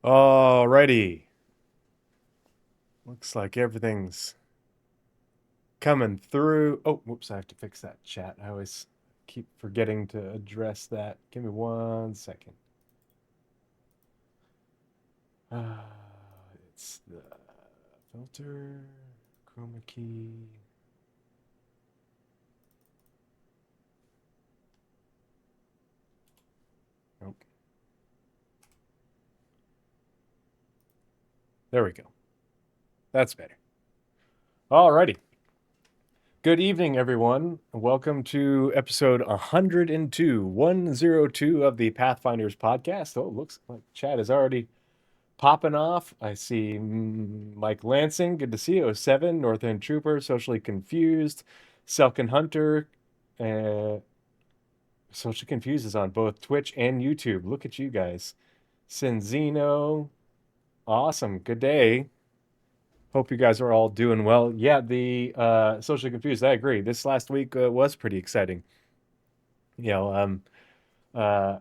Alrighty. Looks like everything's coming through. Oh, whoops, I have to fix that chat. I always keep forgetting to address that. Give me 1 second. Uh, it's the filter, chroma key. Nope. There we go. That's better. Alrighty. Good evening, everyone. Welcome to episode 102 of the Pathfinders podcast. Oh, looks like chat is already popping off. I see Mike Lansing. Good to see you. 07, North End Trooper, Socially Confused, Selkin Hunter. Uh, Socially Confused is on both Twitch and YouTube. Look at you guys. Senzino. Awesome. Good day. Hope you guys are all doing well. Yeah, the Socially Confused, I agree. This last week was pretty exciting. You know, um, uh,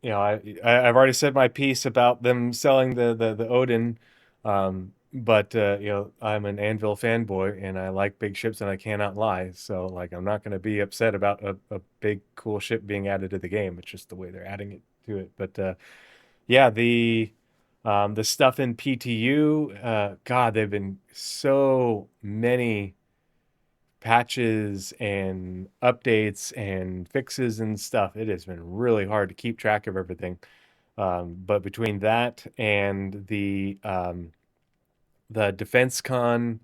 I've already said my piece about them selling the Odin, but I'm an Anvil fanboy and I like big ships and I cannot lie. So like I'm not going to be upset about a big cool ship being added to the game. It's just the way they're adding it to it. But yeah, the stuff in PTU, God, they've been so many patches and updates and fixes and stuff. It has been really hard to keep track of everything. But between that and the Defense Con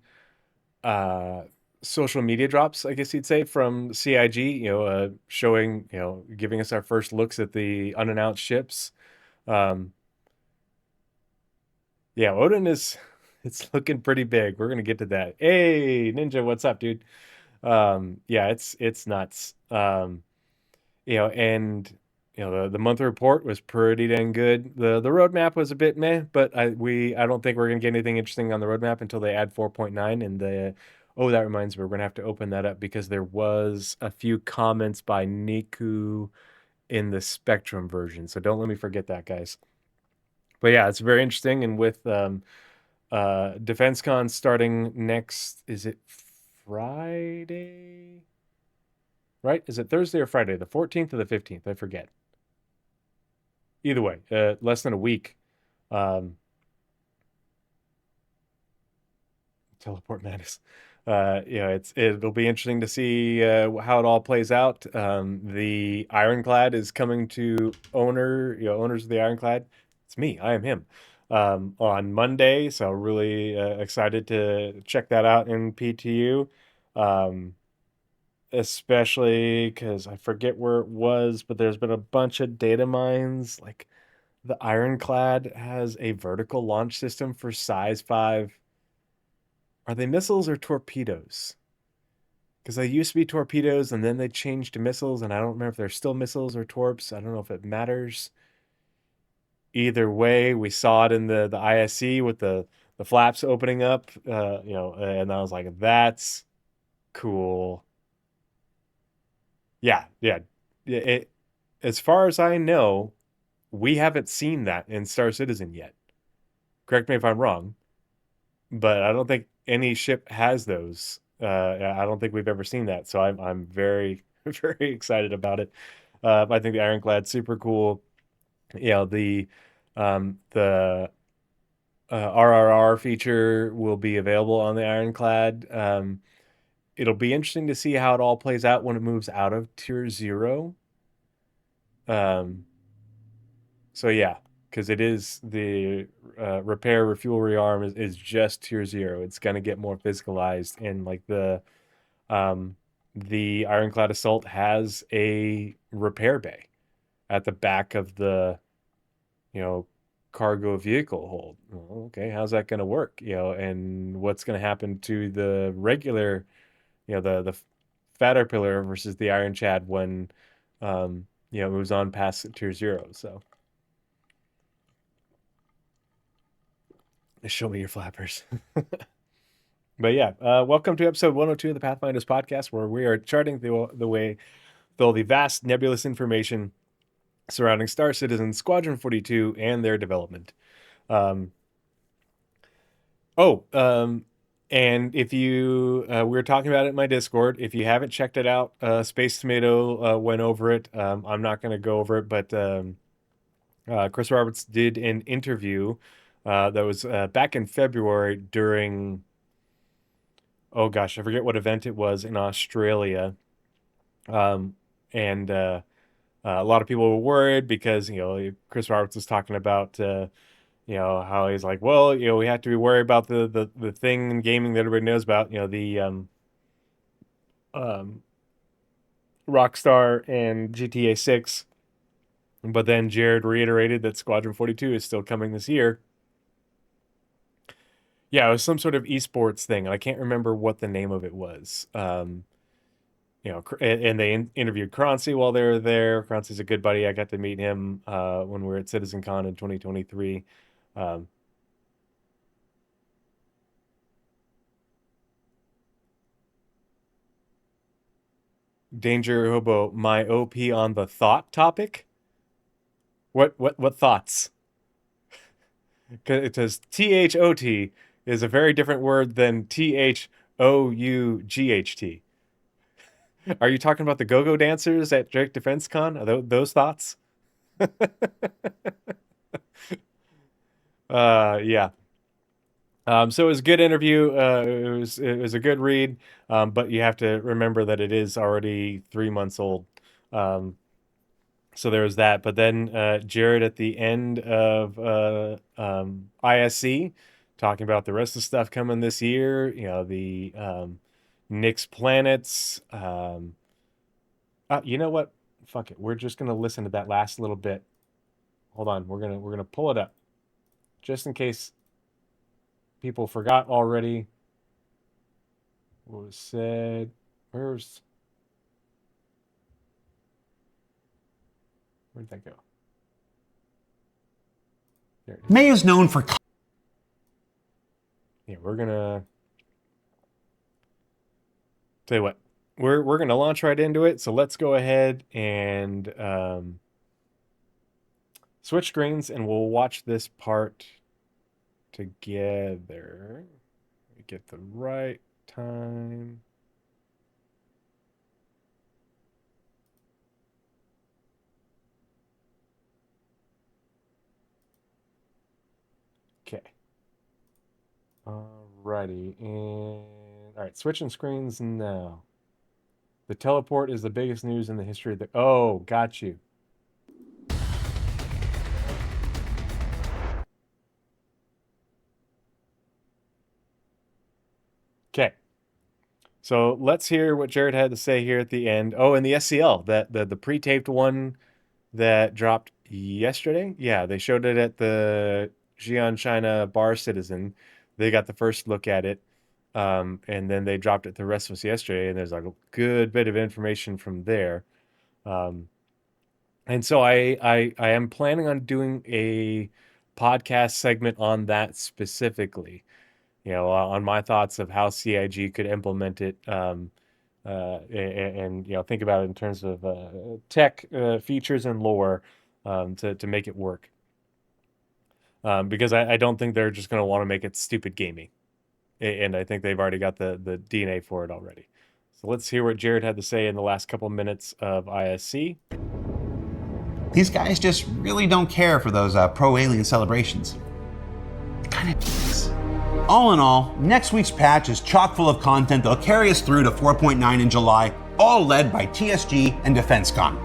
uh, social media drops, I guess you'd say, from CIG, showing, giving us our first looks at the unannounced ships. Um, yeah, Odin is it's looking pretty big. We're gonna get to that. Hey, Ninja, what's up, dude? Yeah, it's nuts. And the monthly report was pretty dang good. The roadmap was a bit meh, but I don't think we're gonna get anything interesting on the roadmap until they add 4.9 and the oh, that reminds me, we're gonna have to open that up because there was a few comments by Niku in the Spectrum version. So don't let me forget that, guys. But yeah, it's very interesting. And with DefenseCon starting next, is it Friday? Right? Is it Thursday or Friday? The 14th or the 15th? I forget. Either way, less than a week. Um, Teleport Madness. It'll be interesting to see how it all plays out. The Ironclad is coming to owners of the Ironclad. It's me. I am him. On Monday, so really excited to check that out in PTU. Um, Especially because I forget where it was, but there's been a bunch of data mines. Like the Ironclad has a vertical launch system for size 5. Are they missiles or torpedoes? Because they used to be torpedoes and then they changed to missiles, and I don't remember if they're still missiles or torps. I don't know if it matters. Either way, we saw it in the ISC with the flaps opening up, and I was like, that's cool. Yeah, yeah. As far as I know, we haven't seen that in Star Citizen yet. Correct me if I'm wrong, but I don't think any ship has those. I don't think we've ever seen that, so I'm very very excited about it. I think the Ironclad's super cool. The RRR feature will be available on the Ironclad. It'll be interesting to see how it all plays out when it moves out of Tier 0. Um, so yeah, because it is the repair, refuel, rearm is just Tier 0. It's gonna get more physicalized, and like um, the Ironclad Assault has a repair bay at the back of the you know cargo vehicle hold. Well, okay, how's that gonna work? And what's gonna happen to the regular, the fatter pillar versus the Iron Chad when it moves on past Tier 0. So show me your flappers. But yeah, welcome to episode 102 of the Pathfinders podcast, where we are charting the way through the vast nebulous information surrounding Star Citizen, Squadron 42, and their development. Um, and if you, we were talking about it in my Discord. If you haven't checked it out, Space Tomato went over it. I'm not going to go over it, but Chris Roberts did an interview that was back in February during, oh gosh, I forget what event it was in Australia. And a lot of people were worried because, Chris Roberts was talking about, how he's like, well, we have to be worried about the thing in gaming that everybody knows about, the Rockstar and GTA 6. But then Jared reiterated that Squadron 42 is still coming this year. Yeah, it was some sort of esports thing. I can't remember what the name of it was. And they interviewed Croncy while they were there. Croncy's a good buddy. I got to meet him when we were at CitizenCon in 2023. Danger Hobo, my OP on the thought topic. What thoughts? It says THOT is a very different word than THOUGHT. Are you talking about the go-go dancers at Drake Defense Con? Are those thoughts? Yeah. So it was a good interview. It was a good read, but you have to remember that it is already 3 months old. So there was that. But then Jared at the end of ISC talking about the rest of the stuff coming this year. The Nyx planets. You know what? Fuck it. We're just gonna listen to that last little bit. Hold on. We're gonna pull it up, just in case people forgot already what was said. Where'd that go? There it is. May is known for... Yeah, we're gonna tell you what. We're gonna launch right into it. So let's go ahead and switch screens, and we'll watch this part together. We get the right time. Okay. Alrighty, and all right, switching screens now. The teleport is the biggest news in the history of the... Oh, got you. Okay. So let's hear what Jared had to say here at the end. Oh, and the SCL, the pre-taped one that dropped yesterday. Yeah, they showed it at the Xi'an China Bar Citizen. They got the first look at it. And then they dropped it to the rest of us yesterday, and there's like a good bit of information from there. And so I am planning on doing a podcast segment on that specifically, on my thoughts of how CIG could implement it, and think about it in terms of tech features and lore to make it work. Because I don't think they're just going to want to make it stupid gaming. And I think they've already got the DNA for it already. So let's hear what Jared had to say in the last couple minutes of ISC. These guys just really don't care for those pro-alien celebrations. Kind of dicks. All in all, next week's patch is chock full of content that'll carry us through to 4.9 in July, all led by TSG and DefenseCon.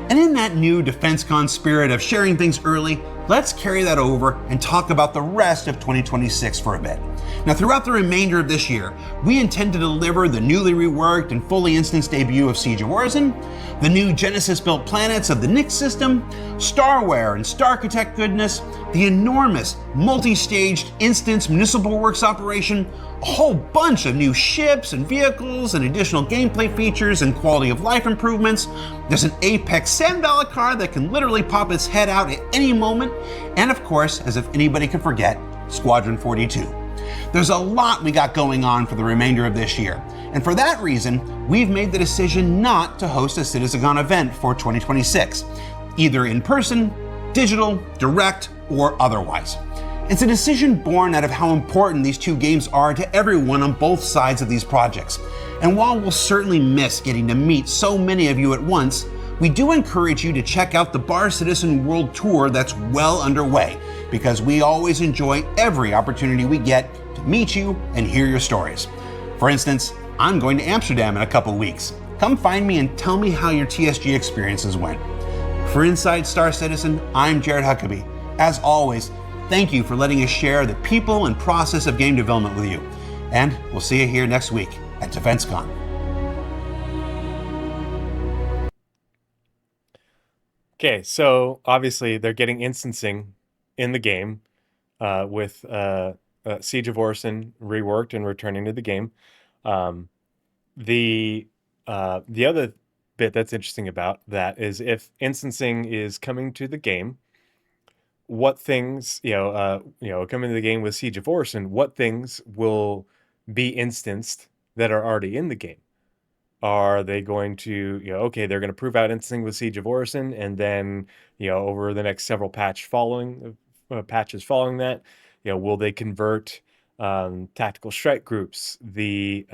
And in that new DefenseCon spirit of sharing things early, let's carry that over and talk about the rest of 2026 for a bit. Now, throughout the remainder of this year, we intend to deliver the newly reworked and fully instanced debut of Siege of Warzone, the new Genesis-built planets of the Nyx system, Starware and Starchitect goodness, the enormous multi-staged instance Municipal Works operation, a whole bunch of new ships and vehicles and additional gameplay features and quality of life improvements. There's an Apex $7 car that can literally pop its head out at any moment, and of course, as if anybody could forget, Squadron 42. There's a lot we got going on for the remainder of this year, and for that reason, we've made the decision not to host a CitizenCon event for 2026, either in person, digital, direct, or otherwise. It's a decision born out of how important these two games are to everyone on both sides of these projects. And while we'll certainly miss getting to meet so many of you at once, we do encourage you to check out the Star Citizen World Tour that's well underway, because we always enjoy every opportunity we get to meet you and hear your stories. For instance, I'm going to Amsterdam in a couple weeks. Come find me and tell me how your TSG experiences went. For Inside Star Citizen, I'm Jared Huckabee. As always, thank you for letting us share the people and process of game development with you. And we'll see you here next week at DefenseCon. Okay, so obviously they're getting instancing in the game with Siege of Orison reworked and returning to the game. Um, the other bit that's interesting about that is if instancing is coming to the game, what things coming to the game with Siege of Orison, what things will be instanced that are already in the game? Are they going to, okay, they're going to prove out instancing with Siege of Orison, and then, over the next several patches following that, will they convert tactical strike groups, the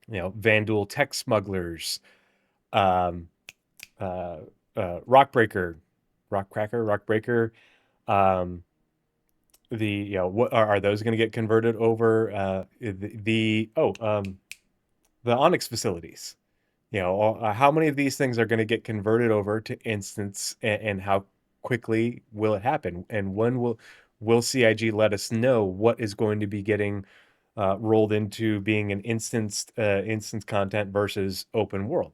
Vandal tech smugglers, um, Rockbreaker, Rockbreaker, um, what are those going to get converted over the Onyx facilities? How many of these things are going to get converted over to instance, and how quickly will it happen? And when will CIG let us know what is going to be getting rolled into being an instance content versus open world?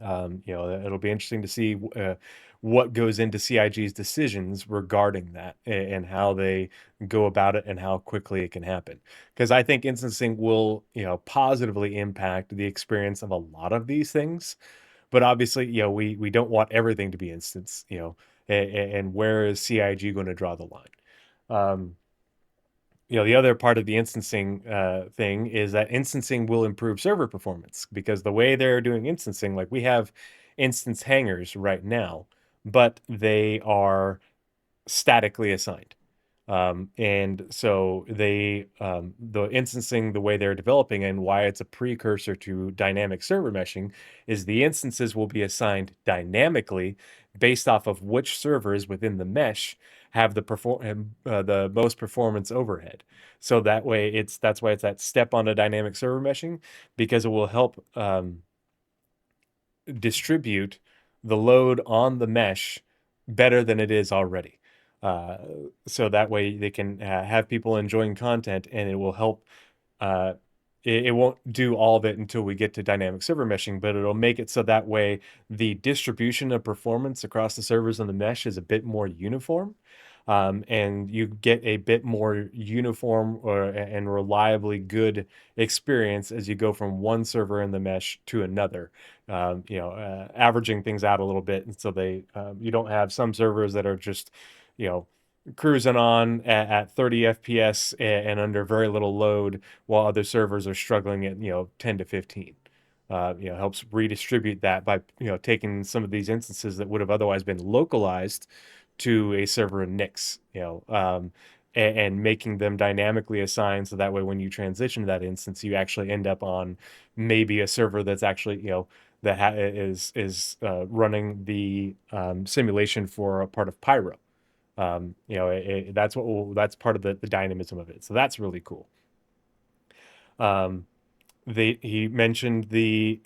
It'll be interesting to see what goes into CIG's decisions regarding that, and how they go about it and how quickly it can happen. Because I think instancing will, positively impact the experience of a lot of these things. But obviously, we don't want everything to be instance, and where is CIG going to draw the line? The other part of the instancing thing is that instancing will improve server performance, because the way they're doing instancing, like we have instance hangars right now, but they are statically assigned. And so the instancing, the way they're developing and why it's a precursor to dynamic server meshing, is the instances will be assigned dynamically based off of which servers within the mesh have the most performance overhead. So that's why it's that step on a dynamic server meshing, because it will help distribute the load on the mesh better than it is already. Uh, so that way they can have people enjoying content, and it will help. It won't do all of it until we get to dynamic server meshing, but it'll make it so that way the distribution of performance across the servers on the mesh is a bit more uniform. And you get a bit more uniform and reliably good experience as you go from one server in the mesh to another, averaging things out a little bit. And so you don't have some servers that are just, cruising on at 30 FPS and under very little load, while other servers are struggling at, 10 to 15. Helps redistribute that by, taking some of these instances that would have otherwise been localized to a server in Nix, and making them dynamically assigned, so that way when you transition to that instance, you actually end up on maybe a server that's actually, that is running the simulation for a part of Pyro. That's part of the dynamism of it. So that's really cool. He mentioned the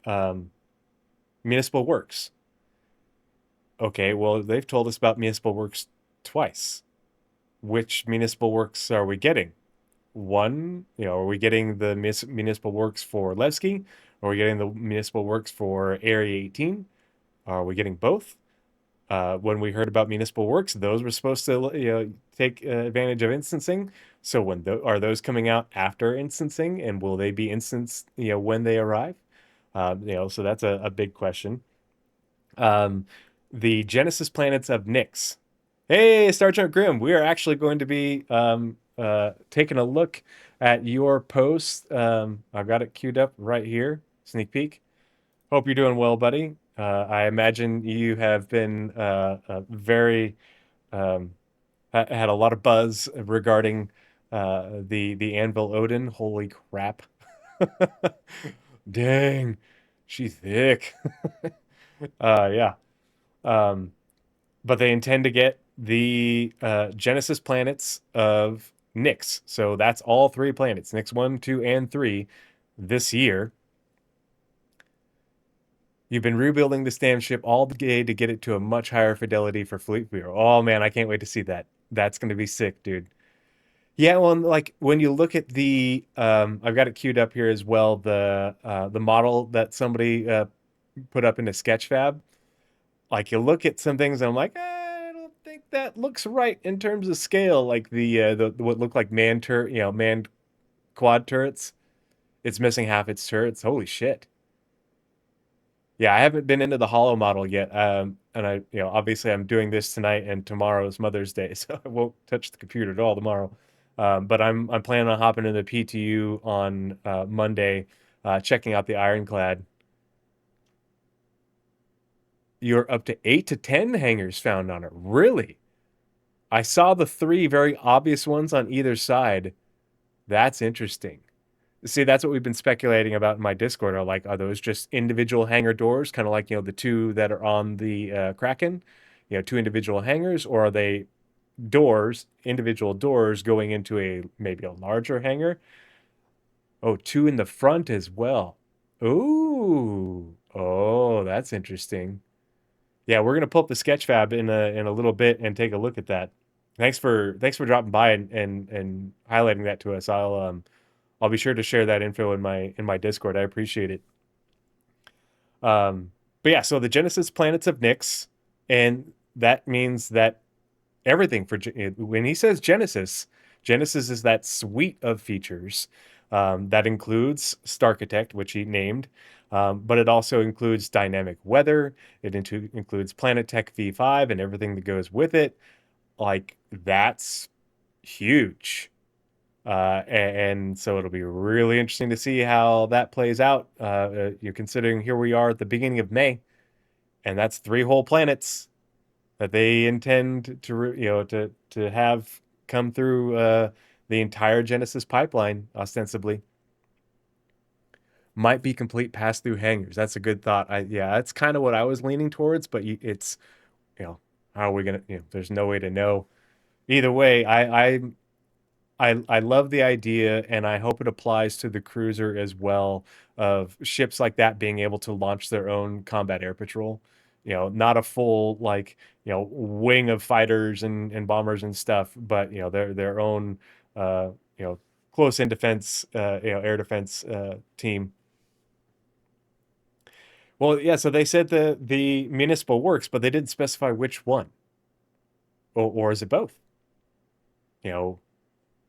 municipal works. Okay, well, they've told us about municipal works twice. Which municipal works are we getting? One, are we getting the municipal works for Levski? Are we getting the municipal works for Area 18? Are we getting both? When we heard about municipal works, those were supposed to, take advantage of instancing. So are those coming out after instancing, and will they be instanced, when they arrive? So that's a big question. The Genesis planets of Nix. Hey, Sergeant Grimm, we are actually going to be taking a look at your post. I've got it queued up right here. Sneak peek. Hope you're doing well, buddy. I imagine you have been very um, had a lot of buzz regarding the Anvil Odin. Holy crap! Dang, she thick. Yeah. Um, but they intend to get the Genesis planets of Nyx. So that's all three planets, Nyx 1, 2, and 3, this year. You've been rebuilding this damn ship all day to get it to a much higher fidelity for Fleet Viewer. Oh man, I can't wait to see that. That's going to be sick, dude. Yeah, well, like when you look at the, I've got it queued up here as well. The model that somebody put up into Sketchfab. Like you look at some things, and I'm like, I don't think that looks right in terms of scale. Like the what look like manned quad turrets. It's missing half its turrets. Holy shit. Yeah, I haven't been into the hollow model yet. And obviously I'm doing this tonight and tomorrow is Mother's Day, so I won't touch the computer at all tomorrow. But I'm planning on hopping into the PTU on Monday, checking out the Ironclad. You're up to 8 to 10 hangars found on it. Really? I saw the three very obvious ones on either side. That's interesting. See, that's what we've been speculating about in my Discord. Are those just individual hangar doors, kind of like, the two that are on the Kraken, two individual hangars, or are they individual doors going into maybe a larger hangar? Oh, two in the front as well. Ooh, oh, that's interesting. Yeah, we're gonna pull up the Sketchfab in a little bit and take a look at that. Thanks for dropping by and highlighting that to us. I'll be sure to share that info in my Discord. I appreciate it. But yeah, so the Genesis planets of Nyx, and that means that everything when he says Genesis, Genesis is that suite of features that includes Starchitect, which he named, but it also includes dynamic weather. It includes Planet Tech V5 and everything that goes with it. Like that's huge. And so it'll be really interesting to see how that plays out. You're considering here we are at the beginning of May, and that's three whole planets that they intend to have come through the entire Genesis pipeline, ostensibly. Might be complete pass-through hangars. That's a good thought. Yeah, that's kind of what I was leaning towards, but it's you know how are we gonna? There's no way to know. Either way, I love the idea, and I hope it applies to the cruiser as well, of ships like that being able to launch their own combat air patrol. Not a full like wing of fighters and bombers and stuff, but their own uh, you know close in defense air defense team. Well, yeah. So they said the municipal works, but they didn't specify which one, or is it both? You know,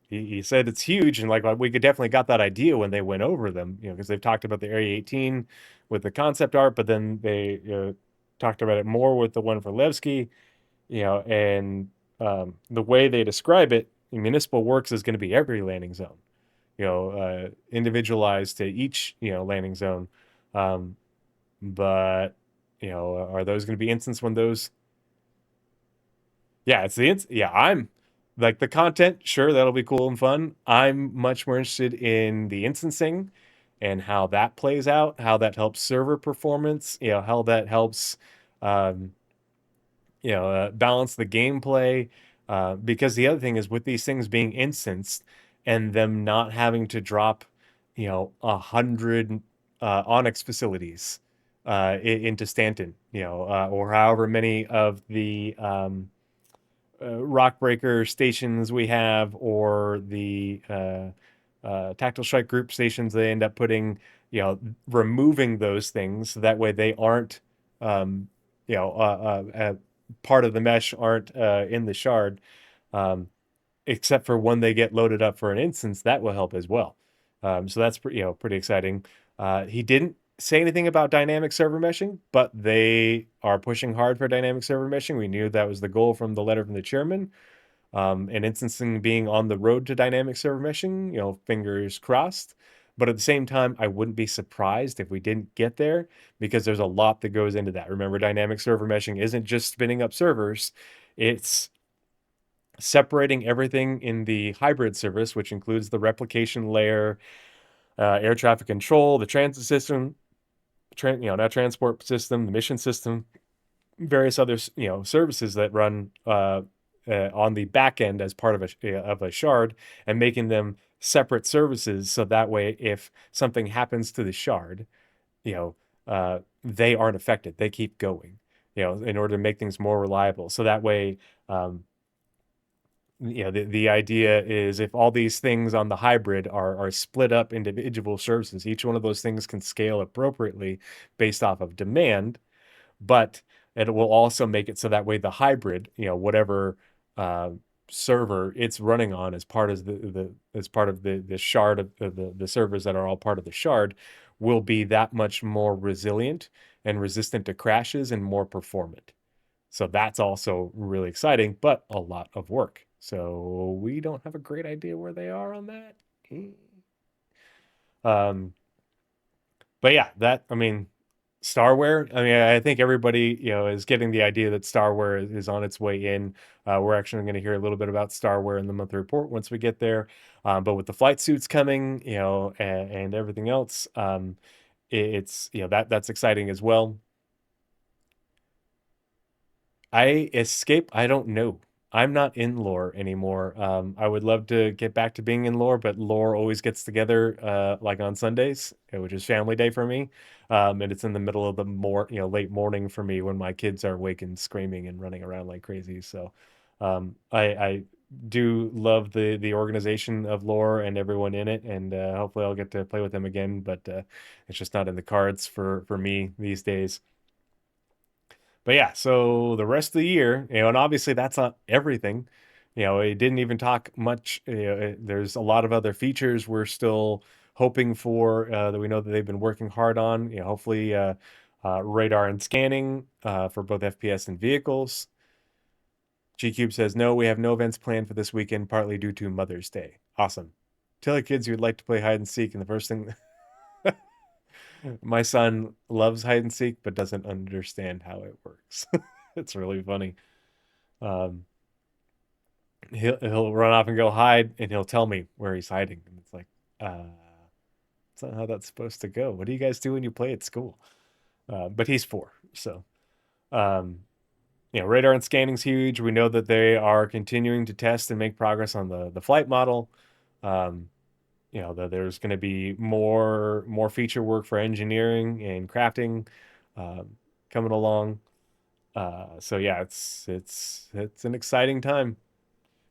he said it's huge, and like we could definitely got that idea when they went over them, because they've talked about the Area 18 with the concept art, but then they talked about it more with the one for Levski, and the way they describe it, municipal works is going to be every landing zone, individualized to each landing zone, um, but are those going to be instance when those yeah, yeah, I'm like the content, sure, that'll be cool and fun. I'm much more interested in the instancing and how that plays out, how that helps server performance, how that helps um, balance the gameplay. Because the other thing is with these things being instanced and them not having to drop, 100 Onyx facilities into Stanton, or however many of the rock breaker stations we have, or the tactical strike group stations they end up putting, removing those things. That way they aren't, um, part of the mesh, aren't in the shard, um, except for when they get loaded up for an instance, that will help as well. So that's pretty exciting. He didn't say anything about dynamic server meshing, but they are pushing hard for dynamic server meshing. We knew that was the goal from the letter from the chairman. And instancing being on the road to dynamic server meshing, fingers crossed. But at the same time, I wouldn't be surprised if we didn't get there because there's a lot that goes into that. Remember, dynamic server meshing isn't just spinning up servers, it's separating everything in the hybrid service, which includes the replication layer, air traffic control, the transit system, not transport system, the mission system, various other services that run on the back end as part of a shard, and making them separate services so that way if something happens to the shard, you know, they aren't affected. They keep going, in order to make things more reliable. So that way, the idea is if all these things on the hybrid are split up individual services, each one of those things can scale appropriately based off of demand, but it will also make it so that way the hybrid, whatever uh, server it's running on as part of the shard of the servers that are all part of the shard, will be that much more resilient and resistant to crashes and more performant. So that's also really exciting, but a lot of work. So we don't have a great idea where they are on that. Um, but yeah, I mean, Starware. I mean, I think everybody, is getting the idea that Starware is on its way in. We're actually going to hear a little bit about Starware in the monthly report once we get there. But with the flight suits coming, and everything else, it's that's exciting as well. I escape. I don't know. I'm not in lore anymore. I would love to get back to being in lore, but lore always gets together like on Sundays, which is family day for me. And it's in the middle of the late morning for me when my kids are awake and screaming and running around like crazy. So I do love the organization of lore and everyone in it, and hopefully I'll get to play with them again. But it's just not in the cards for me these days. But yeah, so the rest of the year, and obviously that's not everything. It didn't even talk much. There's a lot of other features we're still hoping for that we know that they've been working hard on. Hopefully, radar and scanning for both FPS and vehicles. G-Cube says, no, we have no events planned for this weekend, partly due to Mother's Day. Awesome. Tell your kids you'd like to play hide and seek, and the first thing my son loves hide and seek, but doesn't understand how it works. It's really funny. Um, he'll run off and go hide, and he'll tell me where he's hiding, and it's like, uh, that's not how that's supposed to go. What do you guys do when you play at school? But he's 4, so um, radar and scanning's huge. We know that they are continuing to test and make progress on the flight model. Um, that there's going to be more feature work for engineering and crafting coming along. So yeah, it's an exciting time.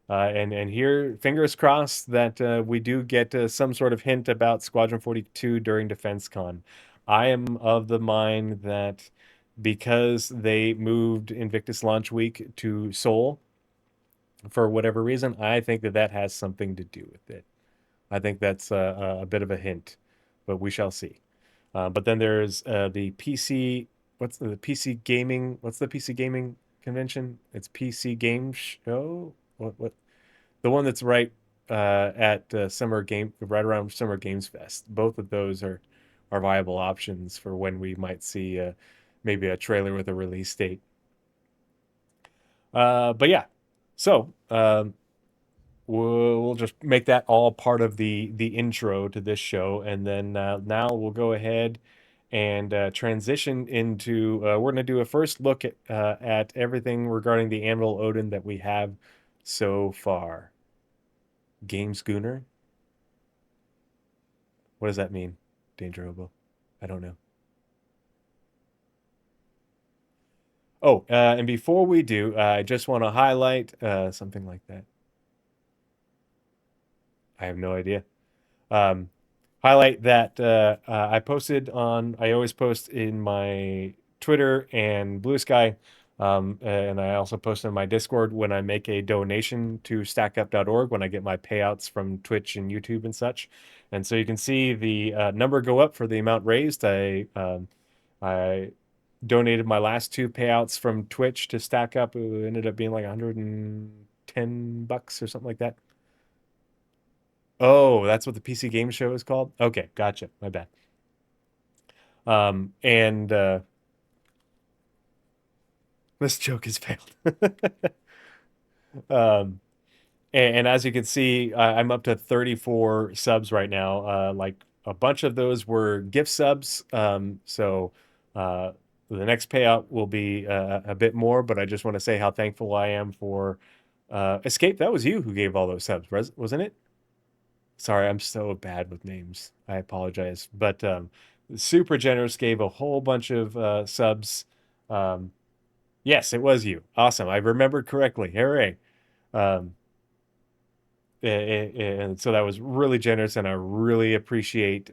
And here, fingers crossed that we do get some sort of hint about Squadron 42 during DefenseCon. I am of the mind that because they moved Invictus Launch Week to Seoul for whatever reason, I think that has something to do with it. I think that's a bit of a hint, but we shall see. But then there's the PC. What's the PC gaming? What's the PC gaming convention? It's PC Game Show. What? The one that's at Summer Game, right around Summer Games Fest. Both of those are viable options for when we might see maybe a trailer with a release date. But yeah, so we'll just make that all part of the intro to this show, and then now we'll go ahead and transition into we're going to do a first look at everything regarding the Anvil Odin that we have so far. Game Schooner? What does that mean, Danger Hobo? I don't know. Oh, and before we do, I just want to highlight something like that. I have no idea. Um, highlight that I always post in my Twitter and Blue Sky. And I also post in my Discord when I make a donation to stackup.org when I get my payouts from Twitch and YouTube and such. And so you can see the number go up for the amount raised. I donated my last 2 payouts from Twitch to Stack Up. It ended up being like $110 or something like that. Oh, that's what the PC game show is called? Okay, gotcha. My bad. And this joke has failed. Um, and as you can see, I'm up to 34 subs right now. Like a bunch of those were gift subs. Uh, the next payout will be a bit more, but I just want to say how thankful I am for Escape. That was you who gave all those subs, wasn't it? Sorry, I'm so bad with names. I apologize. But super generous, gave a whole bunch of subs. Um, yes, it was you. Awesome. I remembered correctly. Hooray. Um, and so that was really generous, and I really appreciate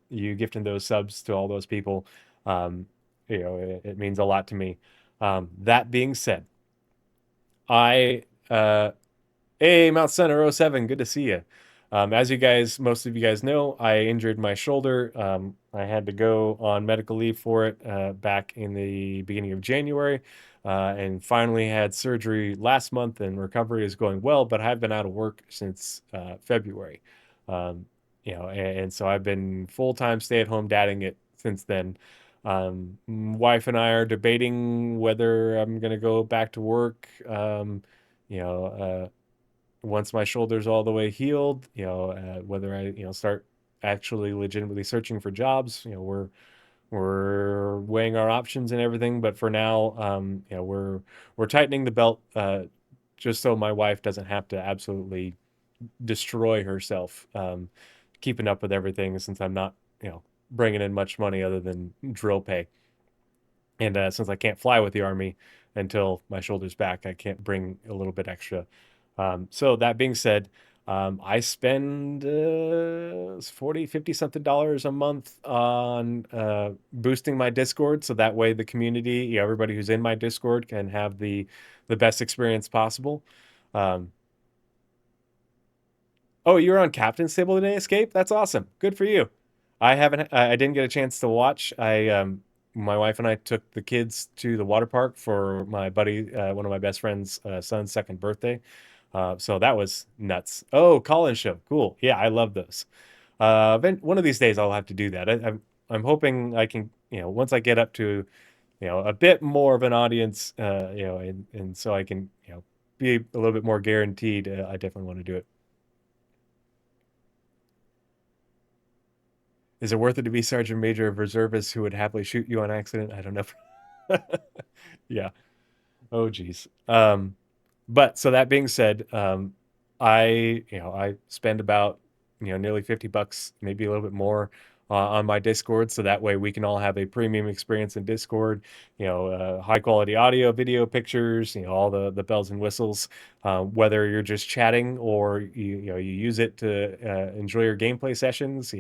you gifting those subs to all those people. Um, it means a lot to me. That being said, I hey, Mount Center oh 07, good to see you. As most of you guys know, I injured my shoulder. I had to go on medical leave for it back in the beginning of January, and finally had surgery last month, and recovery is going well, but I've been out of work since February. Um, and so I've been full-time stay-at-home dadding it since then. Wife and I are debating whether I'm going to go back to work. You know, once my shoulder's all the way healed, whether I, start actually legitimately searching for jobs, we're weighing our options and everything. But for now, we're tightening the belt, just so my wife doesn't have to absolutely destroy herself, keeping up with everything since I'm not, bringing in much money other than drill pay. And since I can't fly with the Army until my shoulder's back, I can't bring a little bit extra. So that being said, I spend 40, 50 something dollars a month on boosting my Discord. So that way the community, everybody who's in my Discord can have the best experience possible. Um, Oh, you were on Captain's Table today, Escape? That's awesome. Good for you. I didn't get a chance to watch. My wife and I took the kids to the water park for my buddy, one of my best friend's son's second birthday. So that was nuts. Oh, Collins show. Cool. Yeah, I love those. One of these days I'll have to do that. I'm hoping I can, once I get up to, a bit more of an audience, and so I can, be a little bit more guaranteed. I definitely want to do it. Is it worth it to be Sergeant Major of reservists who would happily shoot you on accident? I don't know. Yeah. Oh, geez. But so that being said, I spend about, nearly $50, maybe a little bit more, on my Discord. So that way we can all have a premium experience in Discord, high quality audio, video, pictures, all the bells and whistles, whether you're just chatting or you use it to enjoy your gameplay sessions,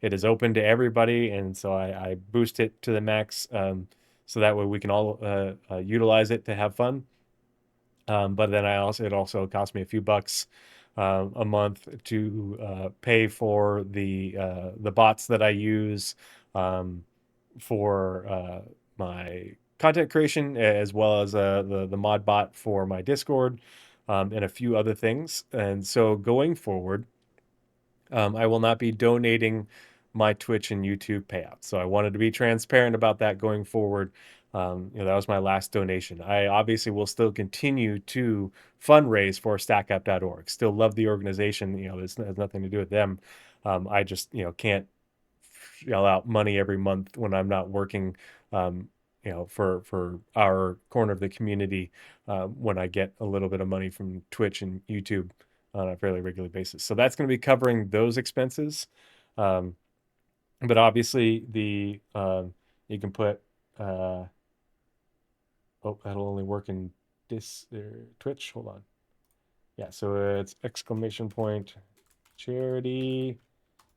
it is open to everybody. And so I boost it to the max. So that way we can all utilize it to have fun. But then it also cost me a few bucks a month to pay for the bots that I use for my content creation, as well as the mod bot for my Discord, and a few other things. And so going forward, I will not be donating my Twitch and YouTube payouts. So I wanted to be transparent about that going forward. That was my last donation. I obviously will still continue to fundraise for stackup.org. Still love the organization. This has nothing to do with them. I just, can't shell out money every month when I'm not working, for our corner of the community, when I get a little bit of money from Twitch and YouTube on a fairly regular basis. So that's going to be covering those expenses. Um, but obviously you can put, oh, that'll only work in this Twitch. Hold on. Yeah, so it's exclamation point charity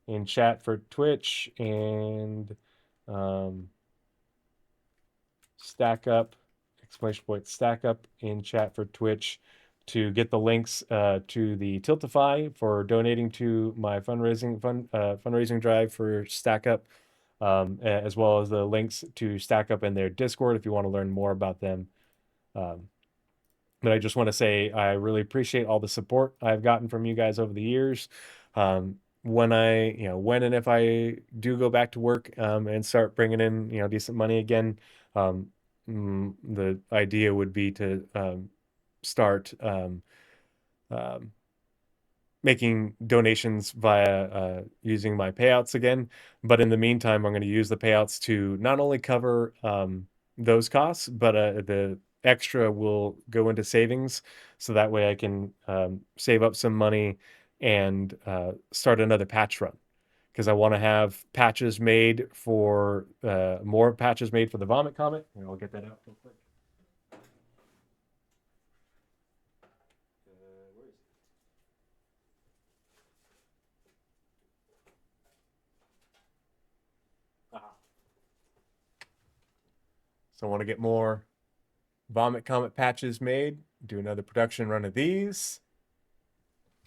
in chat for Twitch, and um, stack up, exclamation point stack up in chat for Twitch to get the links to the Tiltify for donating to my fundraising drive for Stack Up, as well as the links to Stack Up in their Discord if you want to learn more about them. Um, but I just want to say I really appreciate all the support I've gotten from you guys over the years. When when and if I do go back to work and start bringing in, decent money again, um, the idea would be to start um, making donations via using my payouts again. But in the meantime, I'm going to use the payouts to not only cover those costs, but the extra will go into savings. So that way I can save up some money and start another patch run. Because I want to have patches made for more patches made for the Vomit Comet. And I'll get that out real quick. Where is it? Ah. So I want to get more Vomit Comet patches made. Do another production run of these.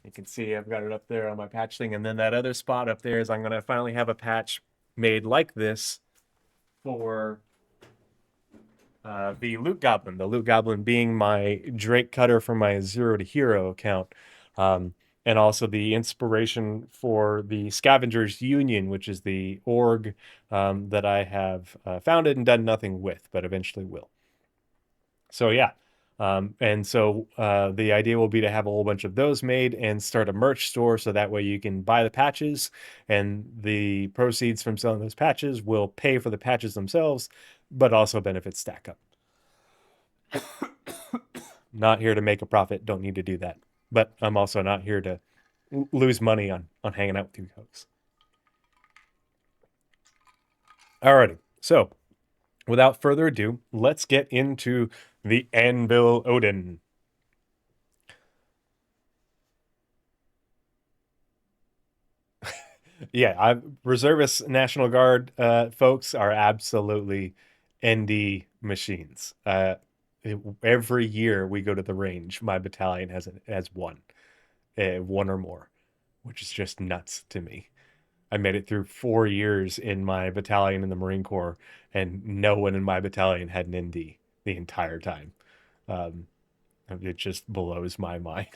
You can see I've got it up there on my patch thing. And then that other spot up there is I'm going to finally have a patch made like this for the Loot Goblin. The Loot Goblin being my Drake Cutter for my Zero to Hero account. And also the inspiration for the Scavengers Union, which is the org that I have founded and done nothing with, but eventually will. So yeah. And so the idea will be to have a whole bunch of those made and start a merch store so that way you can buy the patches and the proceeds from selling those patches will pay for the patches themselves, but also benefits stack up. Not here to make a profit, don't need to do that. But I'm also not here to lose money on hanging out with you folks. Alrighty, so without further ado, let's get into the Anvil Odin. Yeah, reservists, National Guard folks are absolutely ND machines. Every year we go to the range, my battalion has one or more, which is just nuts to me. I made it through 4 years in my battalion in the Marine Corps, and no one in my battalion had an ND the entire time. Um, it just blows my mind.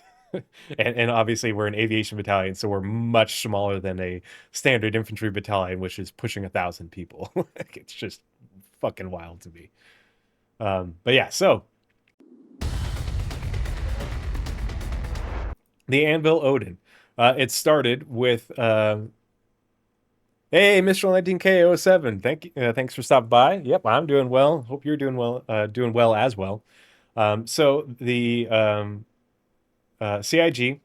And obviously we're an aviation battalion, so we're much smaller than a standard infantry battalion, which is pushing 1,000 people. It's just fucking wild to me. But yeah, so the Anvil Odin. It started with hey, Mr. 19K07. Thanks for stopping by. Yep, I'm doing well. Hope you're doing well as well. So the CIG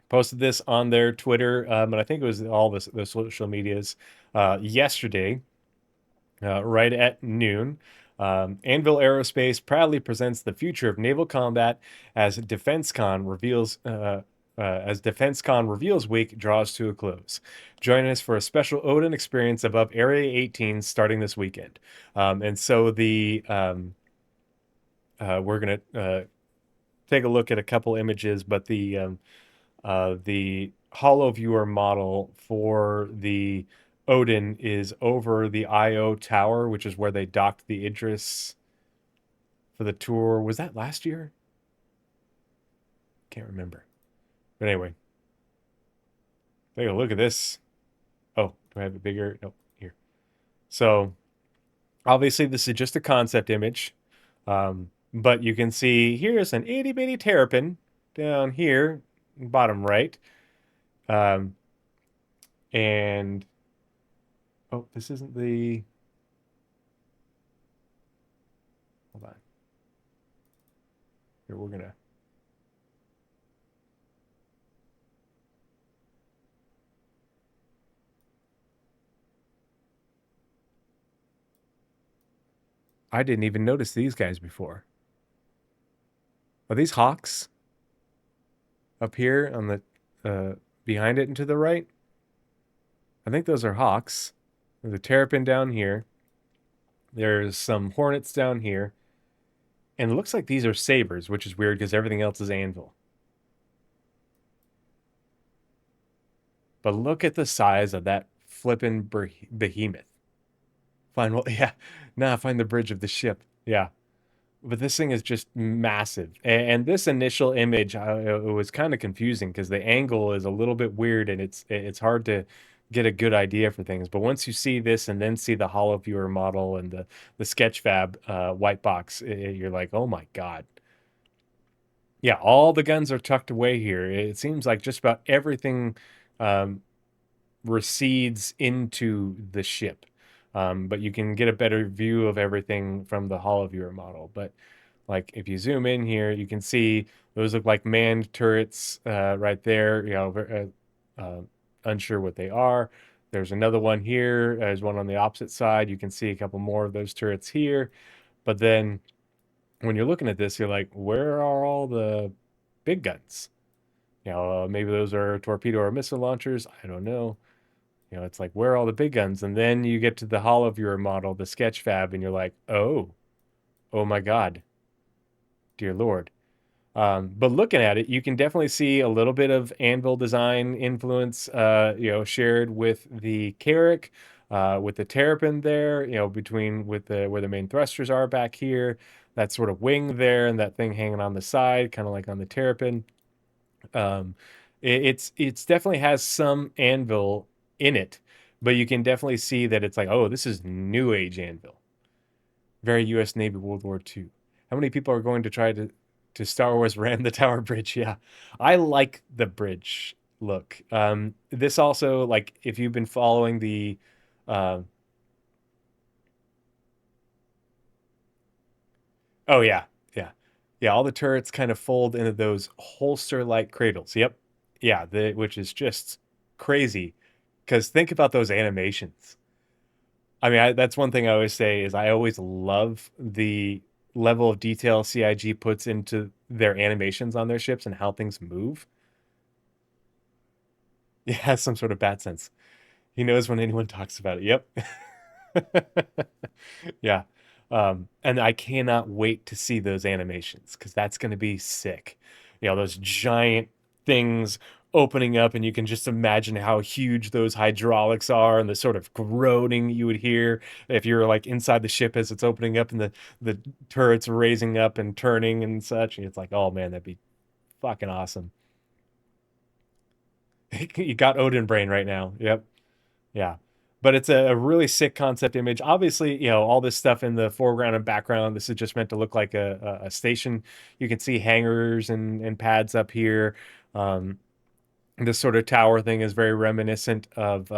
posted this on their Twitter, and I think it was all the social medias yesterday, right at noon. Anvil Aerospace proudly presents the future of naval combat as DefenseCon reveals week draws to a close. Join us for a special Odin experience above Area 18 starting this weekend. And so we're gonna take a look at a couple images, but the hollow viewer model for the Odin is over the IO tower, which is where they docked the Idris for the tour. Was that last year? Can't remember. But anyway, take a look at this. Oh, do I have it bigger? Nope, here. So obviously this is just a concept image. But you can see here's an itty bitty terrapin down here, bottom right. And oh, this isn't the. Hold on. Here, we're gonna. I didn't even notice these guys before. Are these hawks up here on the behind it and to the right? I think those are hawks. There's a terrapin down here. There's some hornets down here. And it looks like these are sabers, which is weird because everything else is anvil. But look at the size of that flippin' behemoth. Find, well, yeah. Nah, find the bridge of the ship. Yeah. but this thing is just massive. And this initial image, it was kind of confusing because the angle is a little bit weird and it's hard to get a good idea for things. But once you see this and then see the hollow viewer model and the Sketchfab white box, you're like, oh my God. Yeah, all the guns are tucked away here. It seems like just about everything um, recedes into the ship. But you can get a better view of everything from the hollow viewer model. But like if you zoom in here, you can see those look like manned turrets right there. Unsure what they are. There's another one here. There's one on the opposite side. You can see a couple more of those turrets here. But then when you're looking at this, you're like, where are all the big guns? Maybe those are torpedo or missile launchers. I don't know. It's like, where are all the big guns? And then you get to the hollow viewer model, the sketch fab, and you're like, oh my God, dear Lord. But looking at it, you can definitely see a little bit of Anvil design influence, shared with the Carrack, with the Terrapin there, between with the where the main thrusters are back here, that sort of wing there, and that thing hanging on the side, kind of like on the Terrapin. Um, it's definitely has some Anvil in it, but you can definitely see that it's like, oh, this is New Age Anvil, very U.S. Navy World War II. How many people are going to try to Star Wars ram the Tower Bridge? Yeah, I like the bridge look. This also, like, if you've been following the, uh, oh yeah, yeah, yeah, all the turrets kind of fold into those holster-like cradles. Yep, yeah, which is just crazy. Because think about those animations. I mean, that's one thing I always say is I always love the level of detail CIG puts into their animations on their ships and how things move. He has some sort of bat sense. He knows when anyone talks about it. Yep. Yeah. And I cannot wait to see those animations because that's going to be sick. Those giant things opening up, and you can just imagine how huge those hydraulics are and the sort of groaning you would hear if you're like inside the ship as it's opening up and the turrets raising up and turning and such. And it's like, oh man, that'd be fucking awesome. You got Odin brain right now. Yep. Yeah. But it's a really sick concept image. Obviously, all this stuff in the foreground and background, this is just meant to look like a station. You can see hangars and pads up here. Um, this sort of tower thing is very reminiscent of,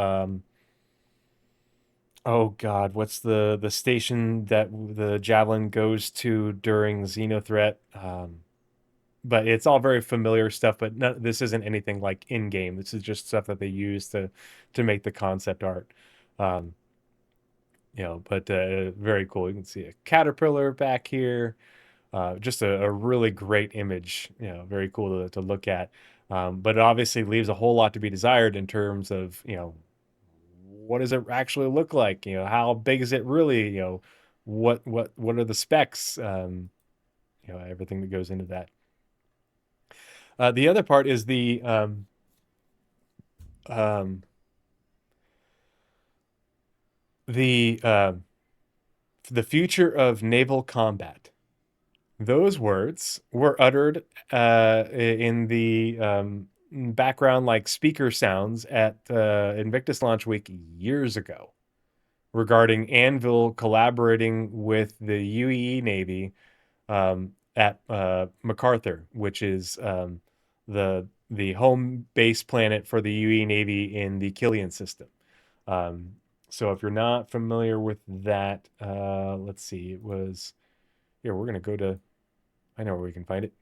oh God, what's the station that the Javelin goes to during Xenothreat? But it's all very familiar stuff, but this isn't anything like in game. This is just stuff that they use to make the concept art. Um, but very cool. You can see a caterpillar back here. Just a really great image. Very cool to look at. But it obviously leaves a whole lot to be desired in terms of what does it actually look like? How big is it really? What are the specs? Everything that goes into that. The other part is um, the the future of naval combat. Those words were uttered in the background like speaker sounds at Invictus Launch Week years ago regarding Anvil collaborating with the UEE Navy at MacArthur, which is the home base planet for the UEE Navy in the Killian system. Um, so if you're not familiar with that, let's see, it was here. We're gonna go to. I know where we can find it.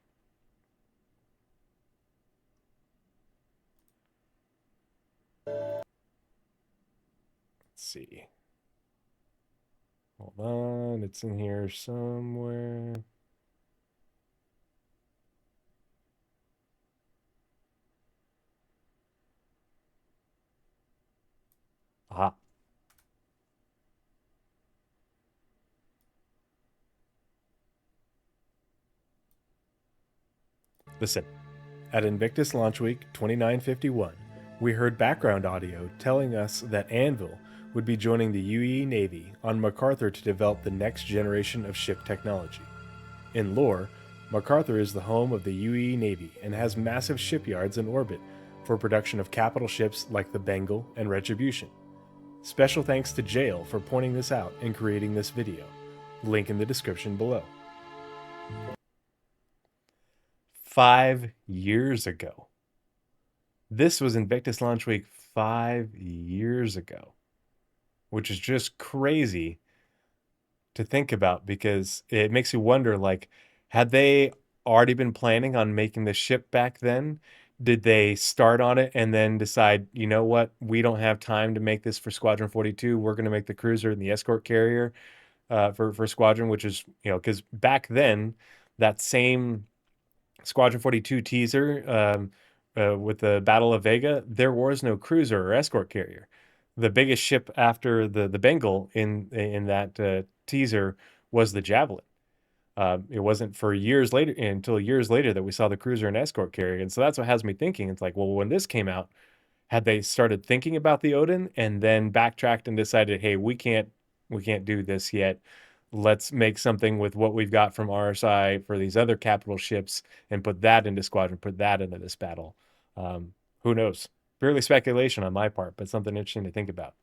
Let's see. Hold on, it's in here somewhere. Aha. Listen, at Invictus Launch Week 2951, we heard background audio telling us that Anvil would be joining the UEE Navy on MacArthur to develop the next generation of ship technology. In lore, MacArthur is the home of the UE Navy and has massive shipyards in orbit for production of capital ships like the Bengal and Retribution. Special thanks to Jail for pointing this out and creating this video. Link in the description below. 5 years ago. This was Invictus Launch Week 5 years ago, which is just crazy to think about because it makes you wonder, like, had they already been planning on making the ship back then? Did they start on it and then decide, you know what, we don't have time to make this for Squadron 42. We're going to make the cruiser and the escort carrier for Squadron, which is, because back then, that same Squadron 42 teaser with the Battle of Vega, there was no cruiser or escort carrier. The biggest ship after the Bengal in that teaser was the Javelin. It wasn't for years later until years later that we saw the cruiser and escort carrier, and so that's what has me thinking. It's like, well, when this came out, had they started thinking about the Odin and then backtracked and decided, hey, we can't do this yet. Let's make something with what we've got from RSI for these other capital ships and put that into Squadron, put that into this battle. Who knows? Purely speculation on my part, but something interesting to think about.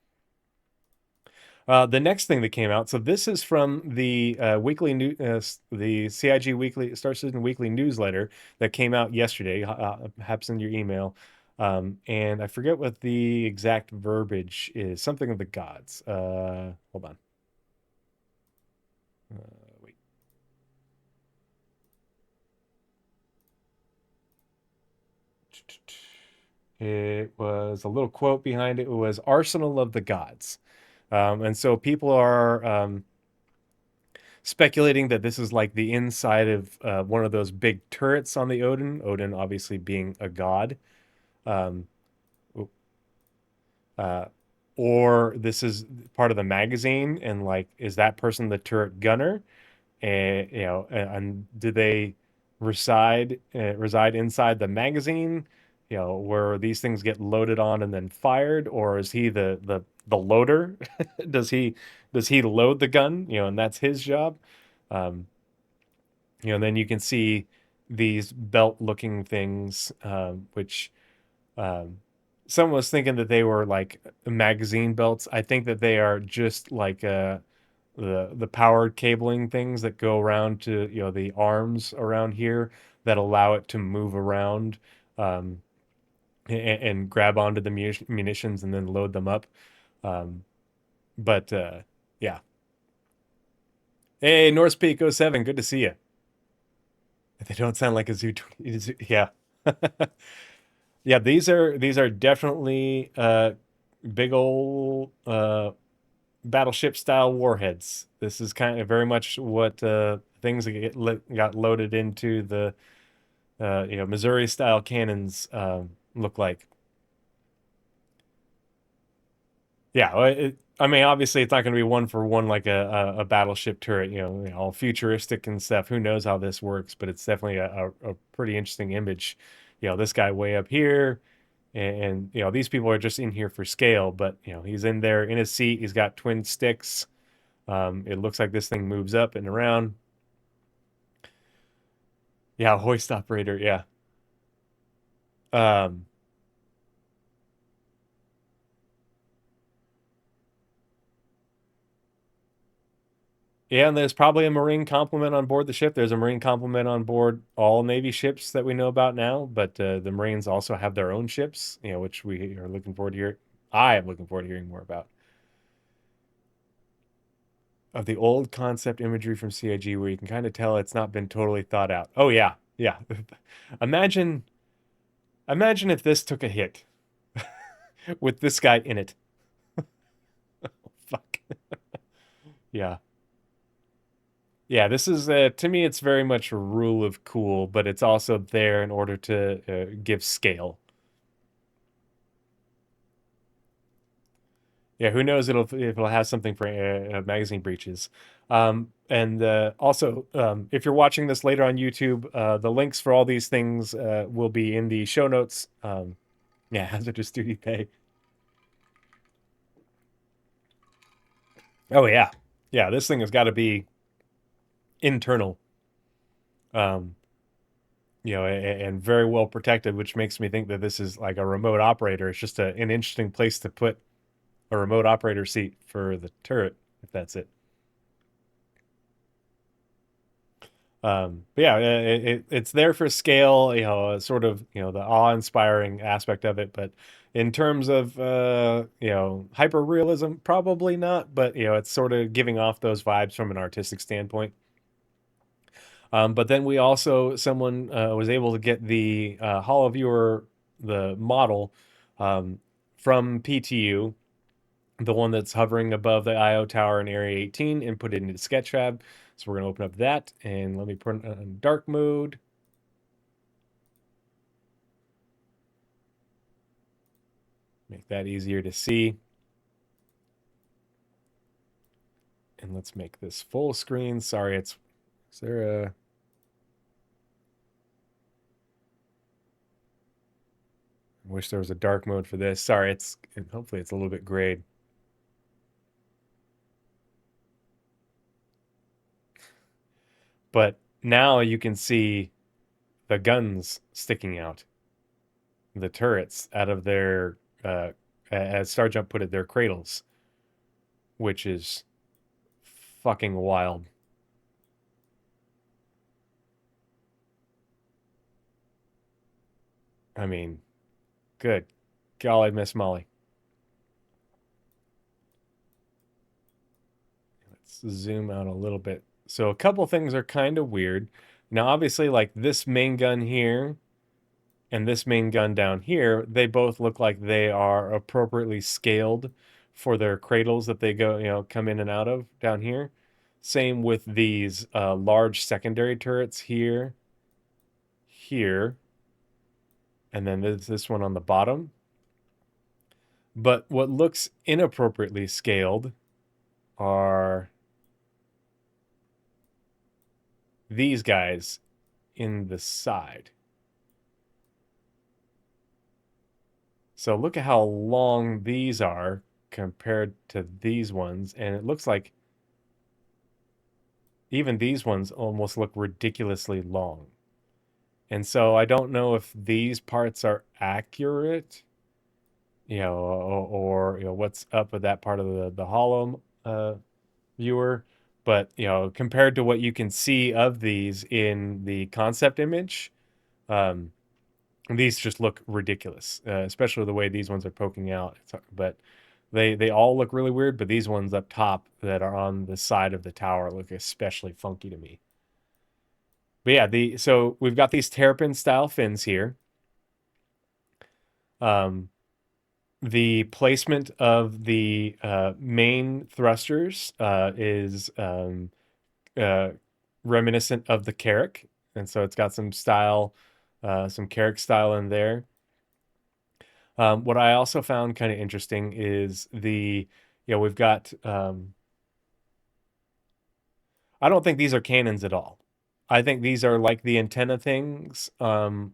The next thing that came out, so this is from the the CIG Weekly, Star Citizen Weekly newsletter that came out yesterday. Perhaps in your email, and I forget what the exact verbiage is. Something of the gods. Hold on. Wait. It was a little quote behind it. It was Arsenal of the Gods. And so people are speculating that this is like the inside of one of those big turrets on the Odin. Odin obviously being a god. Um, uh, or this is part of the magazine, and like, is that person the turret gunner? And and do they reside inside the magazine? Where these things get loaded on and then fired, or is he the loader? does he load the gun? And that's his job. Um, and then you can see these belt-looking things, which um, someone was thinking that they were like magazine belts. I think that they are just like the powered cabling things that go around to the arms around here that allow it to move around and grab onto the munitions and then load them up. Um, but yeah. Hey, North Peak '07, good to see you. They don't sound like a zoo. Yeah. Yeah, these are definitely big old battleship style warheads. This is kind of very much what things that got loaded into the Missouri style cannons look like. Yeah, well, I mean, obviously, it's not going to be one for one like a battleship turret, all futuristic and stuff. Who knows how this works? But it's definitely a pretty interesting image. This guy way up here, and these people are just in here for scale. But he's in there in his seat. He's got twin sticks. It looks like this thing moves up and around. Yeah, hoist operator. Yeah. Um, Yeah, and there's probably a Marine complement on board the ship. There's a Marine complement on board all Navy ships that we know about now, but the Marines also have their own ships, which we are looking forward to hear. I am looking forward to hearing more about. Of the old concept imagery from CIG where you can kind of tell it's not been totally thought out. Oh yeah, yeah. Imagine if this took a hit with this guy in it. Fuck. Yeah. Yeah, this is to me it's very much a rule of cool, but it's also there in order to give scale. Yeah, who knows if it'll have something for magazine breaches. And also, if you're watching this later on YouTube, the links for all these things will be in the show notes. Yeah, hazardous duty pay. Oh yeah, yeah. This thing has got to be internal. Um, and very well protected, which makes me think that this is like a remote operator. It's just an interesting place to put a remote operator seat for the turret, if that's it. But yeah, it's there for scale, sort of, the awe-inspiring aspect of it. But in terms of, hyper realism, probably not. But it's sort of giving off those vibes from an artistic standpoint. But then we also someone was able to get the Holo Viewer, the model from PTU, the one that's hovering above the IO tower in Area 18, and put it into Sketchfab. So we're going to open up that, and let me put it on dark mode. Make that easier to see. And let's make this full screen. Sorry, is there a... I wish there was a dark mode for this. Sorry, hopefully it's a little bit grayed. But now you can see the guns sticking out, the turrets out of their, as Starjump put it, their cradles, which is fucking wild. I mean, good golly, Miss Molly. Let's zoom out a little bit. So a couple things are kind of weird. Now, obviously, like this main gun here and this main gun down here, they both look like they are appropriately scaled for their cradles that they go, come in and out of down here. Same with these large secondary turrets here, here, and then there's this one on the bottom. But what looks inappropriately scaled are these guys in the side. So look at how long these are compared to these ones, and it looks like even these ones almost look ridiculously long. And so I don't know if these parts are accurate, or what's up with that part of the Holo viewer. But compared to what you can see of these in the concept image, um, these just look ridiculous, especially the way these ones are poking out. But they all look really weird. But these ones up top that are on the side of the tower look especially funky to me. But yeah, so we've got these terrapin style fins here. Um, the placement of the main thrusters is uh, reminiscent of the Carrack, and so it's got some style, some Carrack style in there. What I also found kind of interesting is we've got, I don't think these are cannons at all. I think these are like the antenna things on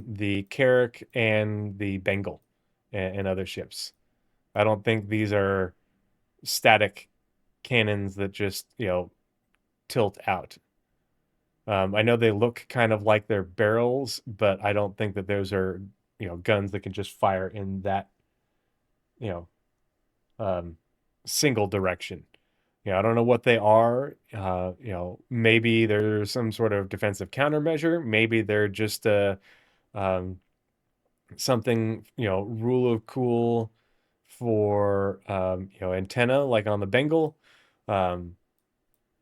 the Carrack and the Bengal and other ships. I don't think these are static cannons that just, tilt out. I know they look kind of like they're barrels, but I don't think that those are, guns that can just fire in that, you know, single direction. I don't know what they are. Maybe there's some sort of defensive countermeasure. Maybe they're just um, something, rule of cool for, antenna, like on the Bengal. Um,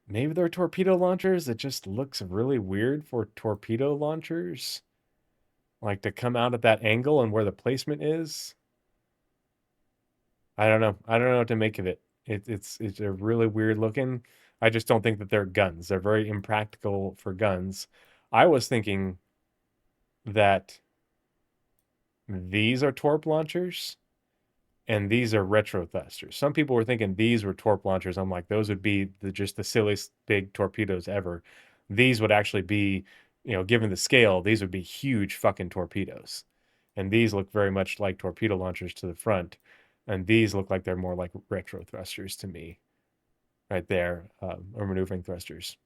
Maybe they're torpedo launchers. It just looks really weird for torpedo launchers, like to come out at that angle and where the placement is. I don't know. I don't know what to make of it. It's a really weird looking. I just don't think that they're guns. They're very impractical for guns. I was thinking that these are torp launchers and these are retro thrusters. Some people were thinking these were torp launchers. I'm like, those would be just the silliest big torpedoes ever. These would actually be, given the scale, these would be huge fucking torpedoes. And these look very much like torpedo launchers to the front. And these look like they're more like retro thrusters to me, right there, or maneuvering thrusters.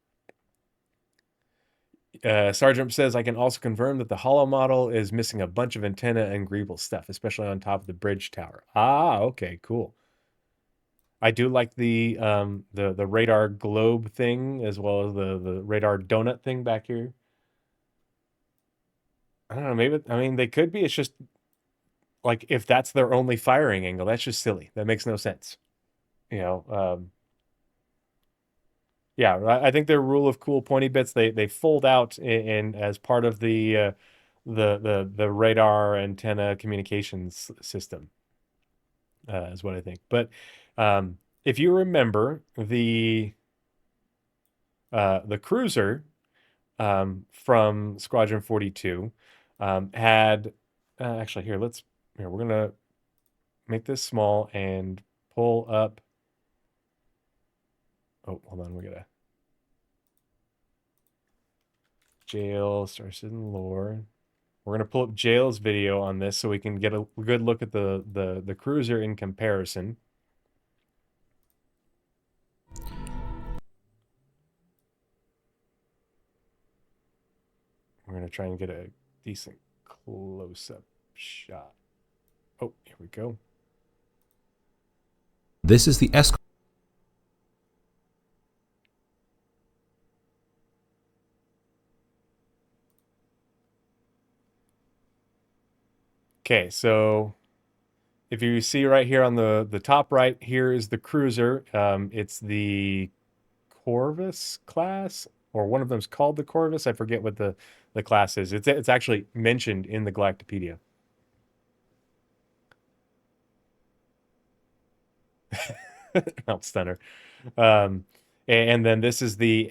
Sergeant says, I can also confirm that the hollow model is missing a bunch of antenna and greeble stuff, especially on top of the bridge tower. Ah, okay, cool. I do like the radar globe thing as well as the radar donut thing back here. I don't know, maybe I mean they could be. It's just like if that's their only firing angle, that's just silly. That makes no sense. You know, yeah, I think their rule of cool pointy bits they fold out in as part of the radar antenna communications system, is what I think. But if you remember the cruiser from Squadron 42 had actually here we're gonna make this small and pull up. Oh, hold on, we gotta jail Star Citizen lore. We're gonna pull up jail's video on this so we can get a good look at the cruiser in comparison. We're gonna try and get a decent close-up shot. Oh, here we go. This is the escort. Okay, so if you see right here on the top right, here is the cruiser. It's the Corvus class, or one of them's called the Corvus. I forget what the class is. It's actually mentioned in the Galactopedia. Mount Stunner. And then this is the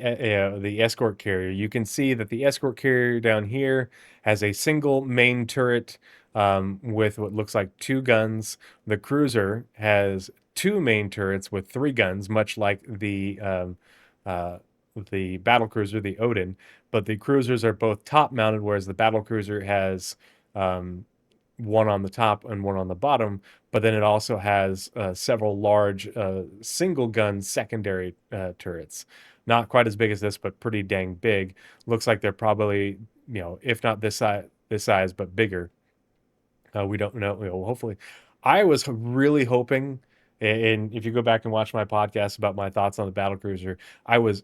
escort carrier. You can see that the escort carrier down here has a single main turret with what looks like two guns. The cruiser has two main turrets with three guns, much like the battle cruiser, the Odin. But the cruisers are both top mounted, whereas the battle cruiser has one on the top and one on the bottom, but then it also has several large single gun secondary turrets. Not quite as big as this, but pretty dang big. Looks like they're probably, if not this size, but bigger. We don't know. Hopefully, I was really hoping, and if you go back and watch my podcast about my thoughts on the battlecruiser, I was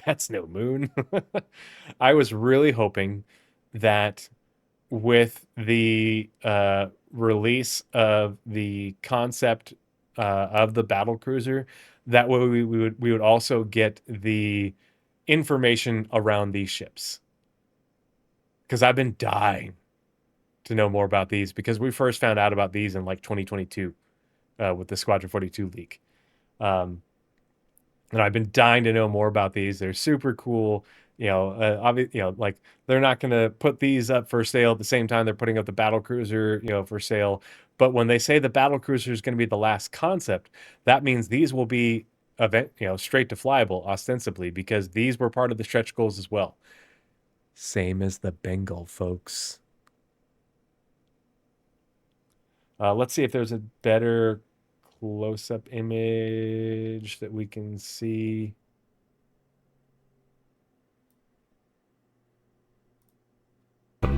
that's no moon. I was really hoping that with the release of the concept of the battle cruiser, that way we would also get the information around these ships, because I've been dying to know more about these because we first found out about these in like 2022 with the Squadron 42 leak. Um, and I've been dying to know more about these. They're super cool. Like they're not going to put these up for sale at the same time they're putting up the battle cruiser, for sale. But when they say the battle cruiser is going to be the last concept, that means these will be straight to flyable ostensibly, because these were part of the stretch goals as well. Same as the Bengal, folks. Let's see if there's a better close-up image that we can see.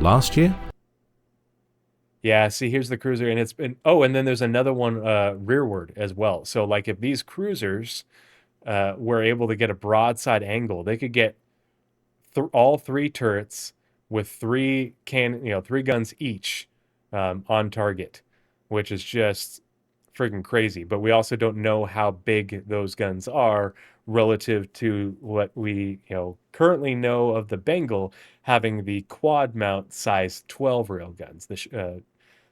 Last year? Yeah, see, here's the cruiser, and it's been. Oh, and then there's another one rearward as well. So, like, if these cruisers were able to get a broadside angle, they could get all three turrets with three guns each on target, which is just freaking crazy. But we also don't know how big those guns are relative to what we currently know of the Bengal having the quad mount size 12 rail guns.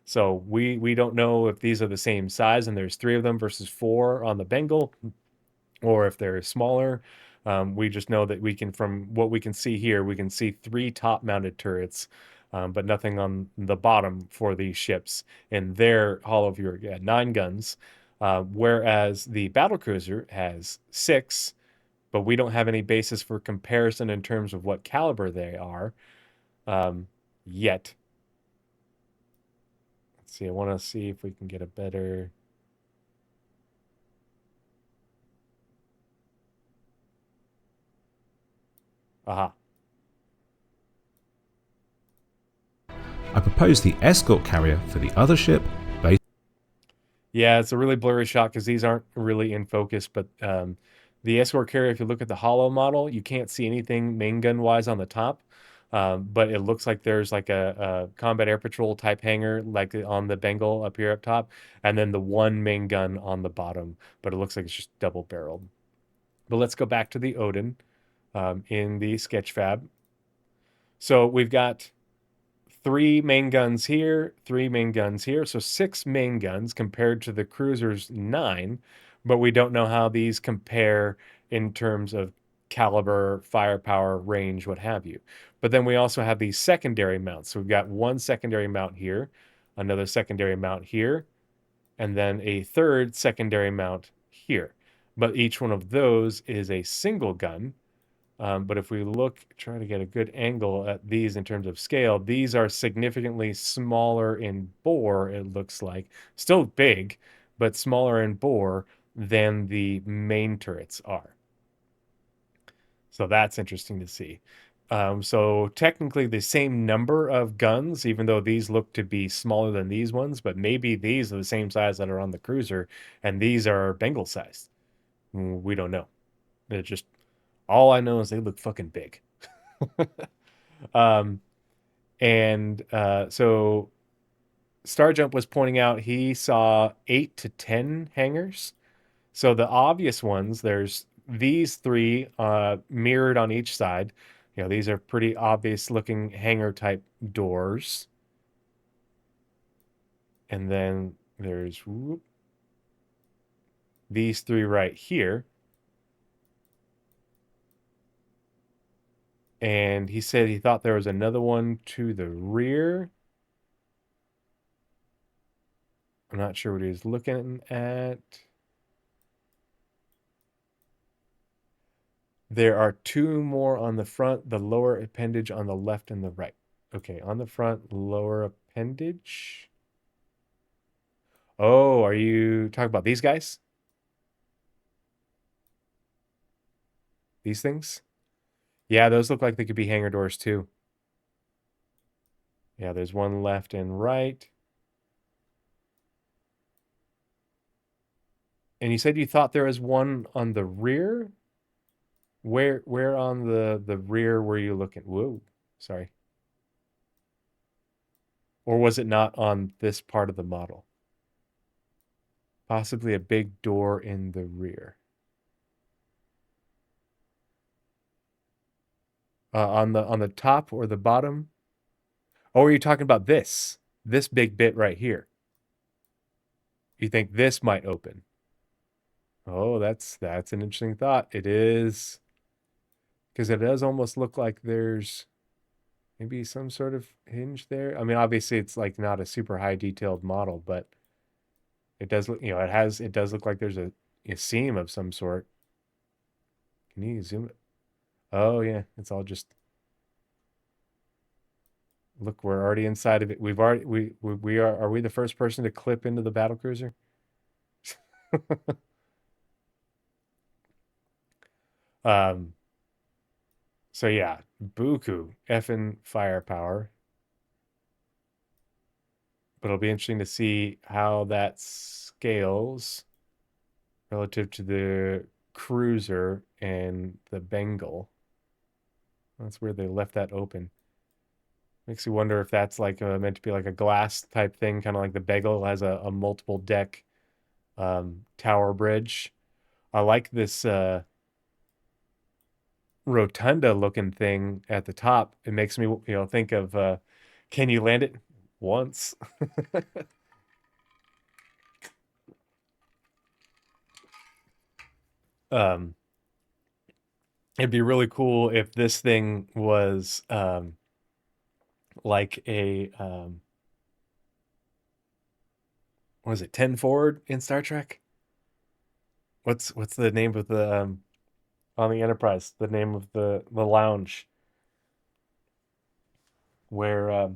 So we don't know if these are the same size and there's three of them versus four on the Bengal, or if they're smaller. We just know that from what we can see here, we can see three top-mounted turrets, but nothing on the bottom for these ships. And their hollow viewer had 9 guns, whereas the battlecruiser has 6, but we don't have any basis for comparison in terms of what caliber they are yet. Let's see. I want to see if we can get a better. Aha. compose the escort carrier for the other ship based. Yeah, it's a really blurry shot because these aren't really in focus, but the escort carrier, if you look at the hollow model, you can't see anything main gun wise on the top. But it looks like there's like a combat air patrol type hangar like on the Bengal up here up top, and then the one main gun on the bottom, but it looks like it's just double barreled. But let's go back to the Odin in the sketch fab. So we've got three main guns here, three main guns here. So six main guns compared to the cruiser's nine, but we don't know how these compare in terms of caliber, firepower, range, what have you. But then we also have these secondary mounts. So we've got one secondary mount here, another secondary mount here, and then a third secondary mount here. But each one of those is a single gun. But if we look, try to get a good angle at these in terms of scale, these are significantly smaller in bore, it looks like. Still big, but smaller in bore than the main turrets are. So that's interesting to see. So technically the same number of guns, even though these look to be smaller than these ones, but maybe these are the same size that are on the cruiser, and these are Bengal sized. We don't know. It just all I know is they look fucking big. Um, and so Starjump was pointing out he saw 8 to 10 hangars. So the obvious ones, there's these three mirrored on each side. You know, these are pretty obvious looking hangar type doors. And then there's these three right here. And he said he thought there was another one to the rear. I'm not sure what he was looking at. There are two more on the front, the lower appendage on the left and the right. Okay, on the front, lower appendage. Oh, are you talking about these guys? These things? Yeah, those look like they could be hangar doors too. Yeah, there's one left and right. And you said you thought there was one on the rear? Where on the rear were you looking? Whoa, sorry. Or was it not on this part of the model? Possibly a big door in the rear. On the top or the bottom? Oh, are you talking about this big bit right here? You think this might open? Oh, that's an interesting thought. It is, because it does almost look like there's maybe some sort of hinge there. I mean, obviously it's like not a super high detailed model, but it does look, it does look like there's a seam of some sort. Can you zoom it? Oh yeah, it's all just look, we're already inside of it. We've already we are we the first person to clip into the battle cruiser? Um so yeah, buku effing firepower. But it'll be interesting to see how that scales relative to the cruiser and the Bengal. That's where they left that open. Makes you wonder if that's like meant to be like a glass type thing, kind of like the Bengal has a multiple deck tower bridge. I like this rotunda looking thing at the top. It makes me, think of can you land it once? um It'd be really cool if this thing was like a what is it, 10 forward in Star Trek? What's the name of the on the Enterprise, the name of the lounge where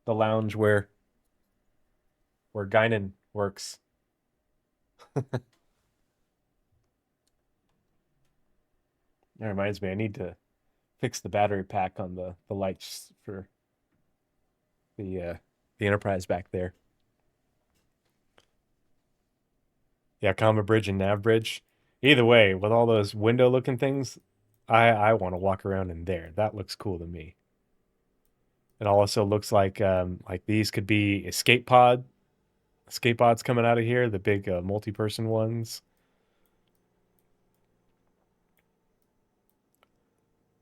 the lounge where Guinan works. That reminds me, I need to fix the battery pack on the lights for the Enterprise back there. Yeah, comma bridge and nav bridge. Either way, with all those window looking things, I want to walk around in there. That looks cool to me. It also looks like these could be escape pods coming out of here, the big multi-person ones.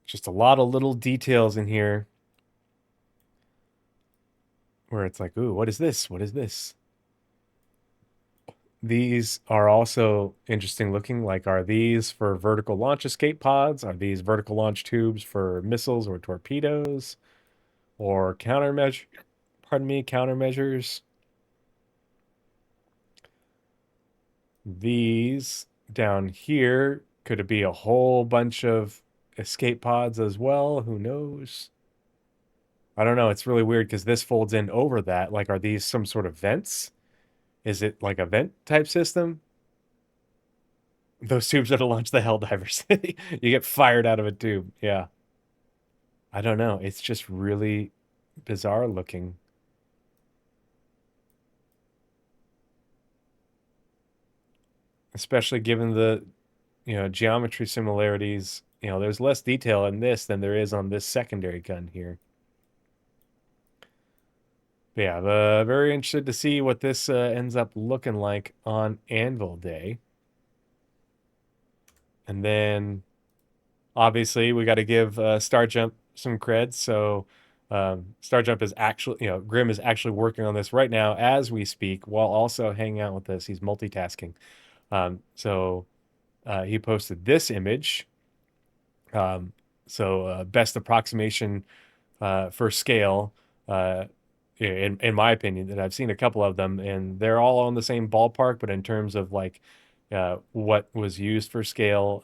Just a lot of little details in here where it's like, ooh, what is this? What is this? These are also interesting looking. Like, are these for vertical launch escape pods? Are these vertical launch tubes for missiles or torpedoes? Or countermeasures? These down here, could it be a whole bunch of escape pods as well? Who knows? I don't know. It's really weird because this folds in over that. Like, are these some sort of vents? Is it like a vent type system? Those tubes are to launch the Helldivers. You get fired out of a tube. Yeah. I don't know. It's just really bizarre looking. Especially given the, geometry similarities. There's less detail in this than there is on this secondary gun here. But yeah, very interested to see what this ends up looking like on Anvil Day. And then obviously we got to give Star Jump some cred. So Star Jump is actually, Grim is actually working on this right now as we speak while also hanging out with us. He's multitasking. So he posted this image. Best approximation for scale, in my opinion, that I've seen a couple of them, and they're all on the same ballpark. But in terms of like what was used for scale,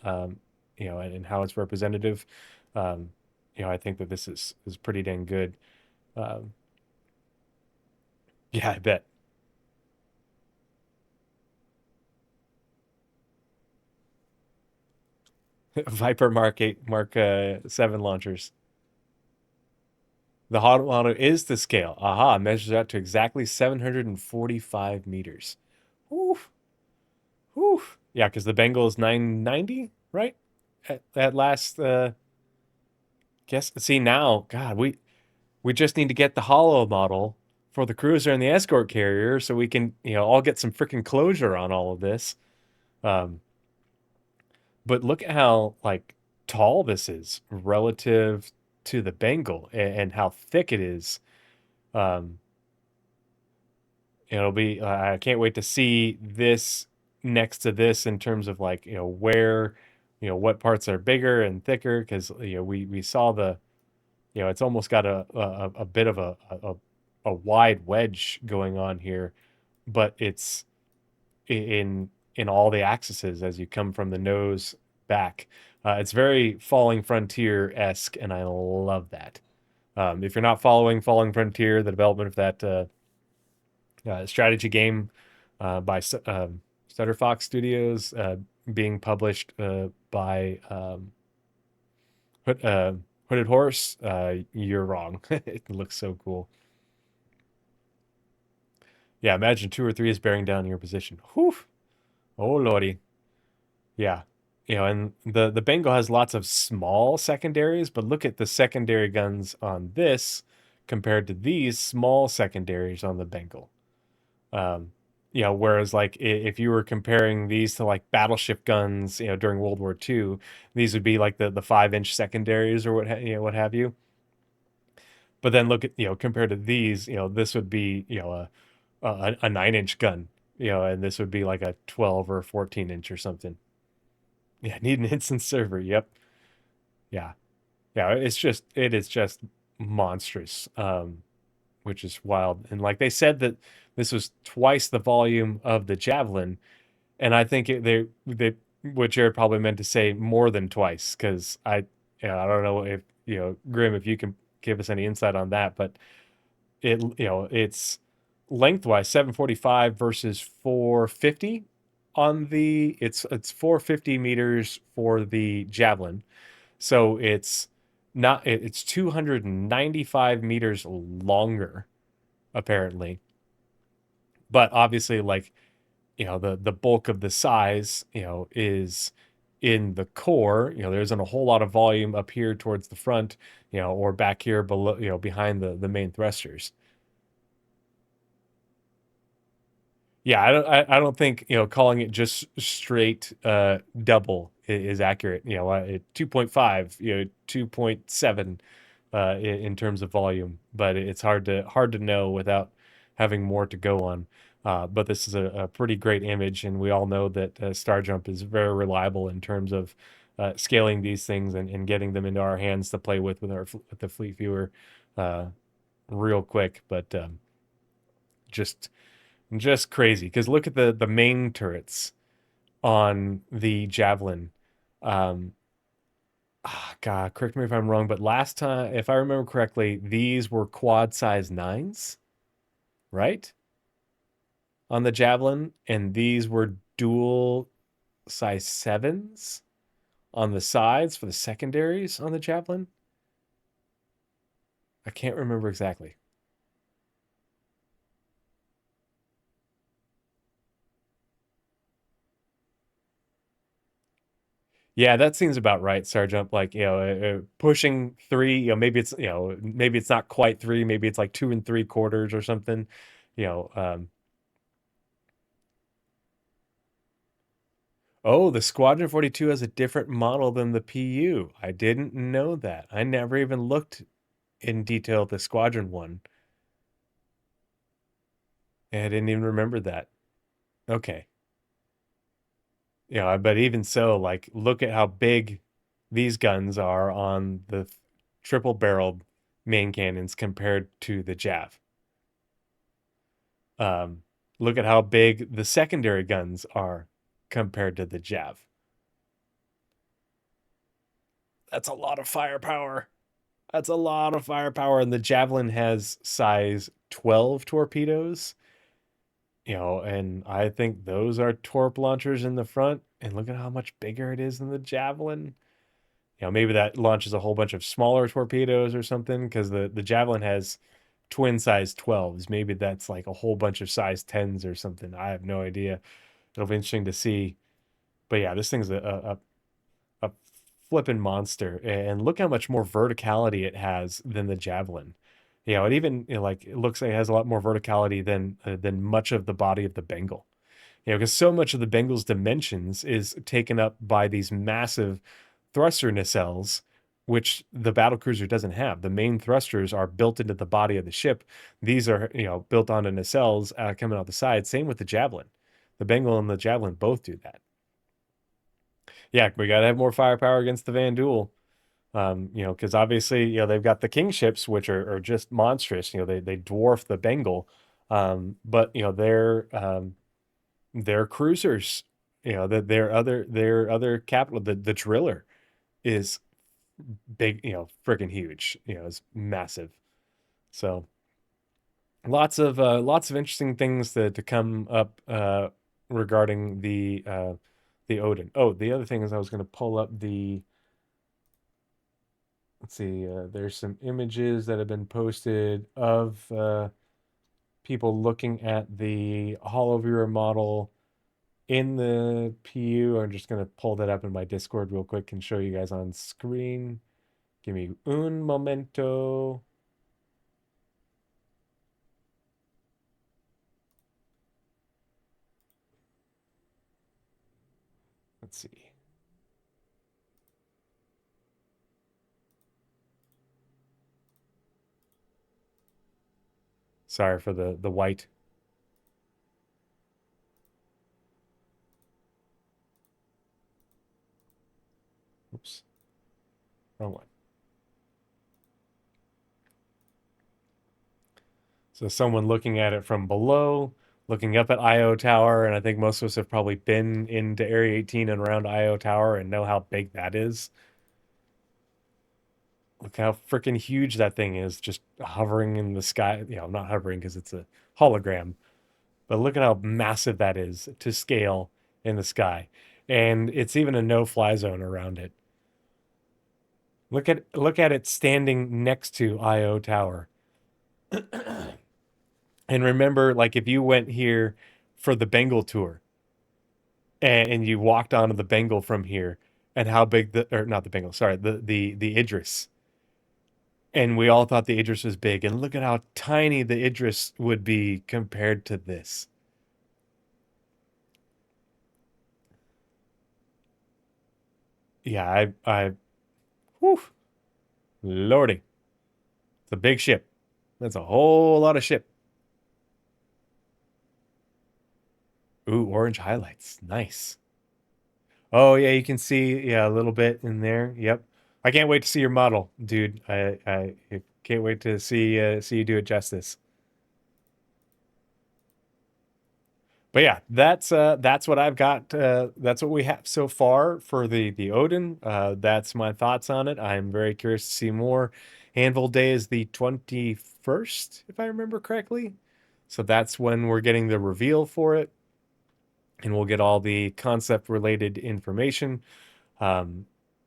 and how it's representative, I think that this is pretty dang good. Um, yeah, I bet. Viper Mark 8, Mark 7 launchers. The hot model is to scale. Aha, measures out to exactly 745 meters. Whew. Whew. Yeah, because the Bengal is 990, right? At last, guess. See now, God, we just need to get the hollow model for the cruiser and the escort carrier, so we can, all get some freaking closure on all of this. Um, but look at how like tall this is relative to the Bengal, and how thick it is. Um, It'll be, I can't wait to see this next to this in terms of like, where, what parts are bigger and thicker. Cause, we saw it's almost got a bit of a wide wedge going on here, but it's in all the axes as you come from the nose back. It's very Falling Frontier-esque, and I love that. If you're not following Falling Frontier, the development of that, strategy game by Stutter Fox Studios, being published by Hooded Horse. You're wrong. It looks so cool. Yeah, imagine 2 or 3 is bearing down your position. Whew. Oh lordy. Yeah. And the Bengal has lots of small secondaries, but look at the secondary guns on this compared to these small secondaries on the Bengal. Whereas like if you were comparing these to like battleship guns, during World War II, these would be like the 5-inch secondaries or what have you. But then look at, compared to these, this would be, a 9-inch gun, and this would be like a 12 or 14-inch or something. Yeah, need an instant server. Yep. Yeah. Yeah, it is just monstrous. Which is wild. And like they said that this was twice the volume of the Javelin, and I think they what Jared probably meant to say more than twice, because I don't know if, Grim, if you can give us any insight on that, but it's lengthwise 745 versus 450 on the it's 450 meters for the Javelin. So it's 295 meters longer apparently. But obviously, like, the bulk of the size, is in the core. There isn't a whole lot of volume up here towards the front, or back here below, behind the main thrusters. Yeah, I don't think, calling it just straight double is accurate. 2.5, 2.7 in terms of volume, but it's hard to know without having more to go on. But this is a pretty great image, and we all know that Star Jump is very reliable in terms of scaling these things and getting them into our hands to play with the Fleet Viewer uh, real quick. But just just crazy, because look at the main turrets on the Javelin. Um, God, correct me if I'm wrong, but last time, if I remember correctly, these were quad size nines, right? On the Javelin, and these were dual size sevens on the sides for the secondaries on the Javelin. I can't remember exactly. Yeah, that seems about right, Sergeant. Like, pushing three. Maybe it's not quite three. Maybe it's like 2 3/4 or something. You know, um, oh, the Squadron 42 has a different model than the PU. I didn't know that. I never even looked in detail at the Squadron one. And I didn't even remember that. Okay. But even so, like, look at how big these guns are on the triple barreled main cannons compared to the Jav. Um, Look at how big the secondary guns are compared to the Jav. That's a lot of firepower. That's a lot of firepower. And the Javelin has size 12 torpedoes, and I think those are torp launchers in the front. And look at how much bigger it is than the Javelin. Maybe that launches a whole bunch of smaller torpedoes or something, because the Javelin has twin size 12s. Maybe that's like a whole bunch of size 10s or something. I have no idea. It'll be interesting to see. But yeah, this thing's a flippin' monster. And look how much more verticality it has than the Javelin. It even, like, it looks like it has a lot more verticality than much of the body of the Bengal. Because so much of the Bengal's dimensions is taken up by these massive thruster nacelles, which the battlecruiser doesn't have. The main thrusters are built into the body of the ship. These are, built onto nacelles coming out the side. Same with the Javelin. The Bengal and the Javelin both do that. Yeah, we got to have more firepower against the Van Duel. Because obviously, they've got the King ships, which are just monstrous. They dwarf the Bengal. But their cruisers, their other capital, the Driller is big, freaking huge. It's massive. So lots of interesting things to come up regarding the Odin. Oh, the other thing is I was going to pull up the. Let's see. There's some images that have been posted of people looking at the Hollow Viewer model in the PU. I'm just going to pull that up in my Discord real quick and show you guys on screen. Give me un momento. Let's see. Sorry for the white. Oops. Wrong one. So someone looking at it from below, looking up at IO Tower, and I think most of us have probably been into Area 18 and around IO Tower and know how big that is. Look how freaking huge that thing is, just hovering in the sky. Not hovering because it's a hologram, but look at how massive that is to scale in the sky. And it's even a no-fly zone around it. Look at it standing next to IO Tower. And remember, like if you went here for the Bengal tour and you walked onto the Bengal from here, and how big the, or not the Bengal, sorry, the Idris, and we all thought the Idris was big, and look at how tiny the Idris would be compared to this. Yeah, whew, lordy, it's a big ship. That's a whole lot of ship. Ooh, orange highlights, nice. Oh yeah, you can see, yeah, a little bit in there. Yep. I can't wait to see your model, dude. I can't wait to see you do it justice. But yeah, that's what I've got. That's what we have so far for the Odin. That's my thoughts on it. I'm very curious to see more. Anvil Day is the 21st, if I remember correctly. So that's when we're getting the reveal for it, and we'll get all the concept related information. Um,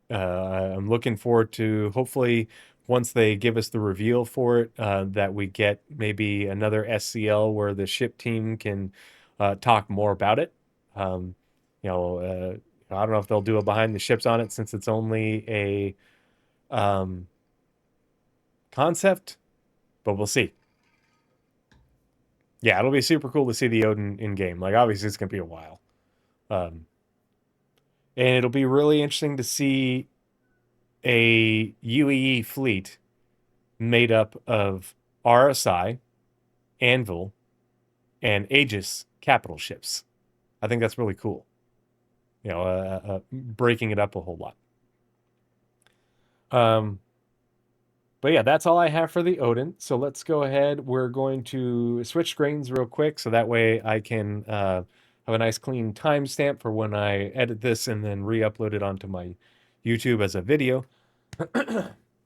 I'm looking forward to hopefully once they give us the reveal for it, that we get maybe another SCL where the ship team can talk more about it. Um, I don't know if they'll do a behind the ships on it since it's only a um, concept, but we'll see. Yeah, it'll be super cool to see the Odin in game. Like, obviously, it's going to be a while. Um, and it'll be really interesting to see a UEE fleet made up of RSI, Anvil, and Aegis capital ships. I think that's really cool. Breaking it up a whole lot. Um, but yeah, that's all I have for the Odin. So let's go ahead. We're going to switch screens real quick so that way I can have a nice clean timestamp for when I edit this and then re-upload it onto my YouTube as a video.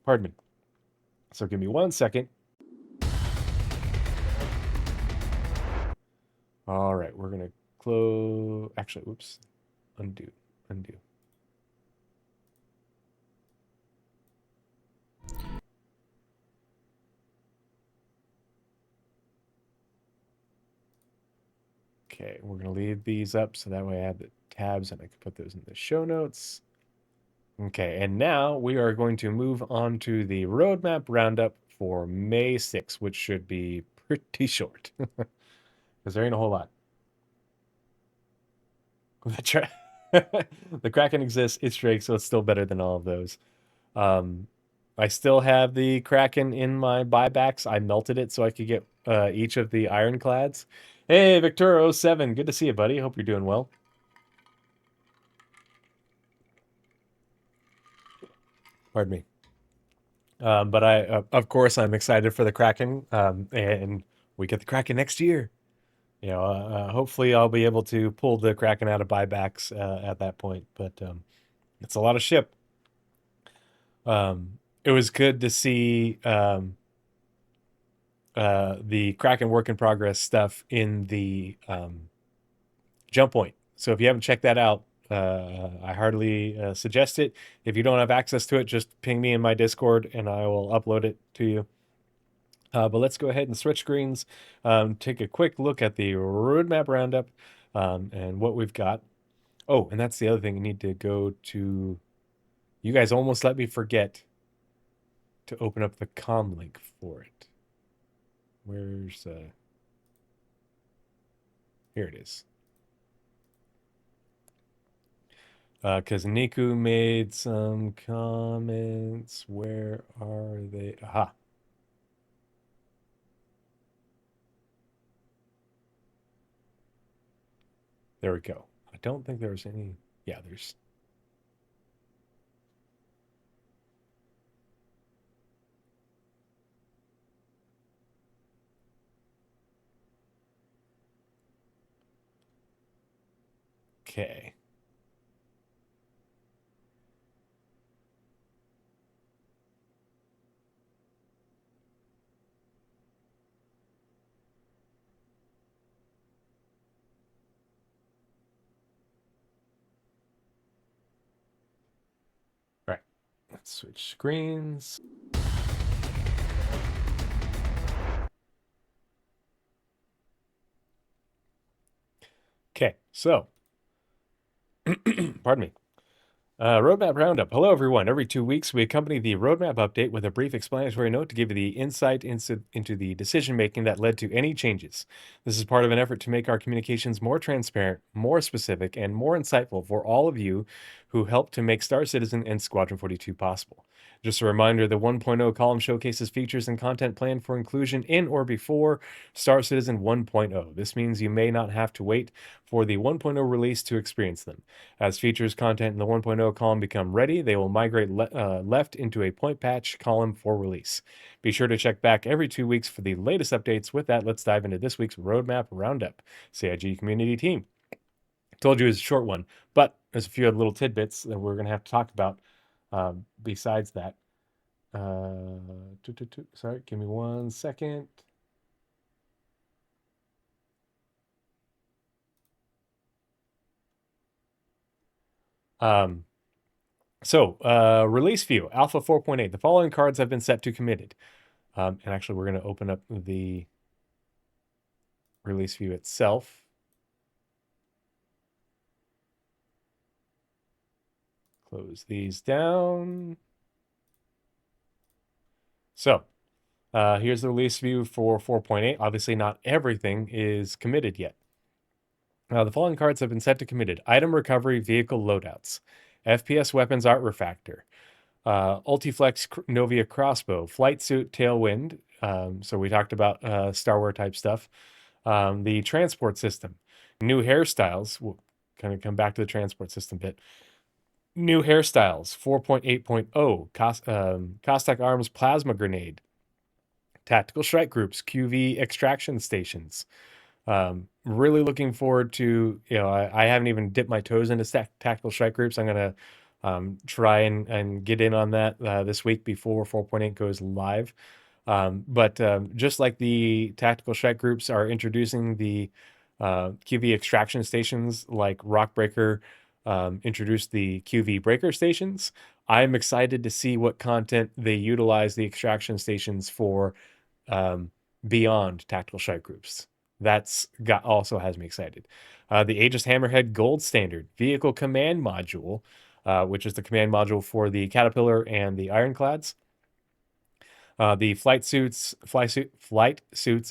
Pardon me. So give me 1 second. All right, we're gonna close. Actually, whoops, undo. Okay, we're gonna leave these up so that way I have the tabs and I can put those in the show notes. Okay, and now we are going to move on to the roadmap roundup for May 6th, which should be pretty short because there ain't a whole lot. That's right. The Kraken exists, it's Drake, so it's still better than all of those. Um, I still have the Kraken in my buybacks. I melted it so I could get each of the ironclads. Hey, Victor07, good to see you, buddy. Hope you're doing well. Pardon me. But of course, I'm excited for the Kraken, and we get the Kraken next year. Hopefully I'll be able to pull the Kraken out of buybacks at that point. But it's a lot of ship. It was good to see the Kraken work in progress stuff in the jump point. So if you haven't checked that out, I heartily suggest it. If you don't have access to it, just ping me in my Discord and I will upload it to you. But let's go ahead and switch screens, take a quick look at the roadmap roundup and what we've got. Oh, and that's the other thing. You need to go to, you guys almost let me forget to open up the com link for it. Where's, here it is. Because Niku made some comments. Where are they? Aha. There we go. I don't think there's any. Yeah, there's. Okay. Right. Let's switch screens. Okay, so, pardon me. Roadmap Roundup. Hello, everyone. Every 2 weeks, we accompany the roadmap update with a brief explanatory note to give you the insight into the decision making that led to any changes. This is part of an effort to make our communications more transparent, more specific, and more insightful for all of you who helped to make Star Citizen and Squadron 42 possible. Just a reminder, the 1.0 column showcases features and content planned for inclusion in or before Star Citizen 1.0. This means you may not have to wait for the 1.0 release to experience them. As features content in the 1.0 column become ready, they will migrate left into a point patch column for release. Be sure to check back every 2 weeks for the latest updates. With that, let's dive into this week's Roadmap Roundup. CIG community team. Told you it was a short one, but there's a few other little tidbits that we're going to have to talk about besides that. Sorry, give me 1 second. Release view, Alpha 4.8. The following cards have been set to committed. And actually, we're going to open up the release view itself. Close these down. So, here's the release view for 4.8. Obviously, not everything is committed yet. The following cards have been set to committed. Item Recovery Vehicle Loadouts. FPS Weapons Art Refactor. Ultiflex Novia Crossbow. Flight Suit Tailwind. So we talked about Star Wars type stuff. The Transport System. New Hairstyles. We'll kind of come back to the Transport System bit. New Hairstyles 4.8.0. Cossack Arms Plasma Grenade. Tactical Strike Groups. QV Extraction Stations. Really looking forward to, I haven't even dipped my toes into tactical strike groups. I'm going to try and get in on that this week before 4.8 goes live. But just like the tactical strike groups are introducing the QV extraction stations, like Rockbreaker introduced the QV breaker stations, I'm excited to see what content they utilize the extraction stations for beyond tactical strike groups. Also has me excited. The Aegis Hammerhead Gold Standard Vehicle Command Module, which is the command module for the Caterpillar and the Ironclads. The Flight Suits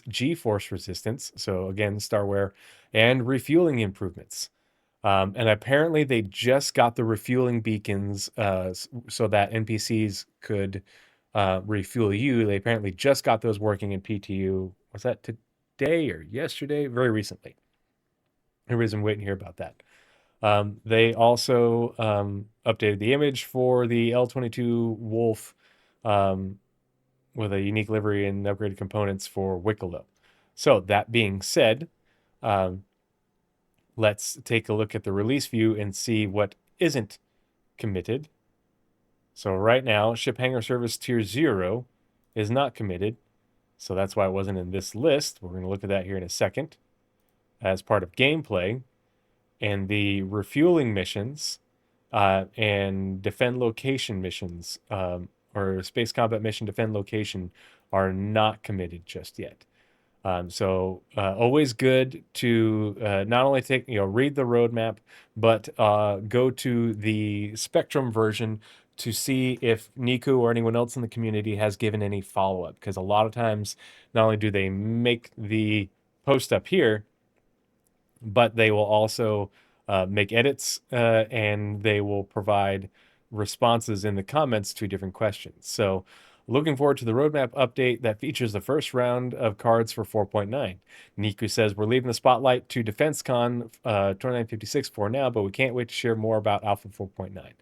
G-Force Resistance, so again, Starware, and refueling improvements. And apparently they just got the refueling beacons so that NPCs could refuel you. They apparently just got those working in PTU. Was that today or yesterday? Very recently. Everybody's been waiting to hear about that. They also updated the image for the L22 Wolf with a unique livery and upgraded components for Wicklow. So that being said, let's take a look at the release view and see what isn't committed. So right now, Ship Hangar Service Tier 0 is not committed. So that's why it wasn't in this list. We're going to look at that here in a second. As part of gameplay, and the refueling missions and defend location missions, or space combat mission defend location, are not committed just yet. So always good to not only read the roadmap, but go to the Spectrum version to see if Niku or anyone else in the community has given any follow-up. Because a lot of times, not only do they make the post up here, but they will also make edits and they will provide responses in the comments to different questions. So looking forward to the roadmap update that features the first round of cards for 4.9. Niku says, we're leaving the spotlight to DefenseCon 2956 for now, but we can't wait to share more about Alpha 4.9.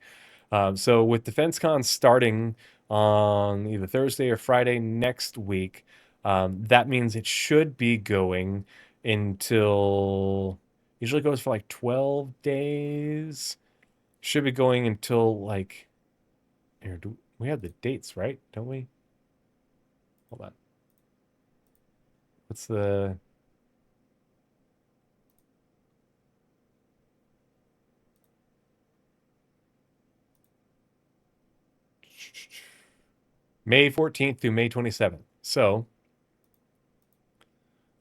So with DefenseCon starting on either Thursday or Friday next week, that means it should be going until, usually goes for like 12 days. Should be going until like, here, we have the dates, right? Don't we? Hold on. What's the... May 14th through May 27th. So,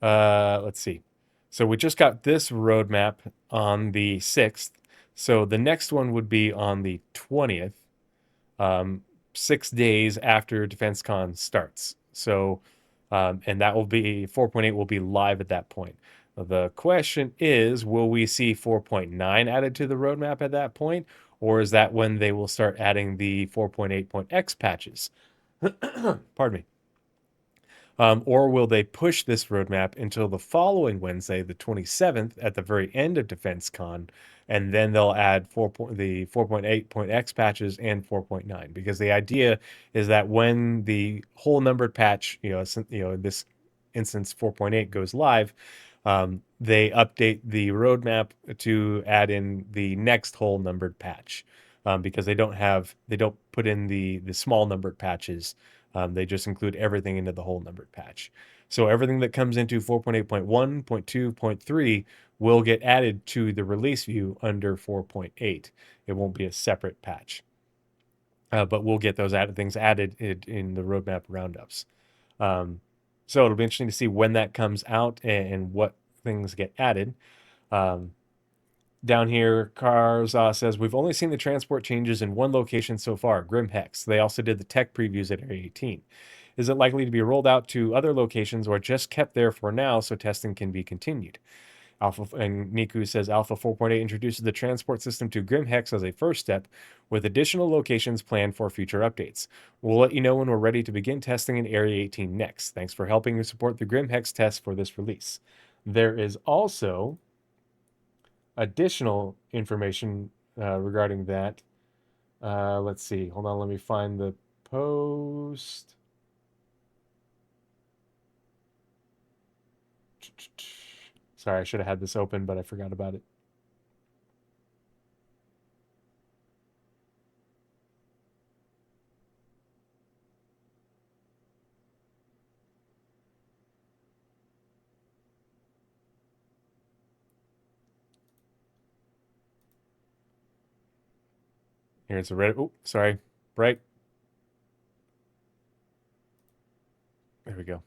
let's see. So we just got this roadmap on the 6th. So the next one would be on the 20th, 6 days after DefenseCon starts. So, and that will be 4.8 will be live at that point. The question is, will we see 4.9 added to the roadmap at that point, or is that when they will start adding the 4.8.x patches? Pardon me. Or will they push this roadmap until the following Wednesday, the 27th, at the very end of DefenseCon, and then they'll add the 4.8.x patches and 4.9? Because the idea is that when the whole numbered patch, in this instance 4.8 goes live, they update the roadmap to add in the next whole numbered patch, because they don't put in the small numbered patches. They just include everything into the whole numbered patch. So everything that comes into 4.8.1, 0.2, 0.3 will get added to the release view under 4.8. It won't be a separate patch. But we'll get those things added in the roadmap roundups. So it'll be interesting to see when that comes out and what things get added. Down here, Cars says, we've only seen the transport changes in one location so far, Grim Hex. They also did the tech previews at Area 18. Is it likely to be rolled out to other locations or just kept there for now so testing can be continued? And Niku says Alpha 4.8 introduces the transport system to Grim Hex as a first step, with additional locations planned for future updates. We'll let you know when we're ready to begin testing in Area 18 next. Thanks for helping to support the Grim Hex test for this release. There is also additional information regarding that. Let's see. Hold on. Let me find the post. Sorry, I should have had this open, but I forgot about it. Here's a red. Oh, sorry. Bright. There we go.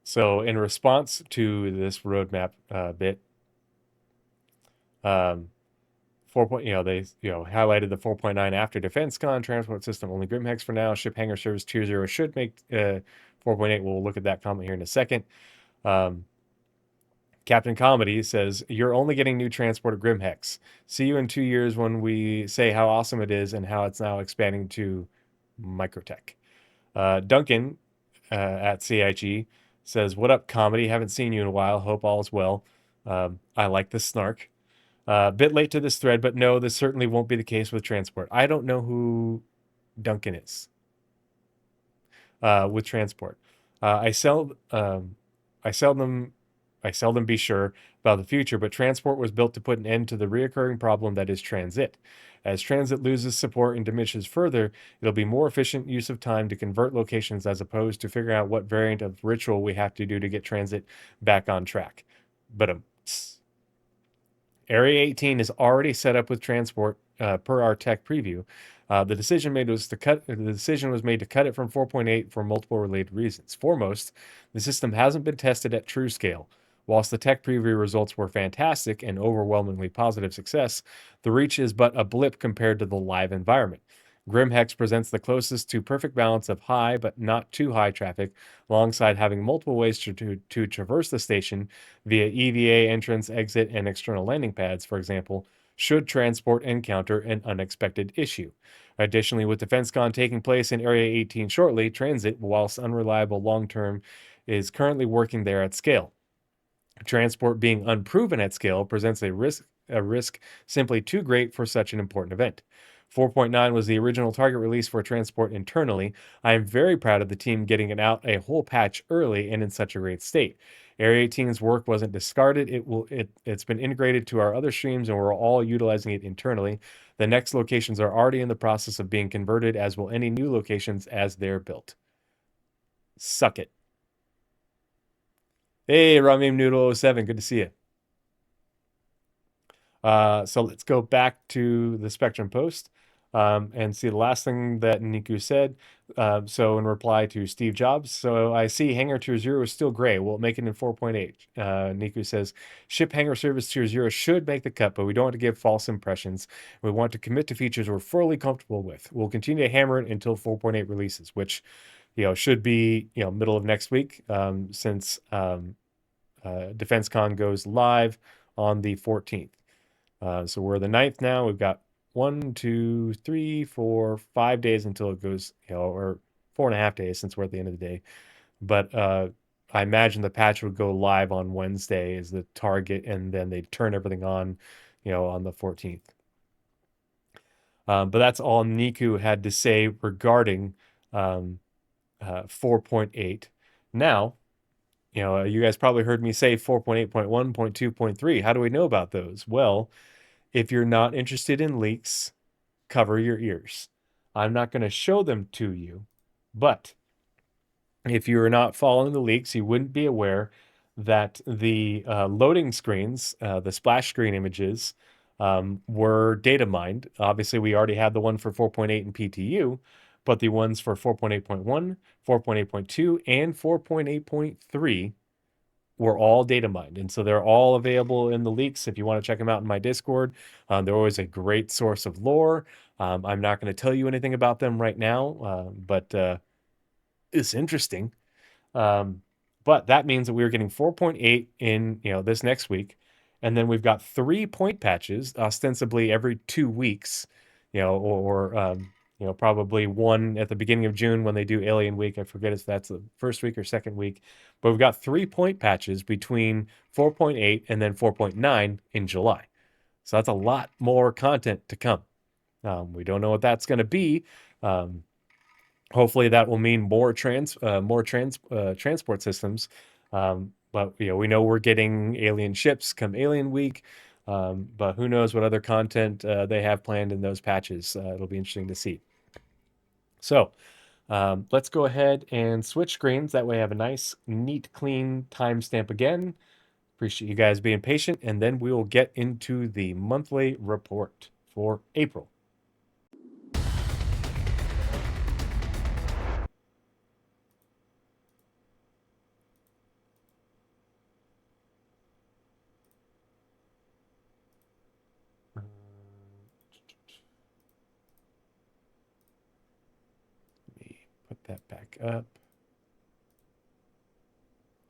So in response to this roadmap bit, 4. They highlighted the 4.9 after DefenseCon transport system only Grimhex for now. Ship hangar service tier 0 should make 4.8. We'll look at that comment here in a second. Captain Comedy says, you're only getting new transport of Grimhex. See you in 2 years when we say how awesome it is and how it's now expanding to Microtech. Duncan at CIG says, what up, Comedy? Haven't seen you in a while. Hope all is well. I like the snark. Bit late to this thread, but no, this certainly won't be the case with transport. I don't know who Duncan is with transport. I seldom be sure about the future, but transport was built to put an end to the reoccurring problem that is transit. As transit loses support and diminishes further, it'll be more efficient use of time to convert locations as opposed to figuring out what variant of ritual we have to do to get transit back on track. But Area 18 is already set up with transport per our tech preview. The decision was made to cut it from 4.8 for multiple related reasons. Foremost, the system hasn't been tested at true scale. Whilst the tech preview results were fantastic and overwhelmingly positive success, the reach is but a blip compared to the live environment. Grimhex presents the closest to perfect balance of high but not too high traffic, alongside having multiple ways to traverse the station via EVA entrance, exit, and external landing pads, for example, should transport encounter an unexpected issue. Additionally, with DefenseCon taking place in Area 18 shortly, transit, whilst unreliable long-term, is currently working there at scale. Transport being unproven at scale presents a risk simply too great for such an important event. 4.9 was the original target release for transport internally. I am very proud of the team getting it out a whole patch early and in such a great state. Area 18's work wasn't discarded. It's been integrated to our other streams and we're all utilizing it internally. The next locations are already in the process of being converted, as will any new locations as they're built. Suck it. Hey, Ramim Noodle 07, good to see you. So let's go back to the Spectrum post. And see the last thing that Niku said. So in reply to Steve Jobs, so I see Hangar Tier 0 is still gray. Will it make it in 4.8? Niku says, ship Hangar Service Tier 0 should make the cut, but we don't want to give false impressions. We want to commit to features we're fully comfortable with. We'll continue to hammer it until 4.8 releases, which, should be, middle of next week, since DefenseCon goes live on the 14th. So we're the 9th now. We've got 1, 2, 3, 4, 5 days until it goes, or 4.5 days since we're at the end of the day. But I imagine the patch would go live on Wednesday is the target, and then they turn everything on, on the 14th. But that's all Niku had to say regarding 4.8. Now, you guys probably heard me say 4.8.1, 0.2.3. How do we know about those? Well, if you're not interested in leaks, cover your ears. I'm not going to show them to you, but if you are not following the leaks, you wouldn't be aware that the loading screens, the splash screen images, were data mined. Obviously, we already had the one for 4.8 and PTU, but the ones for 4.8.1, 4.8.2, and 4.8.3 were all data mined. And so they're all available in the leaks. If you want to check them out in my Discord, they're always a great source of lore. I'm not going to tell you anything about them right now, but it's interesting. But that means that we are getting 4.8 in, this next week. And then we've got 3-point patches, ostensibly every 2 weeks, or probably one at the beginning of June when they do Alien Week. I forget if that's the first week or second week. But we've got 3-point patches between 4.8 and then 4.9 in July. So that's a lot more content to come. We don't know what that's going to be. Hopefully that will mean more transport systems. But we know we're getting alien ships come Alien Week. But who knows what other content they have planned in those patches. It'll be interesting to see. So let's go ahead and switch screens. That way I have a nice, neat, clean timestamp again. Appreciate you guys being patient. And then we will get into the monthly report for April. Put that back up.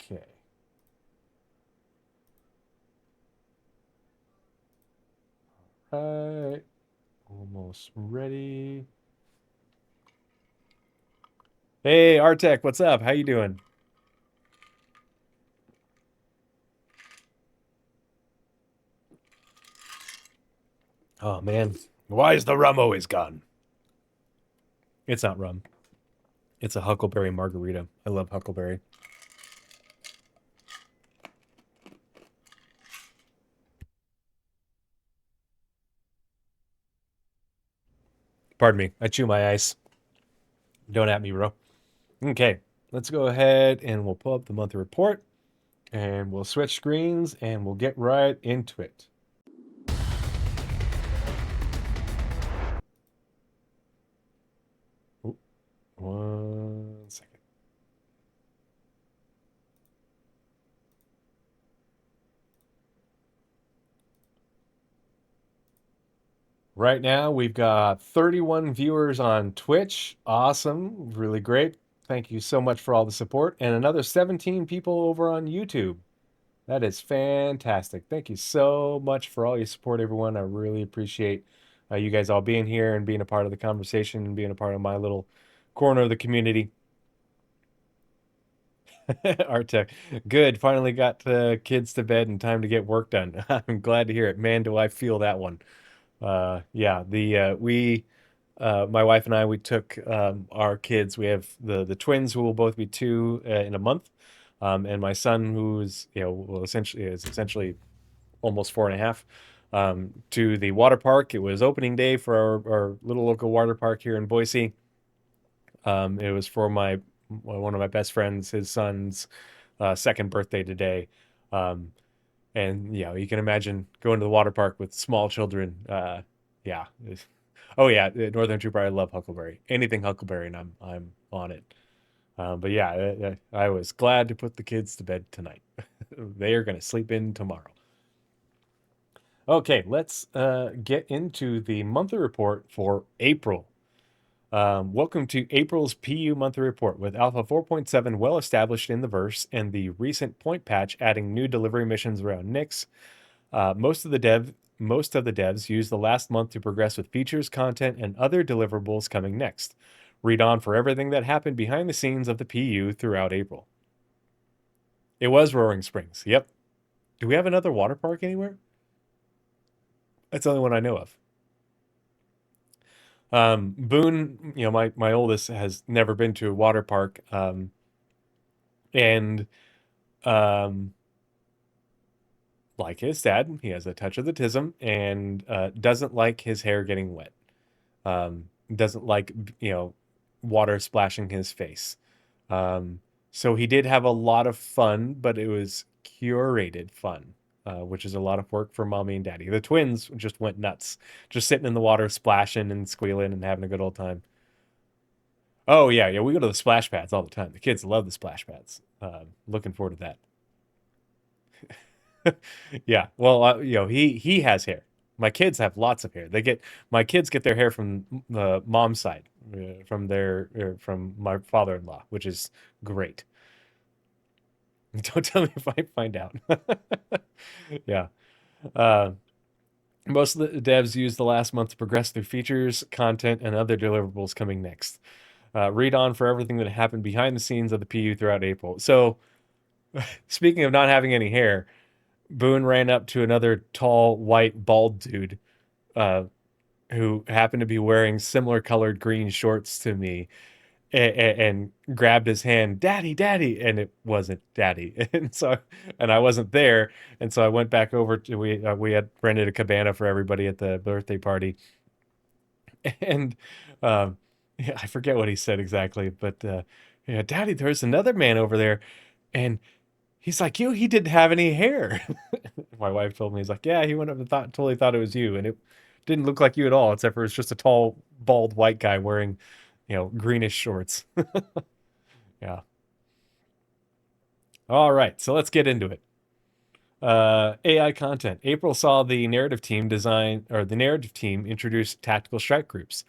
Okay. All right. Almost ready. Hey, Artec, what's up? How you doing? Oh, man. Why is the rum always gone? It's not rum. It's a huckleberry margarita. I love huckleberry. Pardon me. I chew my ice. Don't at me, bro. Okay. Let's go ahead and we'll pull up the monthly report and we'll switch screens and we'll get right into it. Ooh, 1 second. Right now, we've got 31 viewers on Twitch. Awesome. Really great. Thank you so much for all the support. And another 17 people over on YouTube. That is fantastic. Thank you so much for all your support, everyone. I really appreciate you guys all being here and being a part of the conversation and being a part of my little corner of the community. Artec, good. Finally got the kids to bed and time to get work done. I'm glad to hear it. Man, do I feel that one. Yeah, my wife and I, we took our kids. We have the twins who will both be 2 in a month, and my son who's essentially almost 4.5, to the water park. It was opening day for our little local water park here in Boise. It was for one of my best friends, his son's second birthday today. And you can imagine going to the water park with small children. Yeah, Oh yeah, Northern Trooper. I love Huckleberry. Anything Huckleberry, and I'm on it. But yeah, I was glad to put the kids to bed tonight. They are gonna sleep in tomorrow. Okay, let's get into the monthly report for April. Welcome to April's PU monthly report with Alpha 4.7 well established in the verse and the recent point patch adding new delivery missions around Nyx. Most of the devs use the last month to progress with features, content, and other deliverables coming next. Read on for everything that happened behind the scenes of the PU throughout April. It was Roaring Springs. Yep. Do we have another water park anywhere? That's the only one I know of. Boone, my oldest has never been to a water park. And um, like his dad, he has a touch of the tism and doesn't like his hair getting wet. Doesn't like, water splashing his face. Um, so he did have a lot of fun, but it was curated fun, which is a lot of work for mommy and daddy. The twins just went nuts, just sitting in the water, splashing and squealing and having a good old time. Oh yeah, yeah, we go to the splash pads all the time. The kids love the splash pads. Looking forward to that. Yeah, well, he has hair. My kids have lots of hair. My kids get their hair from the mom's side, from my father-in-law, which is great. Don't tell me if I find out. Yeah. Uh, Most of the devs use the last month to progress through features, content, and other deliverables coming next. Read on for everything that happened behind the scenes of the PU throughout April. So, speaking of not having any hair, Boone ran up to another tall, white, bald dude uh, who happened to be wearing similar colored green shorts to me and grabbed his hand, "Daddy, Daddy," and it wasn't Daddy, and I wasn't there, and so I went back over to we had rented a cabana for everybody at the birthday party, and um, yeah, I forget what he said exactly, but yeah, Daddy, there's another man over there, and he's like you. He didn't have any hair. My wife told me he's like, yeah, he went up and totally thought it was you, and it didn't look like you at all, except for it's just a tall, bald white guy wearing, greenish shorts. Yeah. All right, so let's get into it. AI content. April saw the narrative team introduce tactical strike groups.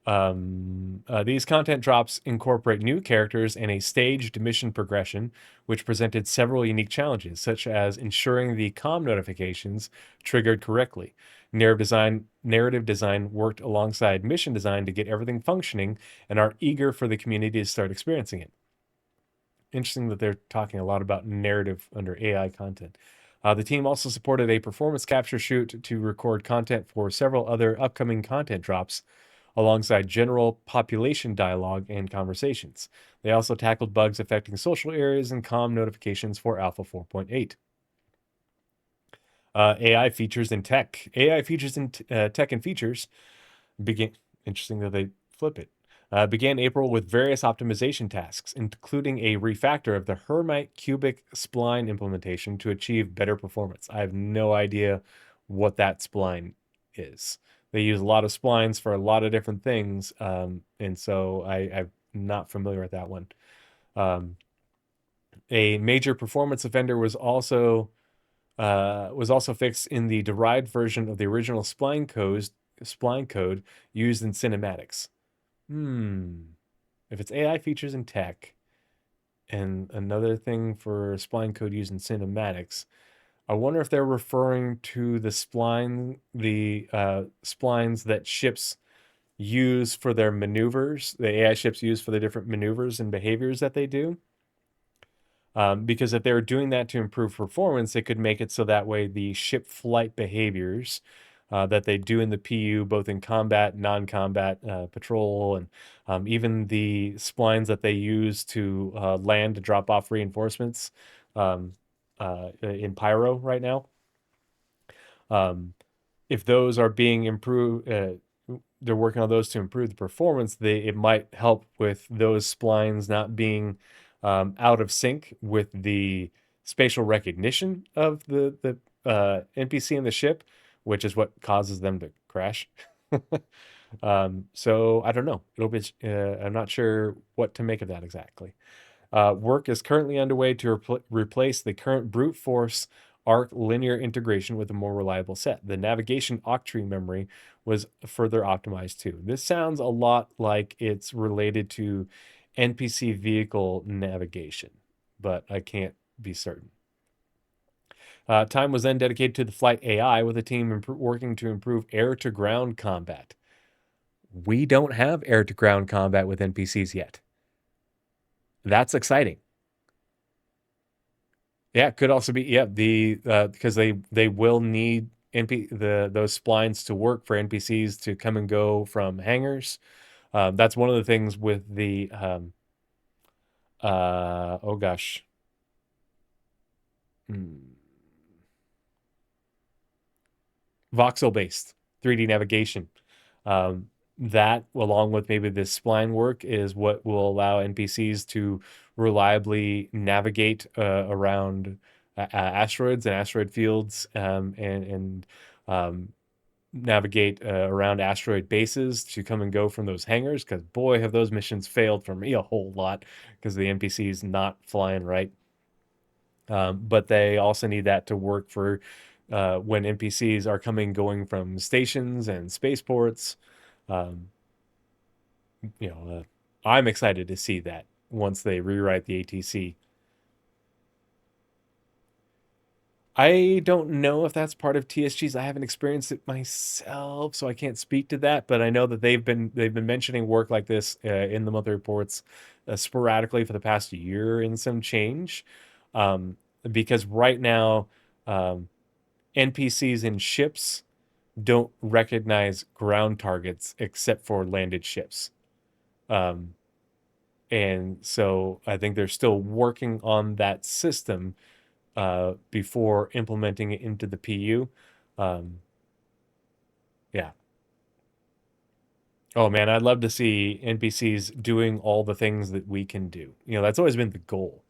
These content drops incorporate new characters and a staged mission progression, which presented several unique challenges, such as ensuring the comm notifications triggered correctly. Narrative design worked alongside mission design to get everything functioning and are eager for the community to start experiencing it. Interesting that they're talking a lot about narrative under AI content. The team also supported a performance capture shoot to record content for several other upcoming content drops, alongside general population dialogue and conversations. They also tackled bugs affecting social areas and comm notifications for Alpha 4.8. AI features in tech. AI features in tech and features began. Interesting that they flip it. Began April with various optimization tasks, including a refactor of the Hermite cubic spline implementation to achieve better performance. I have no idea what that spline is. They use a lot of splines for a lot of different things, and so I'm not familiar with that one. A major performance offender was also fixed in the derived version of the original spline code used in cinematics. If it's AI features in tech and another thing for spline code used in cinematics, I wonder if they're referring to the splines that ships use for their maneuvers, the AI ships use for the different maneuvers and behaviors that they do. Because if they were doing that to improve performance, it could make it so that way the ship flight behaviors that they do in the PU, both in combat, non-combat, patrol, and even the splines that they use to land to drop off reinforcements in Pyro right now. If those are being improved, they're working on those to improve the performance. It might help with those splines not being out of sync with the spatial recognition of the NPC in the ship, which is what causes them to crash. So I don't know. It'll be. I'm not sure what to make of that exactly. Work is currently underway to replace the current brute force ARC linear integration with a more reliable set. The navigation octree memory was further optimized too. This sounds a lot like it's related to NPC vehicle navigation, but I can't be certain. Time was then dedicated to the flight AI with a team working to improve air to ground combat. We don't have air to ground combat with NPCs yet. That's exciting. Yeah, it could also be the because they will need those splines to work for NPCs to come and go from hangars. That's one of the things with the oh gosh. Hmm. Voxel based 3D navigation. That, along with maybe this spline work, is what will allow NPCs to reliably navigate around asteroids and asteroid fields, and navigate around asteroid bases to come and go from those hangars. Because boy, have those missions failed for me a whole lot because the NPCs not flying right. But they also need that to work for when NPCs are coming going from stations and spaceports. Um, I'm excited to see that once they rewrite the ATC. I don't know if that's part of TSGs. I haven't experienced it myself, so I can't speak to that. But I know that they've been mentioning work like this in the monthly reports sporadically for the past year and some change. Um, because right now, um, NPCs in ships don't recognize ground targets except for landed ships. Um, and so I think they're still working on that system before implementing it into the PU. Um, yeah. Oh man, I'd love to see NPCs doing all the things that we can do. That's always been the goal.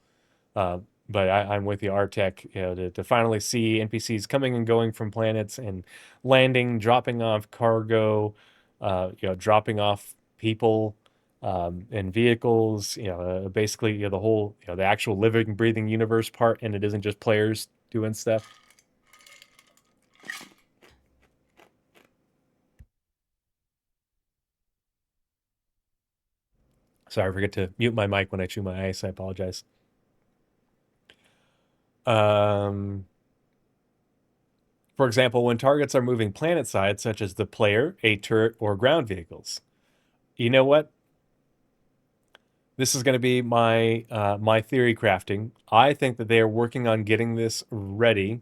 Uh, but I'm with the Artec, to finally see NPCs coming and going from planets and landing, dropping off cargo, dropping off people and vehicles. Basically, the whole, the actual living, breathing universe part, and it isn't just players doing stuff. Sorry, I forget to mute my mic when I chew my ice. I apologize. Um, for example, when targets are moving planet side, such as the player, a turret, or ground vehicles. You know what? This is going to be my theory crafting. I think that they are working on getting this ready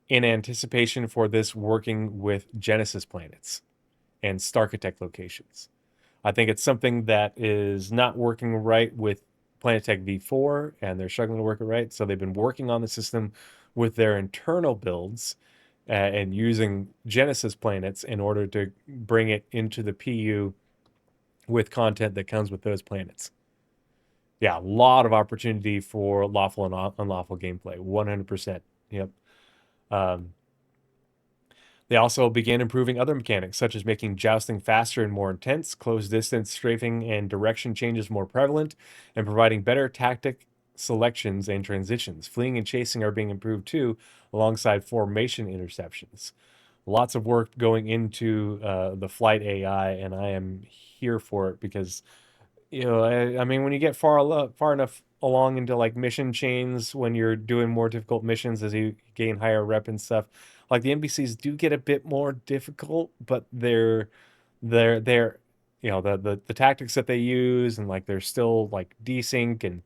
in anticipation for this working with Genesis planets and Starkitect locations. I think it's something that is not working right with Planetech V4, and they're struggling to work it right. So they've been working on the system with their internal builds and using Genesis planets in order to bring it into the PU with content that comes with those planets. Yeah, a lot of opportunity for lawful and unlawful gameplay. 100%. Yep. Um, They also began improving other mechanics, such as making jousting faster and more intense, close distance strafing and direction changes more prevalent, and providing better tactic selections and transitions. Fleeing and chasing are being improved too, alongside formation interceptions. Lots of work going into the flight AI, and I am here for it because I mean, when you get far enough along into like mission chains, when you're doing more difficult missions as you gain higher rep and stuff, like the NPCs do get a bit more difficult, but they're the tactics that they use, and like they're still like desync, and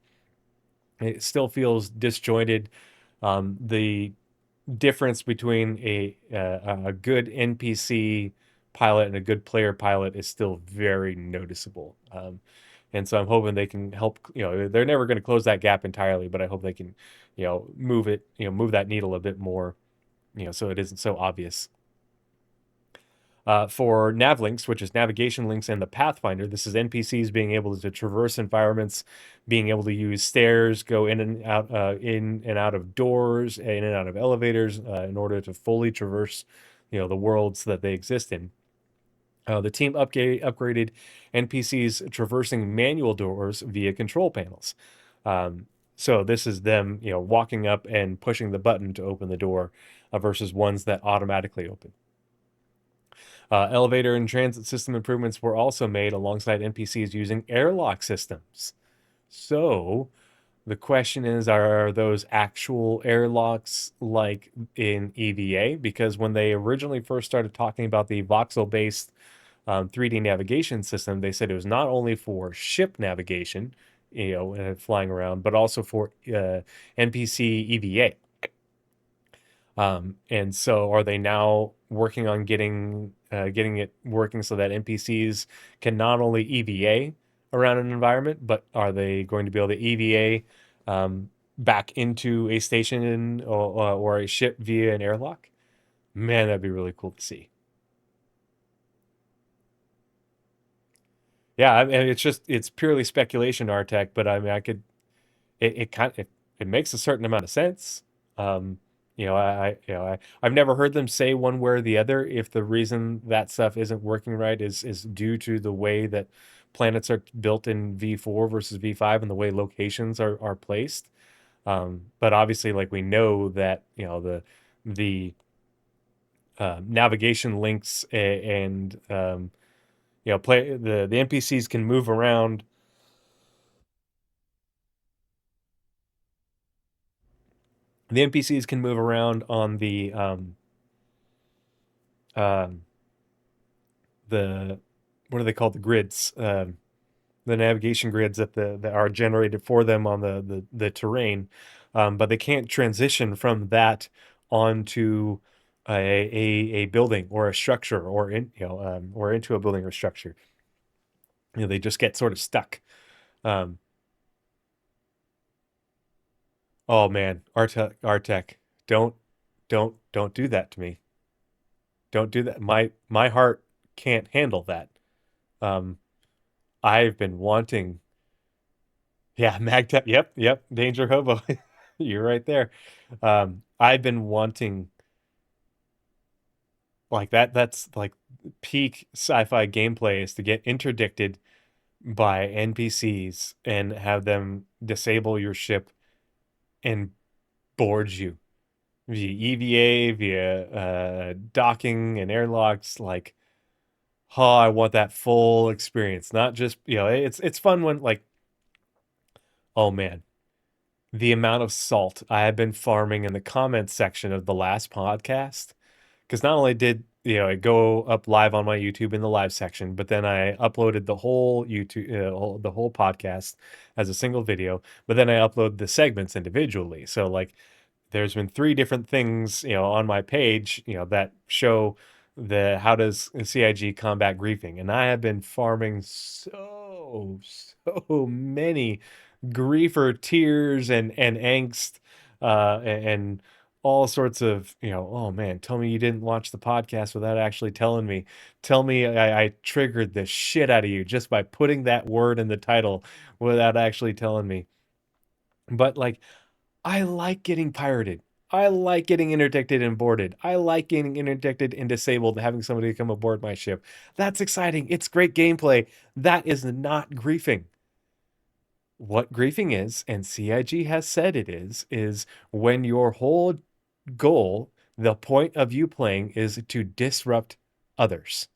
it still feels disjointed. The difference between a good NPC pilot and a good player pilot is still very noticeable. And so I'm hoping they can help. They're never going to close that gap entirely, but I hope they can, move that needle a bit more, so it isn't so obvious. For nav links, which is navigation links and the Pathfinder, this is NPCs being able to traverse environments, being able to use stairs, go in and out of doors, in and out of elevators, in order to fully traverse, the worlds that they exist in. The team upgraded NPCs traversing manual doors via control panels. So this is them, walking up and pushing the button to open the door, versus ones that automatically open. Elevator and transit system improvements were also made alongside NPCs using airlock systems. So the question is, are those actual airlocks like in EVA? Because when they originally first started talking about the voxel-based 3D navigation system, they said it was not only for ship navigation, flying around, but also for NPC EVA. And so are they now working on getting it working so that NPCs can not only EVA around an environment, but are they going to be able to EVA back into a station or a ship via an airlock? Man, that'd be really cool to see. Yeah, I mean, it's purely speculation, Artec, but I mean, it kind of it makes a certain amount of sense. Um, I've never heard them say one way or the other if the reason that stuff isn't working right is due to the way that planets are built in V4 versus V5 and the way locations are placed. But obviously, like we know that the navigation links and play the NPCs can move around. The NPCs can move around on um, the what are they called? The grids, the navigation grids that are generated for them on the terrain, but they can't transition from that onto a building or a structure or into a building or structure. They just get sort of stuck. Um, oh man, Artec, don't don't do that to me. Don't do that. My heart can't handle that. Um, I've been wanting. Yeah, Magtech. Yep. Danger Hobo. You're right there. I've been wanting like that. That's like peak sci-fi gameplay is to get interdicted by NPCs and have them disable your ship and board you via EVA, via docking and airlocks. Like, oh, I want that full experience. Not just, it's fun when like, oh man, the amount of salt I have been farming in the comments section of the last podcast. Because not only did it go up live on my YouTube in the live section, but then I uploaded the whole YouTube, the whole podcast as a single video. But then I upload the segments individually. So like, there's been 3 different things on my page that show the how does CIG combat griefing, and I have been farming so many griefer tears and angst and all sorts of oh man, tell me you didn't watch the podcast without actually telling me. Tell me I triggered the shit out of you just by putting that word in the title without actually telling me. But like, I like getting pirated. I like getting interdicted and boarded. I like getting interdicted and disabled, having somebody come aboard my ship. That's exciting. It's great gameplay. That is not griefing. What griefing is, and CIG has said it is when your whole goal, the point of you playing, is to disrupt others.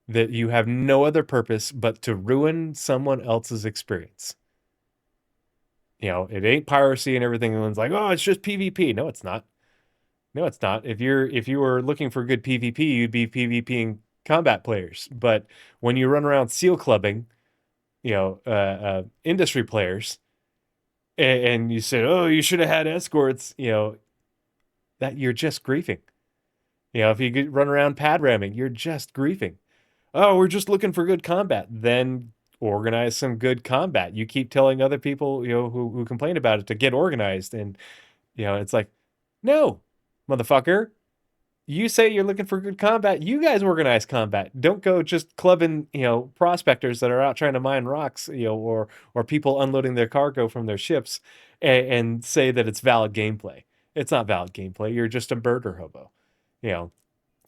That you have no other purpose but to ruin someone else's experience. It ain't piracy and everything. Everyone's like, oh, it's just PvP. No, it's not. No, it's not. If you were looking for good PvP, you'd be PvPing combat players. But when you run around seal clubbing, industry players, and you say, oh, you should have had escorts, that you're just griefing. If you run around pad ramming, you're just griefing. Oh, we're just looking for good combat. Then organize some good combat. You keep telling other people, who complain about it to get organized. And, it's like, no, motherfucker. You say you're looking for good combat. You guys organize combat. Don't go just clubbing, prospectors that are out trying to mine rocks, or people unloading their cargo from their ships and say that it's valid gameplay. It's not valid gameplay. You're just a murder hobo. You know,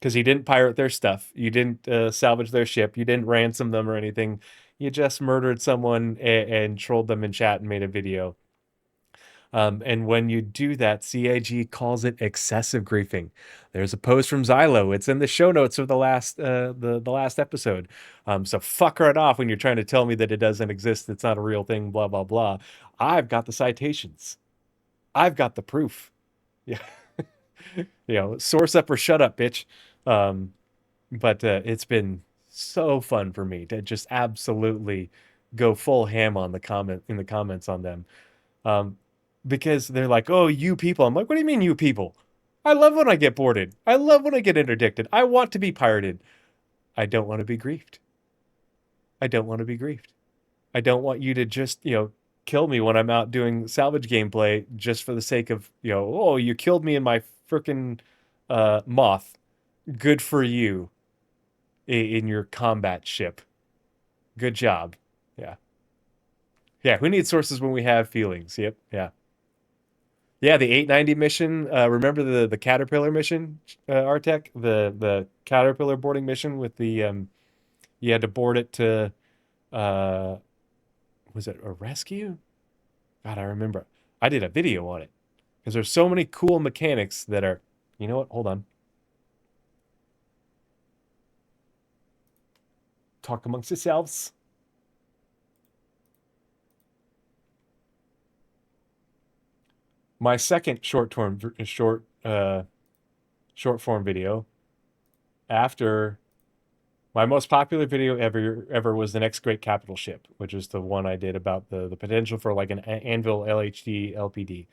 because you didn't pirate their stuff, you didn't salvage their ship, you didn't ransom them or anything. You just murdered someone and trolled them in chat and made a video. And when you do that, CIG calls it excessive griefing. There's a post from Xylo. It's in the show notes of the last episode. So fuck right off when you're trying to tell me that it doesn't exist. It's not a real thing. Blah blah blah. I've got the citations. I've got the proof. Yeah, source up or shut up, bitch. Um, but it's been so fun for me to just absolutely go full ham on the comments on them. Um, because they're like, "Oh, you people." I'm like, "What do you mean, you people? I love when I get boarded. I love when I get interdicted. I want to be pirated. I don't want to be griefed. I don't want to be griefed. I don't want you to just, kill me when I'm out doing salvage gameplay just for the sake of, oh, you killed me in my freaking moth. Good for you in your combat ship. Good job." Yeah. Yeah, who needs sources when we have feelings? Yep, yeah. Yeah, the 890 mission. Remember the Caterpillar mission, Artec? The Caterpillar boarding mission with the you had to board it to uh was it a rescue? God, I remember. I did a video on it because there's so many cool mechanics that are. You know what? Hold on. Talk amongst yourselves. My second short form video after my most popular video ever was the next great capital ship, which is the one I did about the potential for like an Anvil LHD LPD.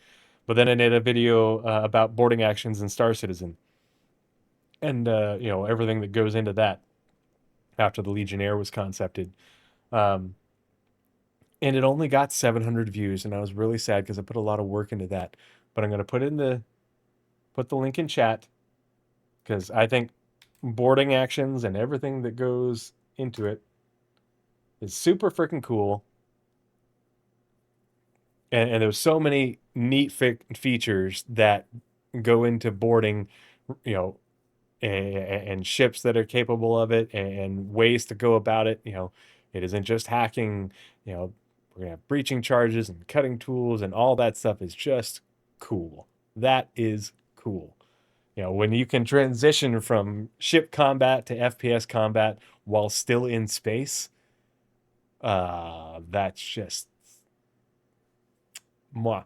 But then I did a video about boarding actions in Star Citizen and everything that goes into that after the Legionnaire was concepted. Um, and it only got 700 views, and I was really sad because I put a lot of work into that. But I'm going to put the link in chat because I think boarding actions and everything that goes into it is super freaking cool. And there's so many neat features that go into boarding, you know, and ships that are capable of it and ways to go about it. It isn't just hacking, we're gonna have breaching charges and cutting tools and all that stuff is just cool. That is cool. When you can transition from ship combat to FPS combat while still in space, that's just moi.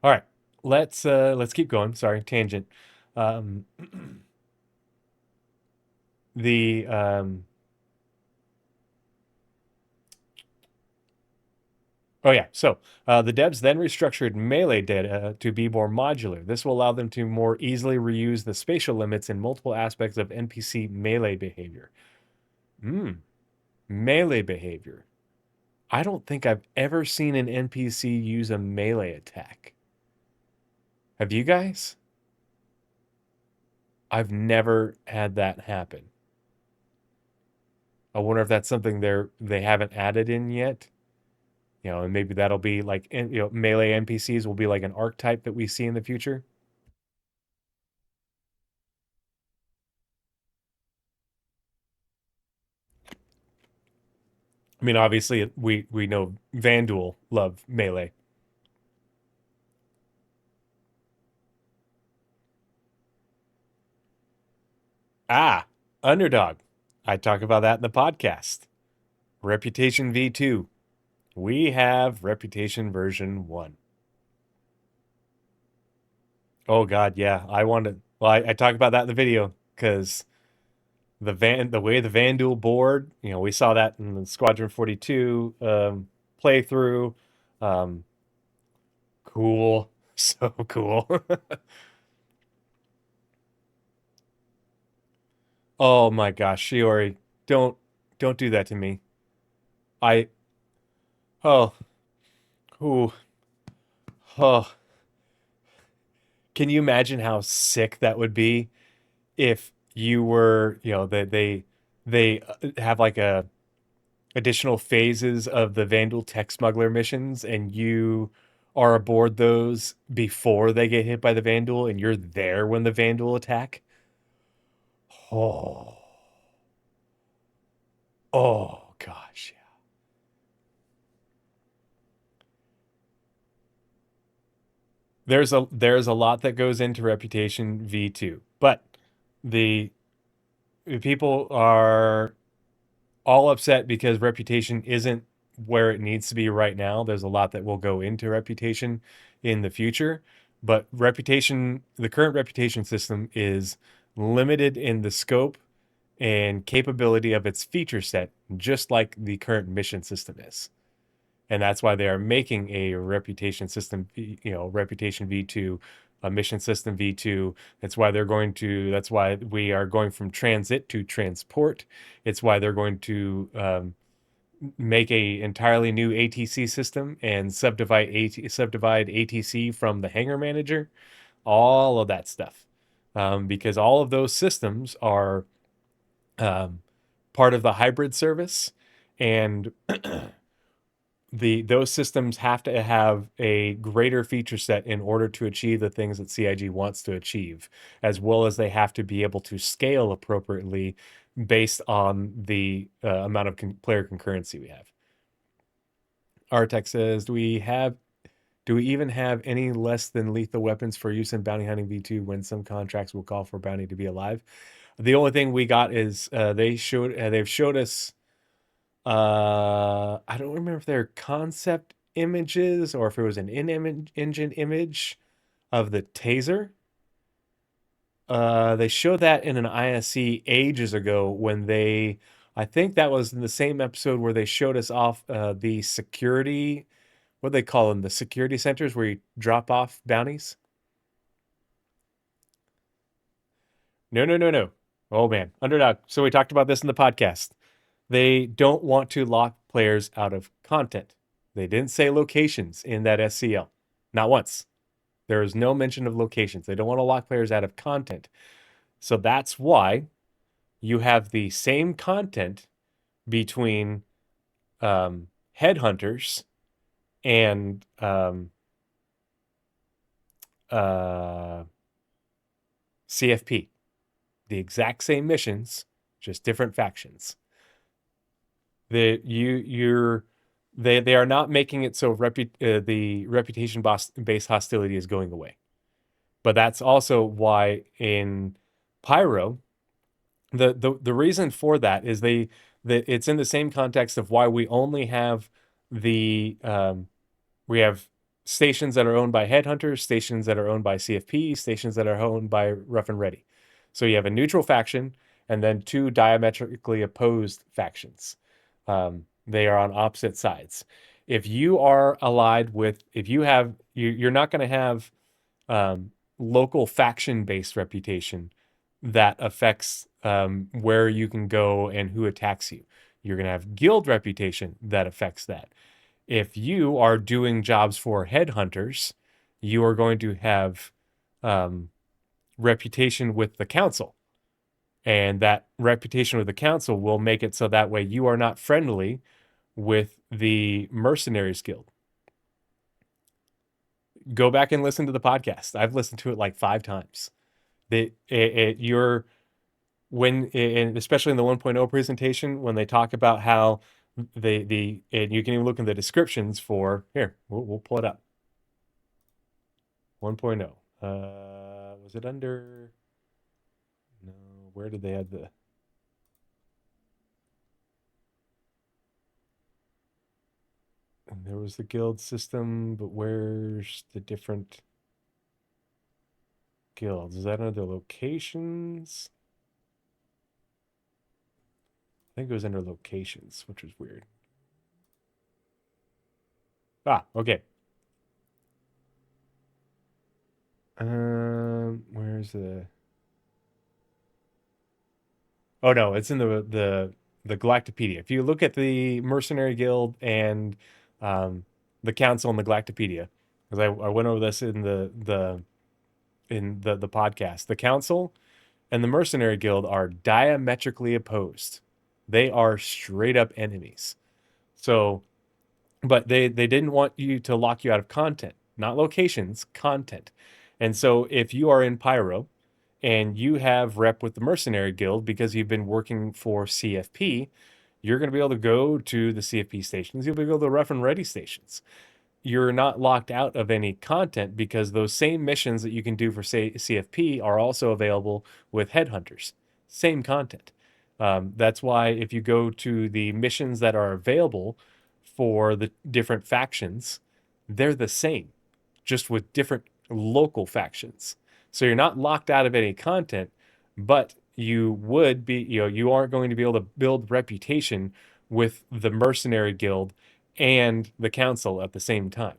All right, let's keep going. Sorry, tangent. Um, the Oh yeah, so the devs then restructured melee data to be more modular. This will allow them to more easily reuse the spatial limits in multiple aspects of NPC melee behavior. Melee behavior. I don't think I've ever seen an NPC use a melee attack. Have you guys? I've never had that happen. I wonder if that's something they haven't added in yet. And maybe that'll be like, melee NPCs will be like an archetype that we see in the future. I mean, obviously, we know Vanduul love melee. Ah, Underdog. I talk about that in the podcast. Reputation V2. We have Reputation version 1. Oh God, yeah. I talk about that in the video because the way the Vanduul board, we saw that in the Squadron 42 playthrough. Cool. So cool. Oh my gosh, Shiori, don't do that to me. I oh ooh oh. Can you imagine how sick that would be if you were, they have like a additional phases of the Vandal tech smuggler missions and you are aboard those before they get hit by the Vandal and you're there when the Vandal attack? Oh, oh gosh, yeah. There's a lot that goes into Reputation V2, but the people are all upset because Reputation isn't where it needs to be right now. There's a lot that will go into Reputation in the future, but the current Reputation system is limited in the scope and capability of its feature set, just like the current mission system is. And that's why they are making a reputation system, reputation V2, a mission system V2. That's why we are going from transit to transport. It's why they're going to make a entirely new ATC system and subdivide ATC from the hangar manager, all of that stuff. Because all of those systems are um, part of the hybrid service, and those systems have to have a greater feature set in order to achieve the things that CIG wants to achieve, as well as they have to be able to scale appropriately based on the amount of player concurrency we have. Artec says, do we even have any less than lethal weapons for use in bounty hunting V2 when some contracts will call for bounty to be alive? The only thing we got is they've showed us I don't remember if they're concept images or if it was an in-engine image of the taser. They showed that in an ISC ages ago I think that was in the same episode where they showed us off the security, what do they call them? The security centers where you drop off bounties. No, no, no, no. Oh man, Underdog. So we talked about this in the podcast. They don't want to lock players out of content. They didn't say locations in that SCL. Not once. There is no mention of locations. They don't want to lock players out of content. So that's why you have the same content between headhunters and CFP. The exact same missions, just different factions. They are not making it so the reputation based hostility is going away. But that's also why in Pyro, the reason for that is that it's in the same context of why we only have we have stations that are owned by headhunters, stations that are owned by CFP, stations that are owned by Rough and Ready. So you have a neutral faction and then two diametrically opposed factions. They are on opposite sides. If you are allied with, if you have, you're not going to have local faction-based reputation that affects where you can go and who attacks you. You're going to have guild reputation that affects that. If you are doing jobs for headhunters, you are going to have reputation with the council. And that reputation with the council will make it so that way you are not friendly with the Mercenaries Guild. Go back and listen to the podcast. I've listened to it like 5 times. You're and especially in the 1.0 presentation, when they talk about how and you can even look in the descriptions for here, we'll pull it up. 1.0. Was it under? No, where did they have the? And there was the guild system, but where's the different guilds? Is that under locations? I think it was under locations, which was weird. Ah, okay. Where's the? Oh no, it's in the Galactopedia. If you look at the Mercenary Guild and the Council and the Galactopedia, because I went over this in the podcast, the Council and the Mercenary Guild are diametrically opposed. They are straight up enemies. So, but they didn't want you to lock you out of content, not locations, content. And so if you are in Pyro and you have rep with the Mercenary Guild because you've been working for CFP, you're going to be able to go to the CFP stations. You'll be able to go to the Rough and Ready stations. You're not locked out of any content because those same missions that you can do for, say, CFP are also available with Headhunters. Same content. That's why if you go to the missions that are available for the different factions, they're the same, just with different local factions. So you're not locked out of any content, but you would be, you aren't going to be able to build reputation with the Mercenary Guild and the Council at the same time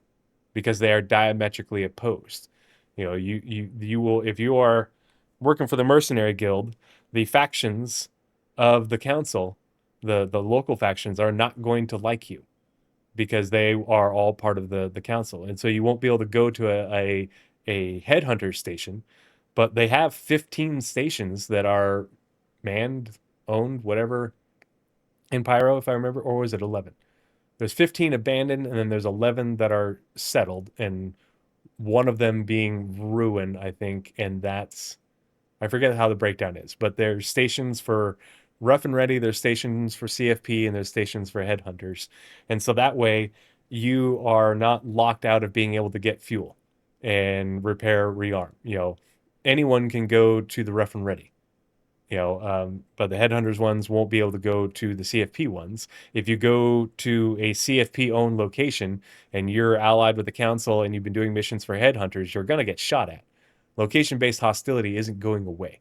because they are diametrically opposed. You will, if you are working for the Mercenary Guild, the factions of the Council, the local factions, are not going to like you because they are all part of the council, and so you won't be able to go to a headhunter station, but they have 15 stations that are manned, owned, whatever, in Pyro, if I remember, or was it 11? There's 15 abandoned, and then there's 11 that are settled, and one of them being ruined, I think, and that's, I forget how the breakdown is, but there's stations for Rough and Ready, there's stations for CFP, and there's stations for Headhunters. And so that way you are not locked out of being able to get fuel and repair, rearm. Anyone can go to the Rough and Ready. But the Headhunters ones won't be able to go to the CFP ones. If you go to a CFP owned location and you're allied with the council and you've been doing missions for Headhunters, you're going to get shot at. Location based hostility isn't going away.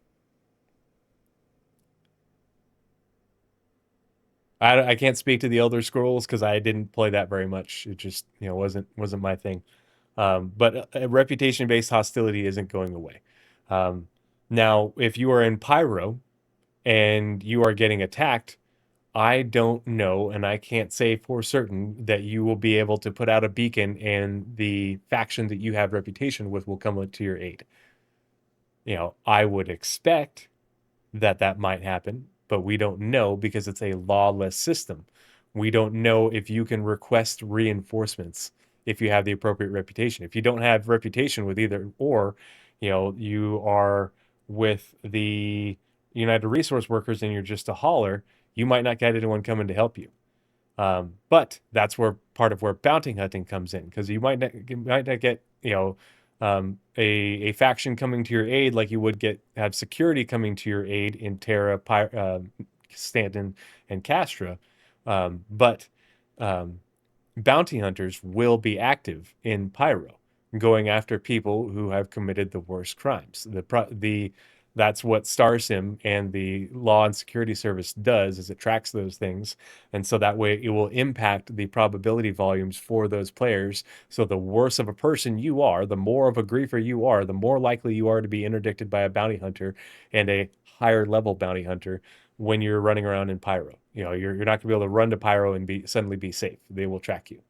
I can't speak to the Elder Scrolls because I didn't play that very much. It just wasn't my thing. But reputation based hostility isn't going away. Now, if you are in Pyro and you are getting attacked, I don't know, and I can't say for certain that you will be able to put out a beacon and the faction that you have reputation with will come to your aid. I would expect that might happen, but we don't know because it's a lawless system. We don't know if you can request reinforcements if you have the appropriate reputation. If you don't have reputation with either or, you are with the United Resource Workers and you're just a hauler, you might not get anyone coming to help you. But that's where part of where bounty hunting comes in because you might not get a faction coming to your aid like you would have security coming to your aid in Terra, Stanton, and Castra, but bounty hunters will be active in Pyro, going after people who have committed the worst crimes. That's what StarSim and the Law and Security Service does is it tracks those things. And so that way it will impact the probability volumes for those players. So the worse of a person you are, the more of a griefer you are, the more likely you are to be interdicted by a bounty hunter and a higher level bounty hunter when you're running around in Pyro. You're not going to be able to run to Pyro and suddenly be safe. They will track you.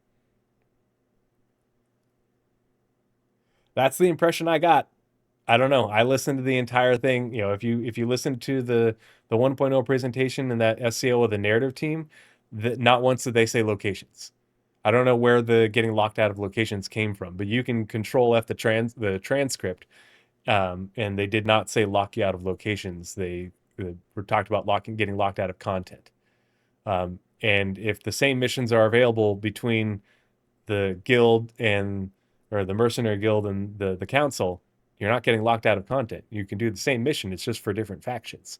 That's the impression I got. I don't know. I listened to the entire thing. If you listen to the 1.0 presentation and that SCO of the narrative team, not once did they say locations. I don't know where the getting locked out of locations came from, but you can control F the transcript, and they did not say lock you out of locations. They were talked about getting locked out of content. And if the same missions are available between the guild or the mercenary guild and the council, you're not getting locked out of content. You can do the same mission. It's just for different factions.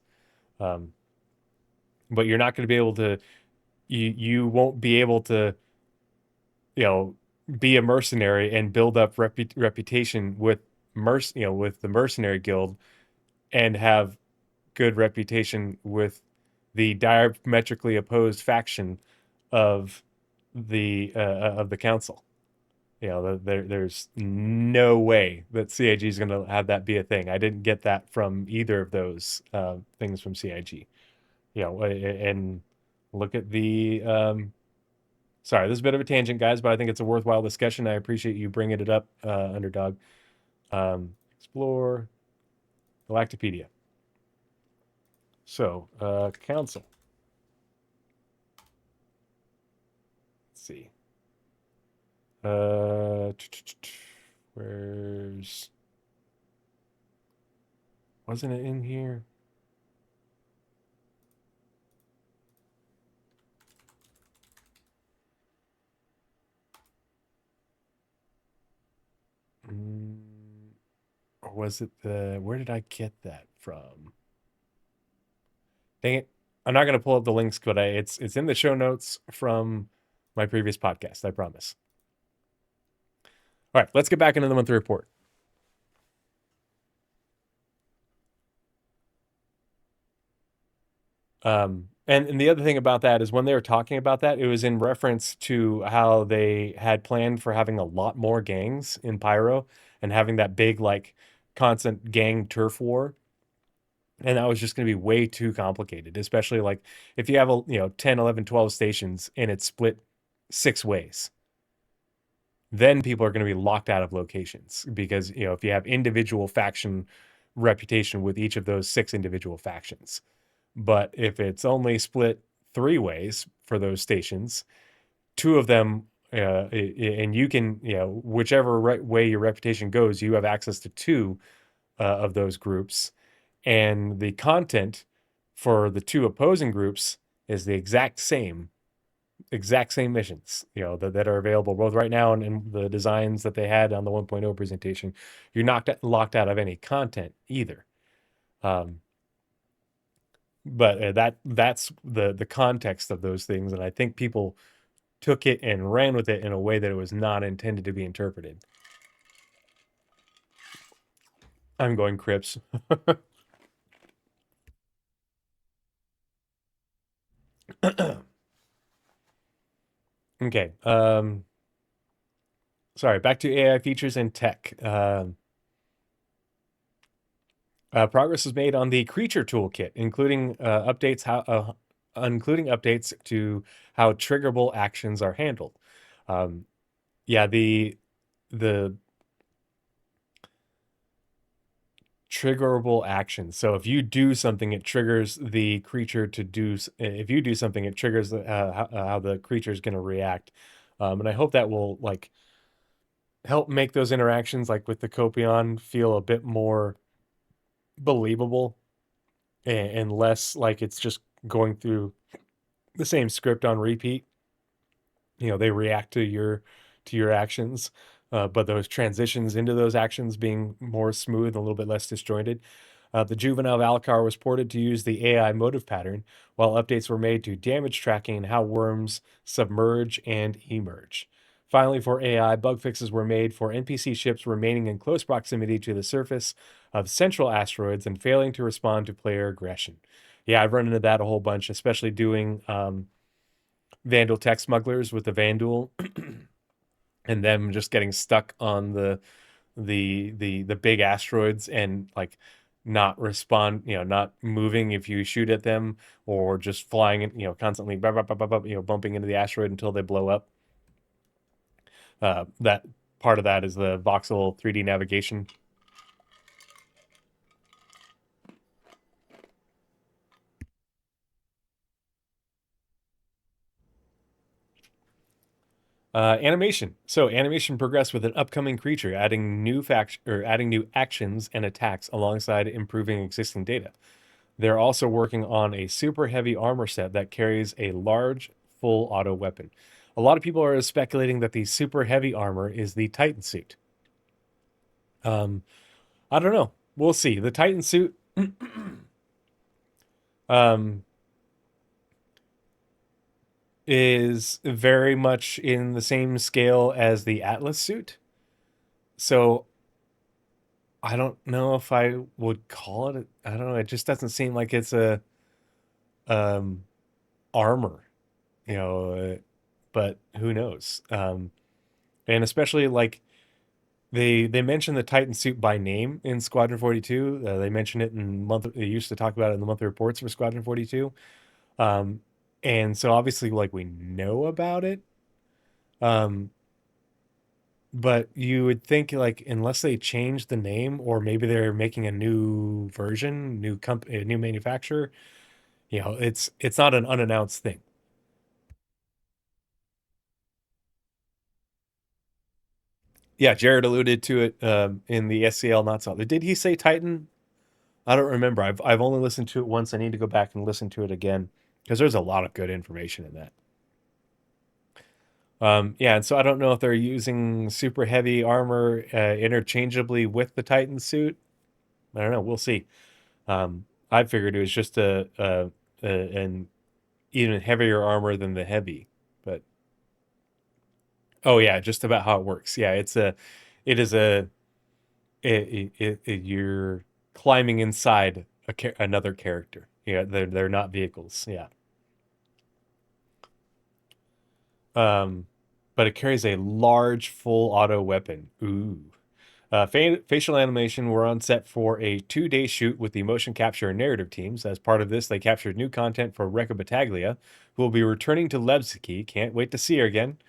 But you're not going to be able to, you won't be able to, be a mercenary and build up reputation with with the mercenary guild and have good reputation with the diametrically opposed faction of the council. There's no way that CIG is going to have that be a thing. I didn't get that from either of those things from CIG. And look at the. Sorry, this is a bit of a tangent, guys, but I think it's a worthwhile discussion. I appreciate you bringing it up, Underdog. Explore Galactopedia. So, council. Let's see. Where's Wasn't it in here? Or was it the, where did I get that from? Dang it. I'm not going to pull up the links, but it's in the show notes from my previous podcast, I promise. All right, let's get back into the monthly report. And the other thing about that is when they were talking about that, it was in reference to how they had planned for having a lot more gangs in Pyro and having that big, like, constant gang turf war. And that was just going to be way too complicated, especially like if you have 10, 11, 12 stations and it's split 6 ways, then people are going to be locked out of locations because, if you have individual faction reputation with each of those 6 individual factions. But if it's only split 3 ways for those stations, 2 of them, and you can, whichever way your reputation goes, you have access to 2 of those groups. And the content for the 2 opposing groups is the exact same missions, that are available both right now and in the designs that they had on the 1.0 presentation. You're not locked out of any content either. But that's the context of those things, and I think people took it and ran with it in a way that it was not intended to be interpreted. I'm going Crips. Okay. Sorry, back to AI features and tech. Progress was made on the creature toolkit, including updates to how triggerable actions are handled. Yeah, the triggerable actions. So if you do something, it triggers the creature to do. If you do something, it triggers how the creature is going to react. And I hope that will like help make those interactions, like with the Copion, feel a bit more believable and less like it's just going through the same script on repeat. They react to your actions, but those transitions into those actions being more smooth, a little bit less disjointed. The Juvenile Valkar was ported to use the AI motive pattern, while updates were made to damage tracking and how worms submerge and emerge. Finally, for AI, bug fixes were made for NPC ships remaining in close proximity to the surface of central asteroids and failing to respond to player aggression. Yeah, I've run into that a whole bunch, especially doing Vandal tech smugglers with the Vandal and them just getting stuck on the big asteroids and like not respond, not moving if you shoot at them, or just flying, constantly bumping into the asteroid until they blow up. That part of that is the voxel 3D navigation. Animation. So animation progressed with an upcoming creature, adding adding new actions and attacks alongside improving existing data. They're also working on a super heavy armor set that carries a large full auto weapon. A lot of people are speculating that the super heavy armor is the Titan suit. I don't know. We'll see. The Titan suit um, is very much in the same scale as the Atlas suit. So I don't know if I would call it. I don't know. It just doesn't seem like it's a um, armor, you know. But who knows? And especially like they mention the Titan suit by name in Squadron 42. They mention it in month. They used to talk about it in the monthly reports for Squadron 42. Um, and so obviously, like we know about it. Um, but you would think like unless they change the name or maybe they're making a new version, new company, a new manufacturer, it's not an unannounced thing. Yeah, Jared alluded to it in the SCL not solid. Did he say Titan I don't remember. I've only listened to it once. I need to go back and listen to it again because there's a lot of good information in that. Yeah, and so I don't know if they're using super heavy armor interchangeably with the Titan suit. I don't know. We'll see. I figured it was just an even heavier armor than the heavy, but oh yeah, just about how it works. Yeah, it is a, you're climbing inside another character. Yeah, they're not vehicles. Yeah. Um, but it carries a large full auto weapon. Ooh. Facial animation were on set for a 2-day shoot with the motion capture and narrative teams. As part of this, they captured new content for Rekka Battaglia, who will be returning to Levski. Can't wait to see her again.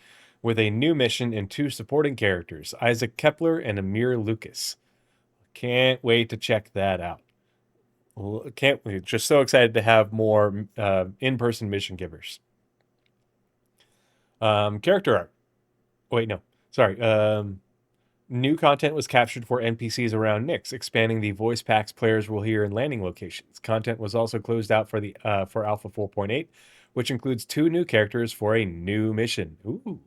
With a new mission and 2 supporting characters, Isaac Kepler and Amir Lucas. Can't wait to check that out. Can't wait. Just so excited to have more in-person mission givers. Character art. Wait, no. Sorry. New content was captured for NPCs around Nyx, expanding the voice packs players will hear in landing locations. Content was also closed out for Alpha 4.8, which includes 2 new characters for a new mission. Ooh.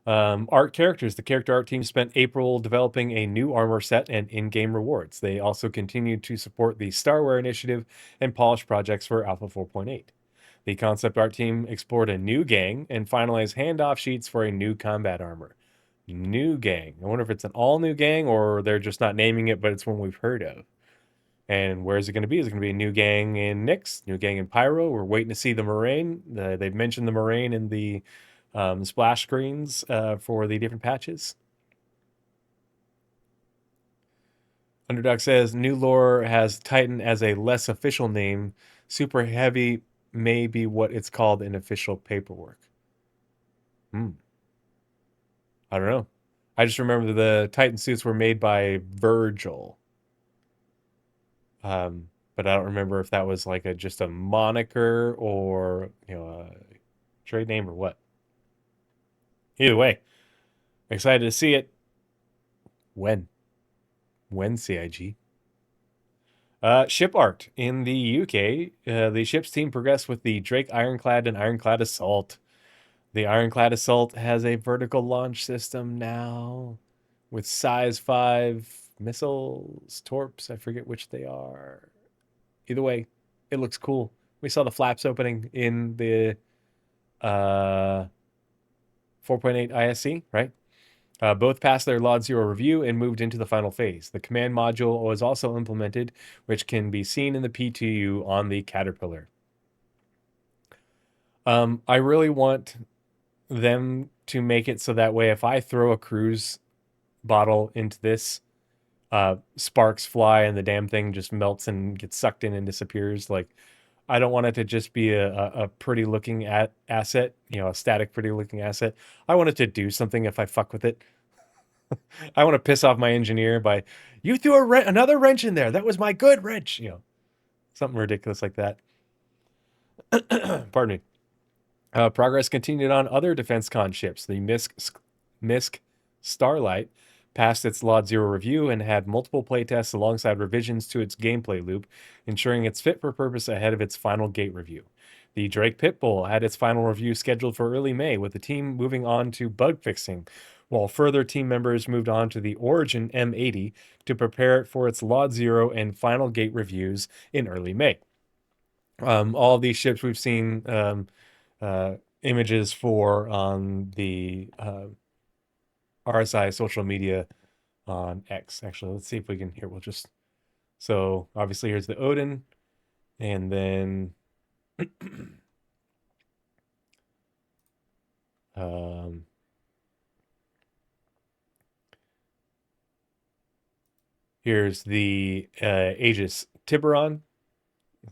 Art characters. The character art team spent April developing a new armor set and in-game rewards. They also continued to support the Starware initiative and polish projects for Alpha 4.8. The concept art team explored a new gang and finalized handoff sheets for a new combat armor. New gang. I wonder if it's an all new gang or they're just not naming it, but it's one we've heard of. And where is it going to be? Is it going to be a new gang in Nyx, new gang in Pyro? We're waiting to see the Moraine. They've mentioned the Moraine in the splash screens for the different patches. Underdog says new lore has Titan as a less official name. Super heavy may be what it's called in official paperwork. I don't know. I just remember the Titan suits were made by Virgil. But I don't remember if that was like just a moniker or a trade name or what. Either way, excited to see it. When? When CIG? Ship art in the UK. The ship's team progressed with the Drake Ironclad and Ironclad Assault. The Ironclad Assault has a vertical launch system now with size 5 missiles, torps. I forget which they are. Either way, it looks cool. We saw the flaps opening in the 4.8 ISC, right? Both passed their LOD 0 review and moved into the final phase. The command module was also implemented, which can be seen in the P2U on the Caterpillar. I really want them to make it so that way if I throw a cruise bottle into this, sparks fly and the damn thing just melts and gets sucked in and disappears. Like, I don't want it to just be a pretty looking asset, a static pretty looking asset. I want it to do something if I fuck with it. I want to piss off my engineer by, you threw another wrench in there. That was my good wrench. Something ridiculous like that. Pardon me. Progress continued on other defense con ships. The Misk Starlight passed its LOD 0 review and had multiple playtests alongside revisions to its gameplay loop, ensuring it's fit for purpose ahead of its final gate review. The Drake Pitbull had its final review scheduled for early May, with the team moving on to bug fixing, while further team members moved on to the Origin M80 to prepare it for its LOD 0 and final gate reviews in early May. All of these ships we've seen images for on the RSI social media on X. Actually, let's see if we can here. So obviously here's the Odin, and then here's the Aegis Tiburon.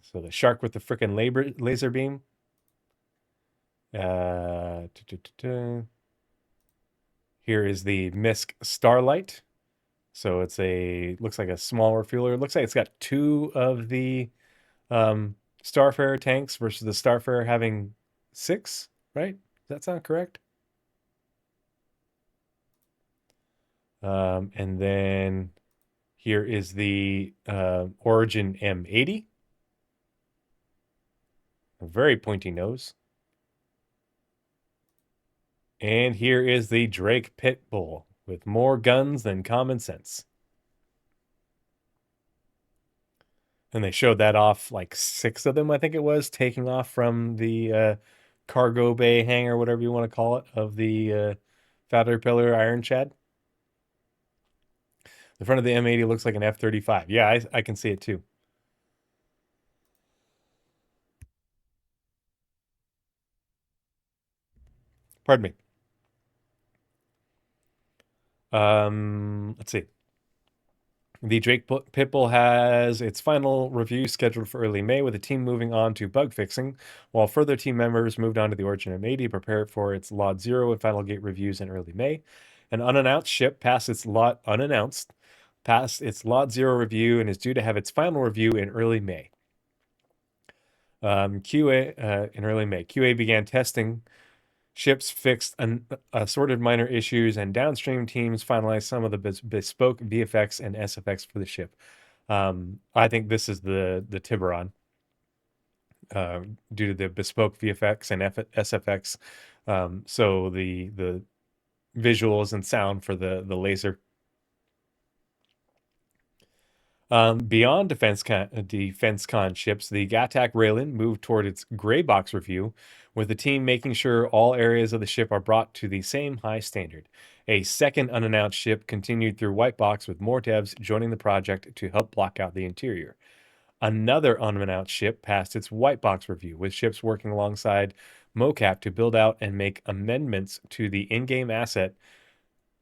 So the shark with the frickin' laser beam. Here is the Misk Starlight. So looks like a smaller fueler. It looks like it's got 2 of the Starfarer tanks versus the Starfarer having 6, right? Does that sound correct? And then Here is the Origin M80. A very pointy nose. And here is the Drake Pitbull with more guns than common sense. And they showed that off, like 6 of them, I think it was, taking off from the cargo bay hangar, whatever you want to call it, of the Caterpillar Iron Chad. The front of the M80 looks like an F-35. Yeah, I can see it too. Pardon me. Let's see. The Drake Pitbull has its final review scheduled for early May, with the team moving on to bug fixing, while further team members moved on to the Origin M80 to prepare for its Lot 0 and final gate reviews in early May. An unannounced ship passed its Lot 0 review and is due to have its final review in early May. QA began testing ships, fixed assorted minor issues, and downstream teams finalized some of the bespoke VFX and SFX for the ship. I think this is the Tiburon, due to the bespoke VFX and SFX. So the visuals and sound for the laser. Beyond defense con ships, the Gattac Raylan moved toward its gray box review, with the team making sure all areas of the ship are brought to the same high standard. A second unannounced ship continued through white box, with more devs joining the project to help block out the interior. Another unannounced ship passed its white box review, with ships working alongside mocap to build out and make amendments to the in-game asset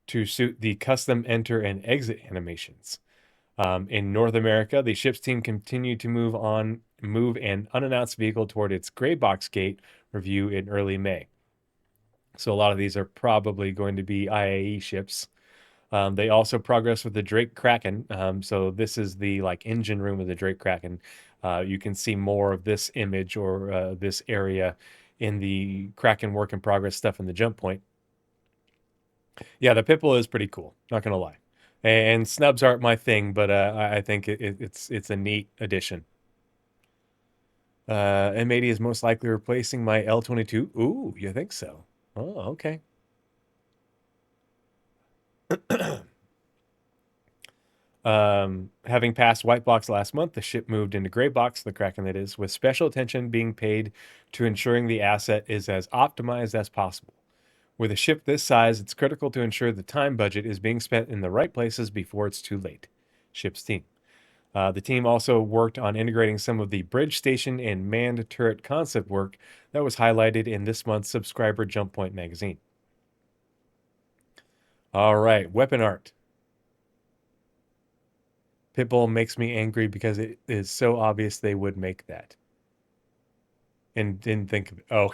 to suit the custom enter and exit animations. In North America, the ship's team continued to move an unannounced vehicle toward its gray box gate review in early May. So a lot of these are probably going to be IAE ships. They also progressed with the Drake Kraken. So this is the engine room of the Drake Kraken. You can see more of this image or this area in the Kraken work in progress stuff in the jump point. Yeah, the Pitbull is pretty cool, not gonna lie. And snubs aren't my thing, but I think it's a neat addition. M80 is most likely replacing my L22. Ooh, you think so? Oh, okay. Having passed white box last month, the ship moved into gray box, the Kraken that is, with special attention being paid to ensuring the asset is as optimized as possible. With a ship this size, it's critical to ensure the time budget is being spent in the right places before it's too late. Ship's team. The team also worked on integrating some of the bridge station and manned turret concept work that was highlighted in this month's subscriber Jump Point magazine. All right, weapon art. Pitbull makes me angry because it is so obvious they would make that. And didn't think of it. Oh.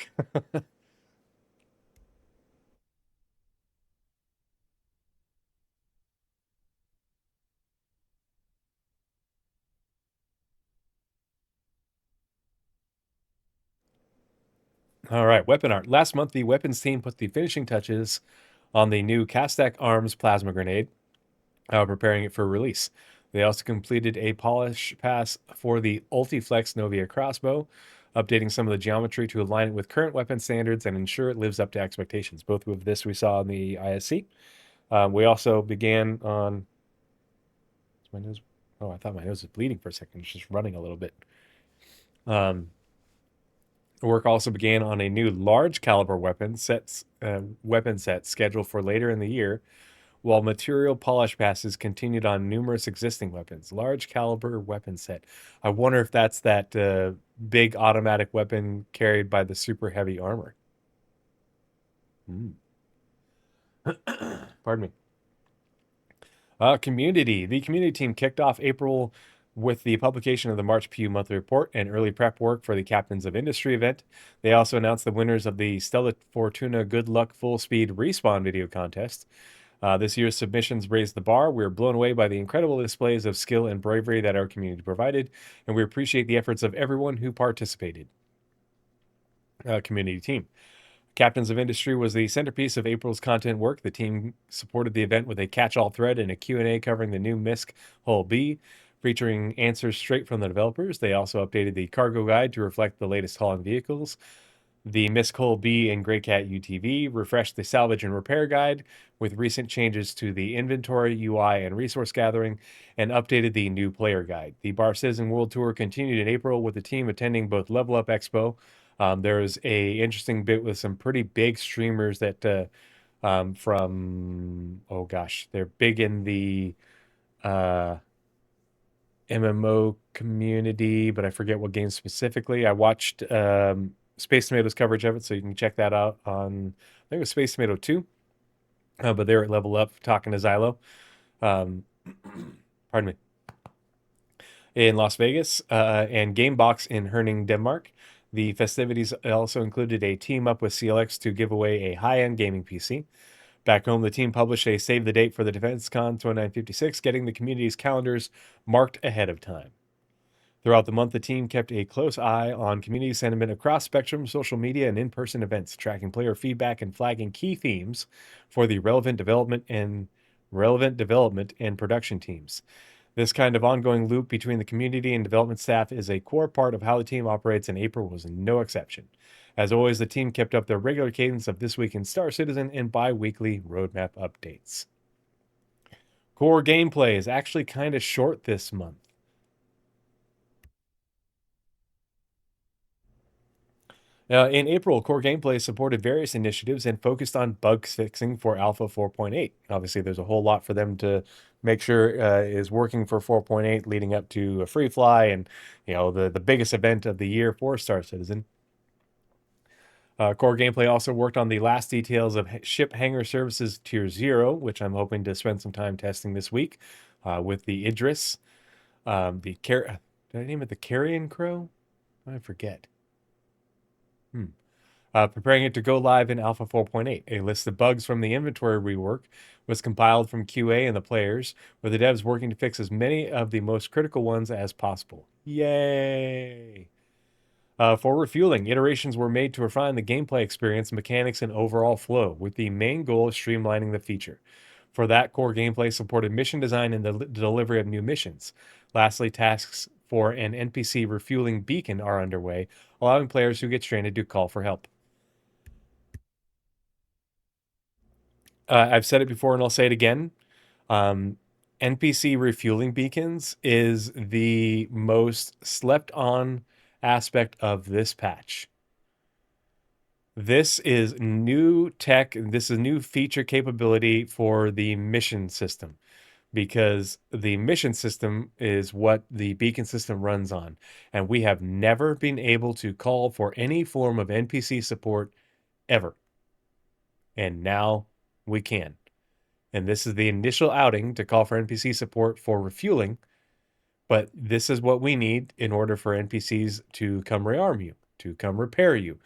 All right, weapon art. Last month, the weapons team put the finishing touches on the new Castak Arms plasma grenade, preparing it for release. They also completed a polish pass for the Ultiflex Novia crossbow, updating some of the geometry to align it with current weapon standards and ensure it lives up to expectations. Both of this we saw in the ISC. We also began on... My nose... Oh, I thought my nose was bleeding for a second. It's just running a little bit. The work also began on a new large caliber weapon set scheduled for later in the year, while material polish passes continued on numerous existing weapons. Large caliber weapon set. I wonder if that's that big automatic weapon carried by the super heavy armor. Pardon me. Community. The community team kicked off April with the publication of the March PU monthly report and early prep work for the Captains of Industry event. They also announced the winners of the Stella Fortuna Good Luck Full Speed Respawn video contest. This year's submissions raised the bar. We were blown away by the incredible displays of skill and bravery that our community provided, and we appreciate the efforts of everyone who participated. Community team. Captains of Industry was the centerpiece of April's content work. The team supported the event with a catch-all thread and a Q&A covering the new MISC Hull B, featuring answers straight from the developers. They also updated the cargo guide to reflect the latest Hull and vehicles. The MISC Hull B and Greycat UTV refreshed the salvage and repair guide with recent changes to the inventory, UI, and resource gathering, and updated the new player guide. The Bar Citizen World Tour continued in April with the team attending both Level Up Expo. There was a interesting bit with some pretty big streamers that from, oh gosh, they're big in the uh, MMO community, but I forget what game specifically. I watched Space Tomatoes coverage of it, so you can check that out on, I think it was Space Tomato 2, but they're at Level Up talking to Xylo. Pardon me. In Las Vegas and Gamebox in Herning, Denmark. The festivities also included a team up with CLX to give away a high-end gaming PC. Back home, the team published a save the date for the DefenseCon 2956, getting the community's calendars marked ahead of time. Throughout the month, the team kept a close eye on community sentiment across spectrum, social media, and in-person events, tracking player feedback and flagging key themes for the relevant development and production teams. This kind of ongoing loop between the community and development staff is a core part of how the team operates, and April was no exception. As always, the team kept up their regular cadence of This Week in Star Citizen and bi-weekly roadmap updates. Core gameplay is actually kind of short this month. In April, Core Gameplay supported various initiatives and focused on bug fixing for Alpha 4.8. Obviously, there's a whole lot for them to make sure is working for 4.8 leading up to a free fly and, the biggest event of the year for Star Citizen. Core Gameplay also worked on the last details of Ship Hangar Services Tier 0, which I'm hoping to spend some time testing this week with the Idris. Did I name it the Carrion Crow? I forget. Preparing it to go live in Alpha 4.8. A list of bugs from the inventory rework was compiled from QA and the players, with the devs working to fix as many of the most critical ones as possible. Yay! For refueling, iterations were made to refine the gameplay experience, mechanics, and overall flow, with the main goal of streamlining the feature. For that, Core Gameplay supported mission design and the delivery of new missions. Lastly, tasks for an NPC refueling beacon are underway, allowing players who get stranded to call for help. I've said it before and I'll say it again. NPC refueling beacons is the most slept on aspect of this patch. This is new tech. This is new feature capability for the mission system, because the mission system is what the beacon system runs on. And we have never been able to call for any form of NPC support ever. And now we can. And this is the initial outing to call for NPC support for refueling. But this is what we need in order for NPCs to come rearm you, to come repair you,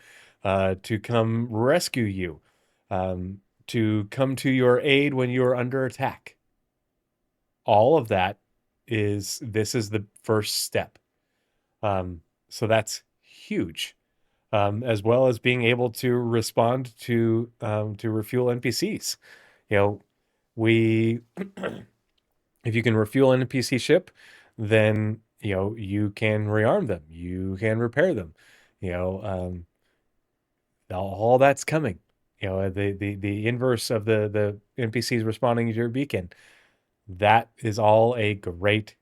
to come rescue you, to come to your aid when you're under attack. All of that this is the first step. So that's huge. As well as being able to respond to refuel NPCs. If you can refuel an NPC ship, then you can rearm them, you can repair them. All that's coming. The inverse of the NPCs responding to your beacon. That is all a great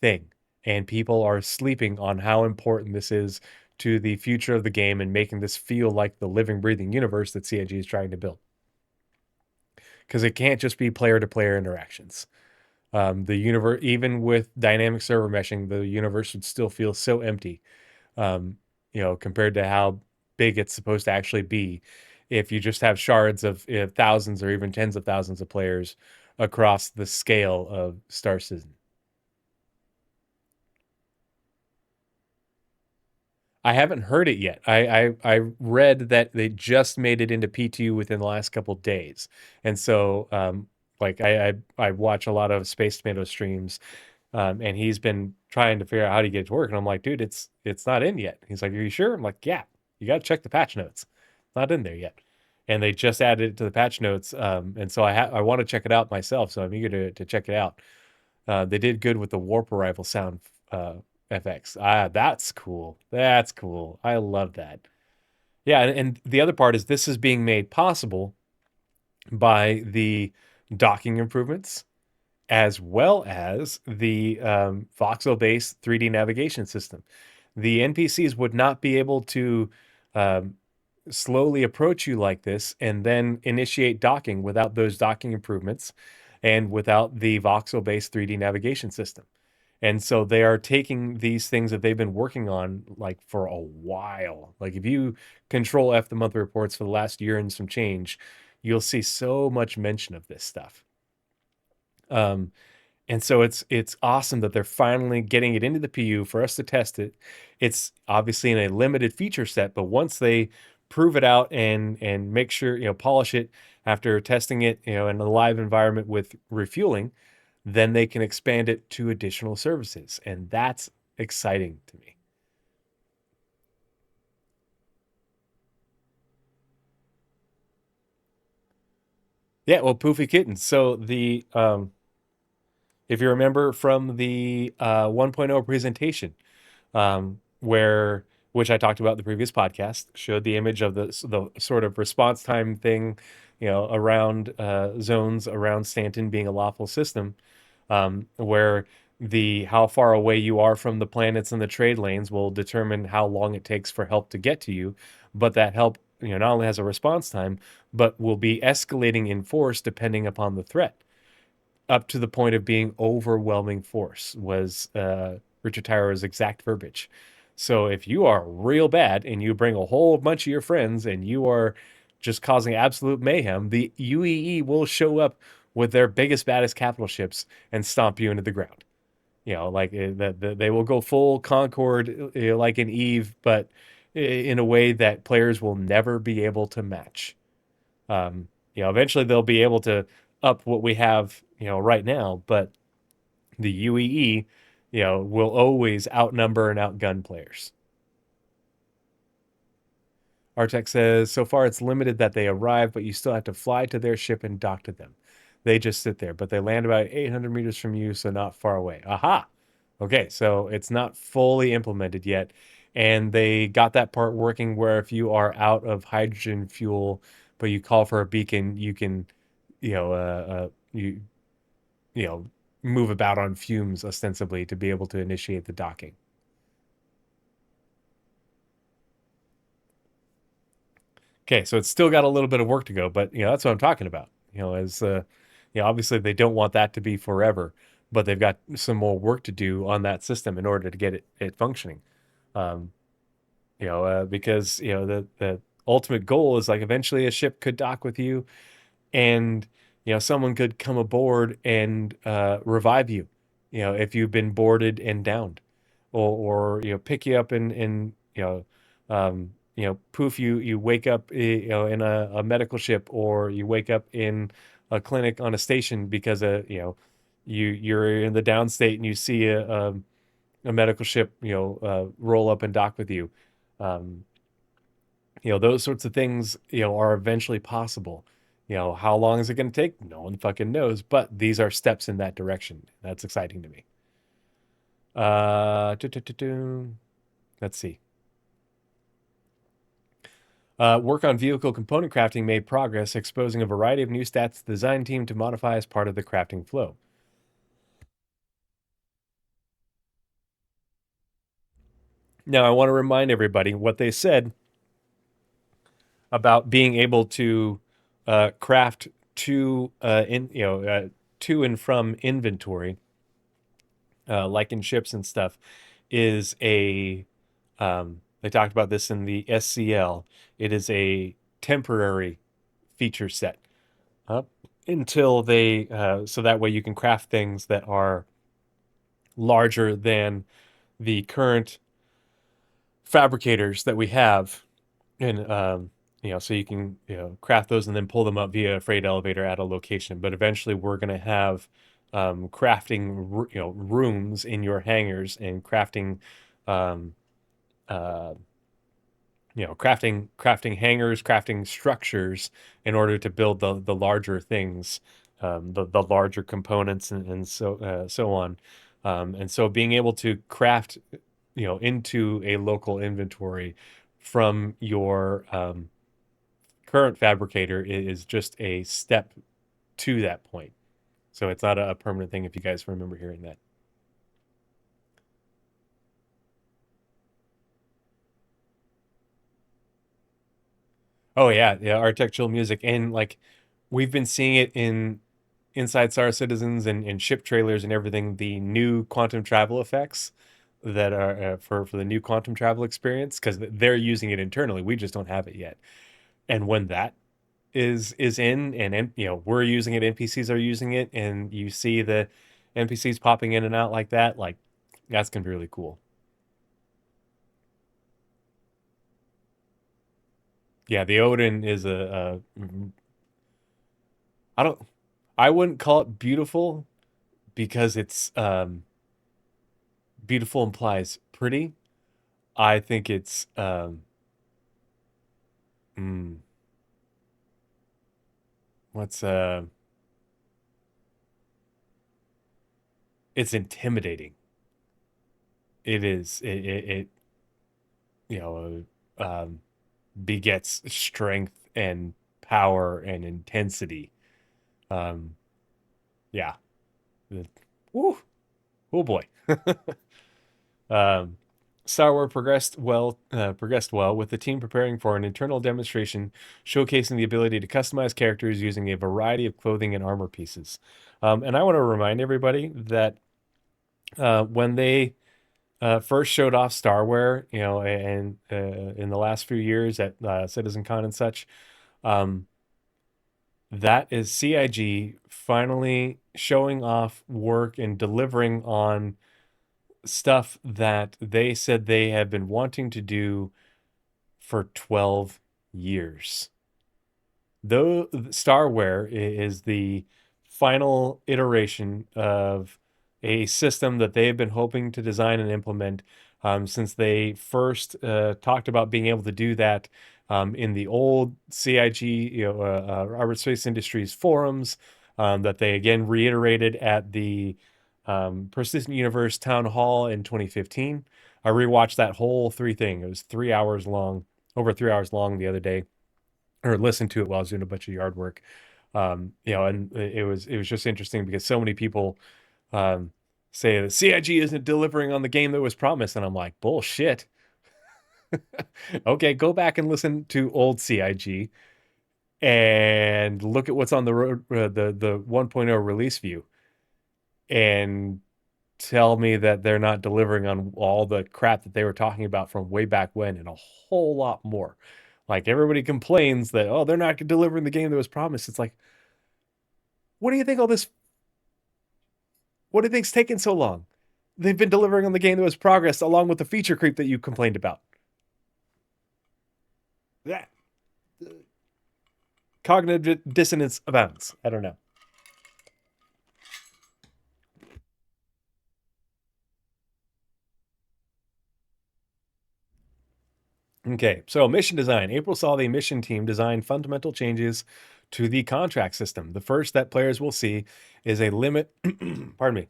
thing, and people are sleeping on how important this is to the future of the game and making this feel like the living, breathing universe that CIG is trying to build. Because it can't just be player-to-player interactions. The universe, even with dynamic server meshing, the universe would still feel so empty, compared to how big it's supposed to actually be if you just have shards of thousands or even tens of thousands of players across the scale of Star Citizen. I haven't heard it yet. I read that they just made it into P2 within the last couple days, and so I watch a lot of Space Tomato streams, and he's been trying to figure out how to get it to work, and I'm like, dude, it's not in yet. He's like, are you sure? I'm like, yeah, you got to check the patch notes. It's not in there yet. and they just added it to the patch notes. And so I want to check it out myself. So I'm eager to check it out. They did good with the warp arrival sound FX. That's cool. That's cool. I love that. Yeah, and the other part is this is being made possible by the docking improvements as well as the voxel-based 3D navigation system. The NPCs would not be able to um, slowly approach you like this and then initiate docking without those docking improvements and without the voxel-based 3D navigation system. And so they are taking these things that they've been working on like for a while. Like if you control F the monthly reports for the last year and some change, you'll see so much mention of this stuff. Um, and so it's awesome that they're finally getting it into the PU for us to test it. It's obviously in a limited feature set, but once they prove it out and make sure, polish it after testing it, in a live environment with refueling, then they can expand it to additional services. And that's exciting to me. Yeah, well, Poofy Kittens. So if you remember from the 1.0 presentation, where which I talked about in the previous podcast, showed the image of the sort of response time thing, around zones around Stanton being a lawful system, where the how far away you are from the planets and the trade lanes will determine how long it takes for help to get to you, but that help not only has a response time, but will be escalating in force depending upon the threat up to the point of being overwhelming force was Richard Tyro's exact verbiage. So if you are real bad and you bring a whole bunch of your friends and you are just causing absolute mayhem, the UEE will show up with their biggest, baddest capital ships and stomp you into the ground. Like they will go full Concord, like in Eve, but in a way that players will never be able to match. Eventually they'll be able to up what we have, right now, but the UEE, will always outnumber and outgun players. Artec says, so far it's limited that they arrive, but you still have to fly to their ship and dock to them. They just sit there, but they land about 800 meters from you, so not far away. Aha! Okay, so it's not fully implemented yet. And they got that part working where if you are out of hydrogen fuel, but you call for a beacon, you can, you know, you know, move about on fumes ostensibly to be able to initiate the docking. Okay, so it's still got a little bit of work to go, but that's what I'm talking about. As obviously they don't want that to be forever, but they've got some more work to do on that system in order to get it functioning. Um, because the ultimate goal is like eventually a ship could dock with you, and someone could come aboard and revive you, if you've been boarded and downed, or pick you up and poof, you wake up in a medical ship, or you wake up in a clinic on a station because you're in the down state and you see a medical ship roll up and dock with you. Um, those sorts of things are eventually possible. How long is it going to take? No one fucking knows, but these are steps in that direction. That's exciting to me. Let's see. Work on vehicle component crafting made progress, exposing a variety of new stats to the design team to modify as part of the crafting flow. Now, I want to remind everybody what they said about being able to craft to and from inventory, like in ships and stuff, is they talked about this in the SCL. It is a temporary feature set until so that way you can craft things that are larger than the current fabricators that we have, and so you can craft those and then pull them up via a freight elevator at a location. But eventually we're going to have crafting rooms in your hangars and crafting crafting hangars, crafting structures in order to build the larger things, the larger components, and so on. And so being able to craft, into a local inventory from your current fabricator is just a step to that point. So it's not a permanent thing if you guys remember hearing that. Oh yeah, yeah, architectural music, and like we've been seeing it in inside Star Citizens and ship trailers and everything. The new quantum travel effects that are for the new quantum travel experience, because they're using it internally. We just don't have it yet. And when that is in, and we're using it, NPCs are using it, and you see the NPCs popping in and out like that, like that's gonna be really cool. Yeah, the Odin is I don't I wouldn't call it beautiful because it's beautiful implies pretty. I think it's mm, what's it's intimidating. It is it you know begets strength and power and intensity. Um yeah. Woo, oh boy. Um, Star Wars progressed well with the team preparing for an internal demonstration showcasing the ability to customize characters using a variety of clothing and armor pieces. And I want to remind everybody that when they first showed off Starware, and in the last few years at CitizenCon and such, um, that is CIG finally showing off work and delivering on stuff that they said they have been wanting to do for 12 years. Though Starware is the final iteration of a system that they have been hoping to design and implement since they first talked about being able to do that in the old CIG, Robert Space Industries forums, that they again reiterated at the Persistent Universe Town Hall in 2015. I rewatched that whole thing. It was 3 hours long, over 3 hours long the other day, or listened to it while I was doing a bunch of yard work. And it was just interesting because so many people um, say that CIG isn't delivering on the game that was promised, and I'm like, bullshit. Okay, go back and listen to old CIG and look at what's on the road, the 1.0 release view, and tell me that they're not delivering on all the crap that they were talking about from way back when and a whole lot more. Like everybody complains that, oh, they're not delivering the game that was promised. It's like, what do you think all this what do you think's taking so long? They've been delivering on the game that was progress along with the feature creep that you complained about. That cognitive dissonance abounds. I don't know. Okay, so mission design. April saw the mission team design fundamental changes to the contract system. The first that players will see is a limit, pardon me,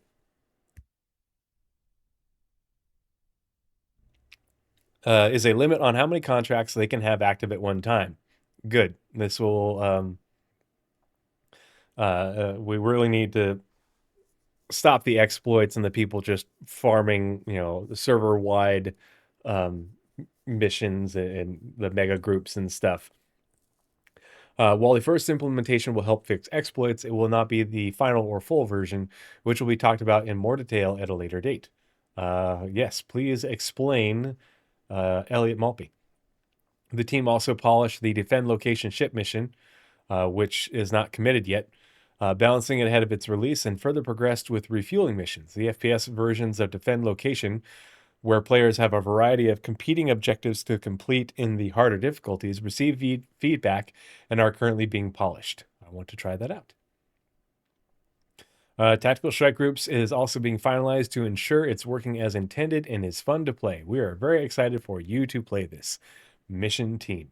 is a limit on how many contracts they can have active at one time. Good. This will, we really need to stop the exploits and the people just farming, the server wide um, missions and the mega groups and stuff. While the first implementation will help fix exploits, it will not be the final or full version, which will be talked about in more detail at a later date. Yes, please explain, Elliot Maltby. The team also polished the defend location ship mission, which is not committed yet, balancing it ahead of its release, and further progressed with refueling missions. The FPS versions of defend location, where players have a variety of competing objectives to complete in the harder difficulties, receive feedback and are currently being polished. I want to try that out. Tactical Strike Groups is also being finalized to ensure it's working as intended and is fun to play. We are very excited for you to play this. mission team.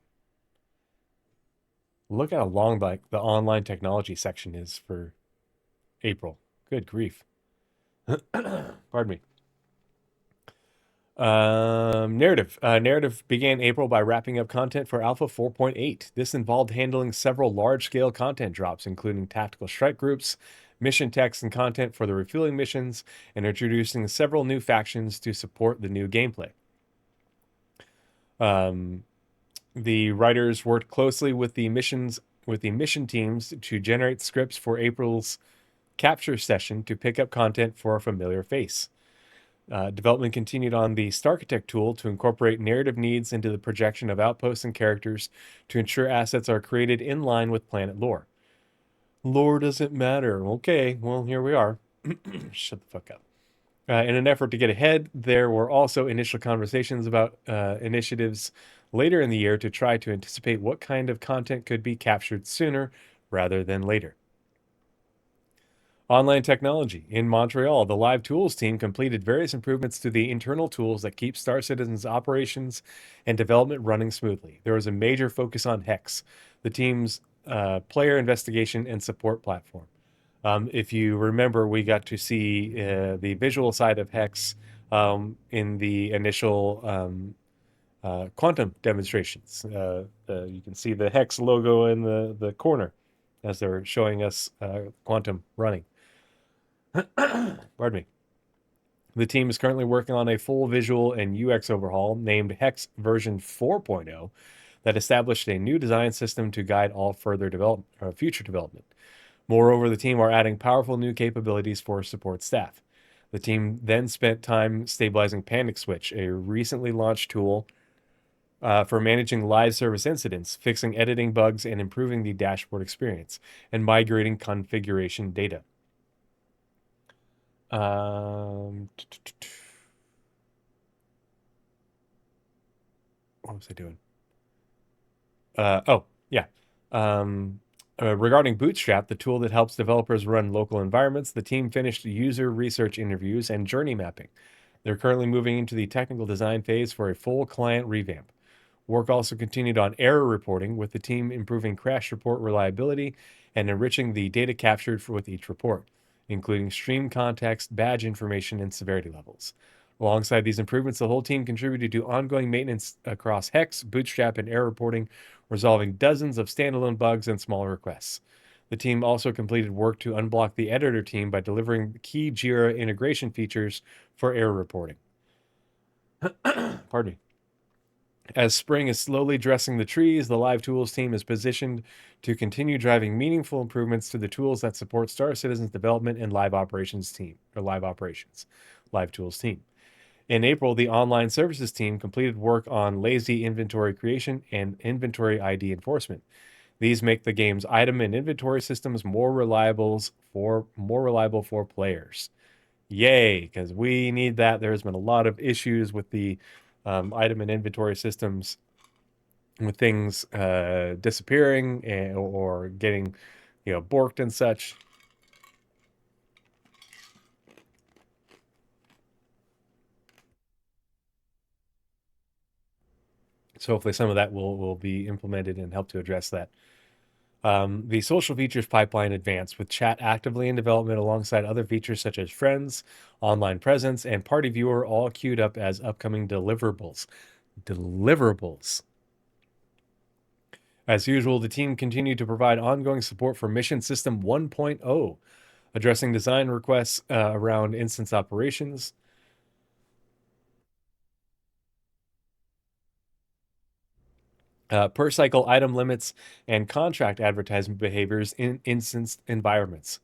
Look how long like the online technology section is for April. Good grief. Pardon me. Narrative. Narrative began April by wrapping up content for Alpha 4.8. This involved handling several large-scale content drops, including tactical strike groups, mission text and content for the refueling missions, and introducing several new factions to support the new gameplay. The writers worked closely with the mission teams to generate scripts for April's capture session to pick up content for a familiar face. Development continued on the Starchitect tool to incorporate narrative needs into the projection of outposts and characters to ensure assets are created in line with planet lore. Lore doesn't matter. Okay, well, here we are. Shut the fuck up. In an effort to get ahead, there were also initial conversations about initiatives later in the year to try to anticipate what kind of content could be captured sooner rather than later. Online technology. In Montreal, the Live Tools team completed various improvements to the internal tools that keep Star Citizen's operations and development running smoothly. There was a major focus on Hex, the team's player investigation and support platform. If you remember, we got to see the visual side of Hex in the initial quantum demonstrations. You can see the Hex logo in the corner as they're showing us quantum running. Pardon me. The team is currently working on a full visual and UX overhaul named Hex version 4.0 that established a new design system to guide all further future development. Moreover, the team are adding powerful new capabilities for support staff. The team then spent time stabilizing Panic Switch, a recently launched tool for managing live service incidents, fixing editing bugs, and improving the dashboard experience, and migrating configuration data. What was I doing? Regarding Bootstrap, the tool that helps developers run local environments, the team finished user research interviews and journey mapping. They're currently moving into the technical design phase for a full client revamp. Work also continued on error reporting, with the team improving crash report reliability and enriching the data captured with each report, including stream context, badge information, and severity levels. Alongside these improvements, the whole team contributed to ongoing maintenance across Hex, Bootstrap, and error reporting, resolving dozens of standalone bugs and small requests. The team also completed work to unblock the editor team by delivering key Jira integration features for error reporting. Pardon me. As spring is slowly dressing the trees, the Live Tools team is positioned to continue driving meaningful improvements to the tools that support Star Citizen's development and live operations. Live Tools team. In April, the online services team completed work on lazy inventory creation and inventory ID enforcement. These make the game's item and inventory systems more reliable for players. Yay, because we need that. There's been a lot of issues with the item and inventory systems, with things disappearing or getting, borked and such. So hopefully some of that will be implemented and help to address that. The social features pipeline advanced, with chat actively in development alongside other features such as friends, online presence, and party viewer all queued up as upcoming deliverables. As usual, the team continued to provide ongoing support for Mission System 1.0, addressing design requests around instance operations. Per cycle item limits and contract advertisement behaviors in instance environments.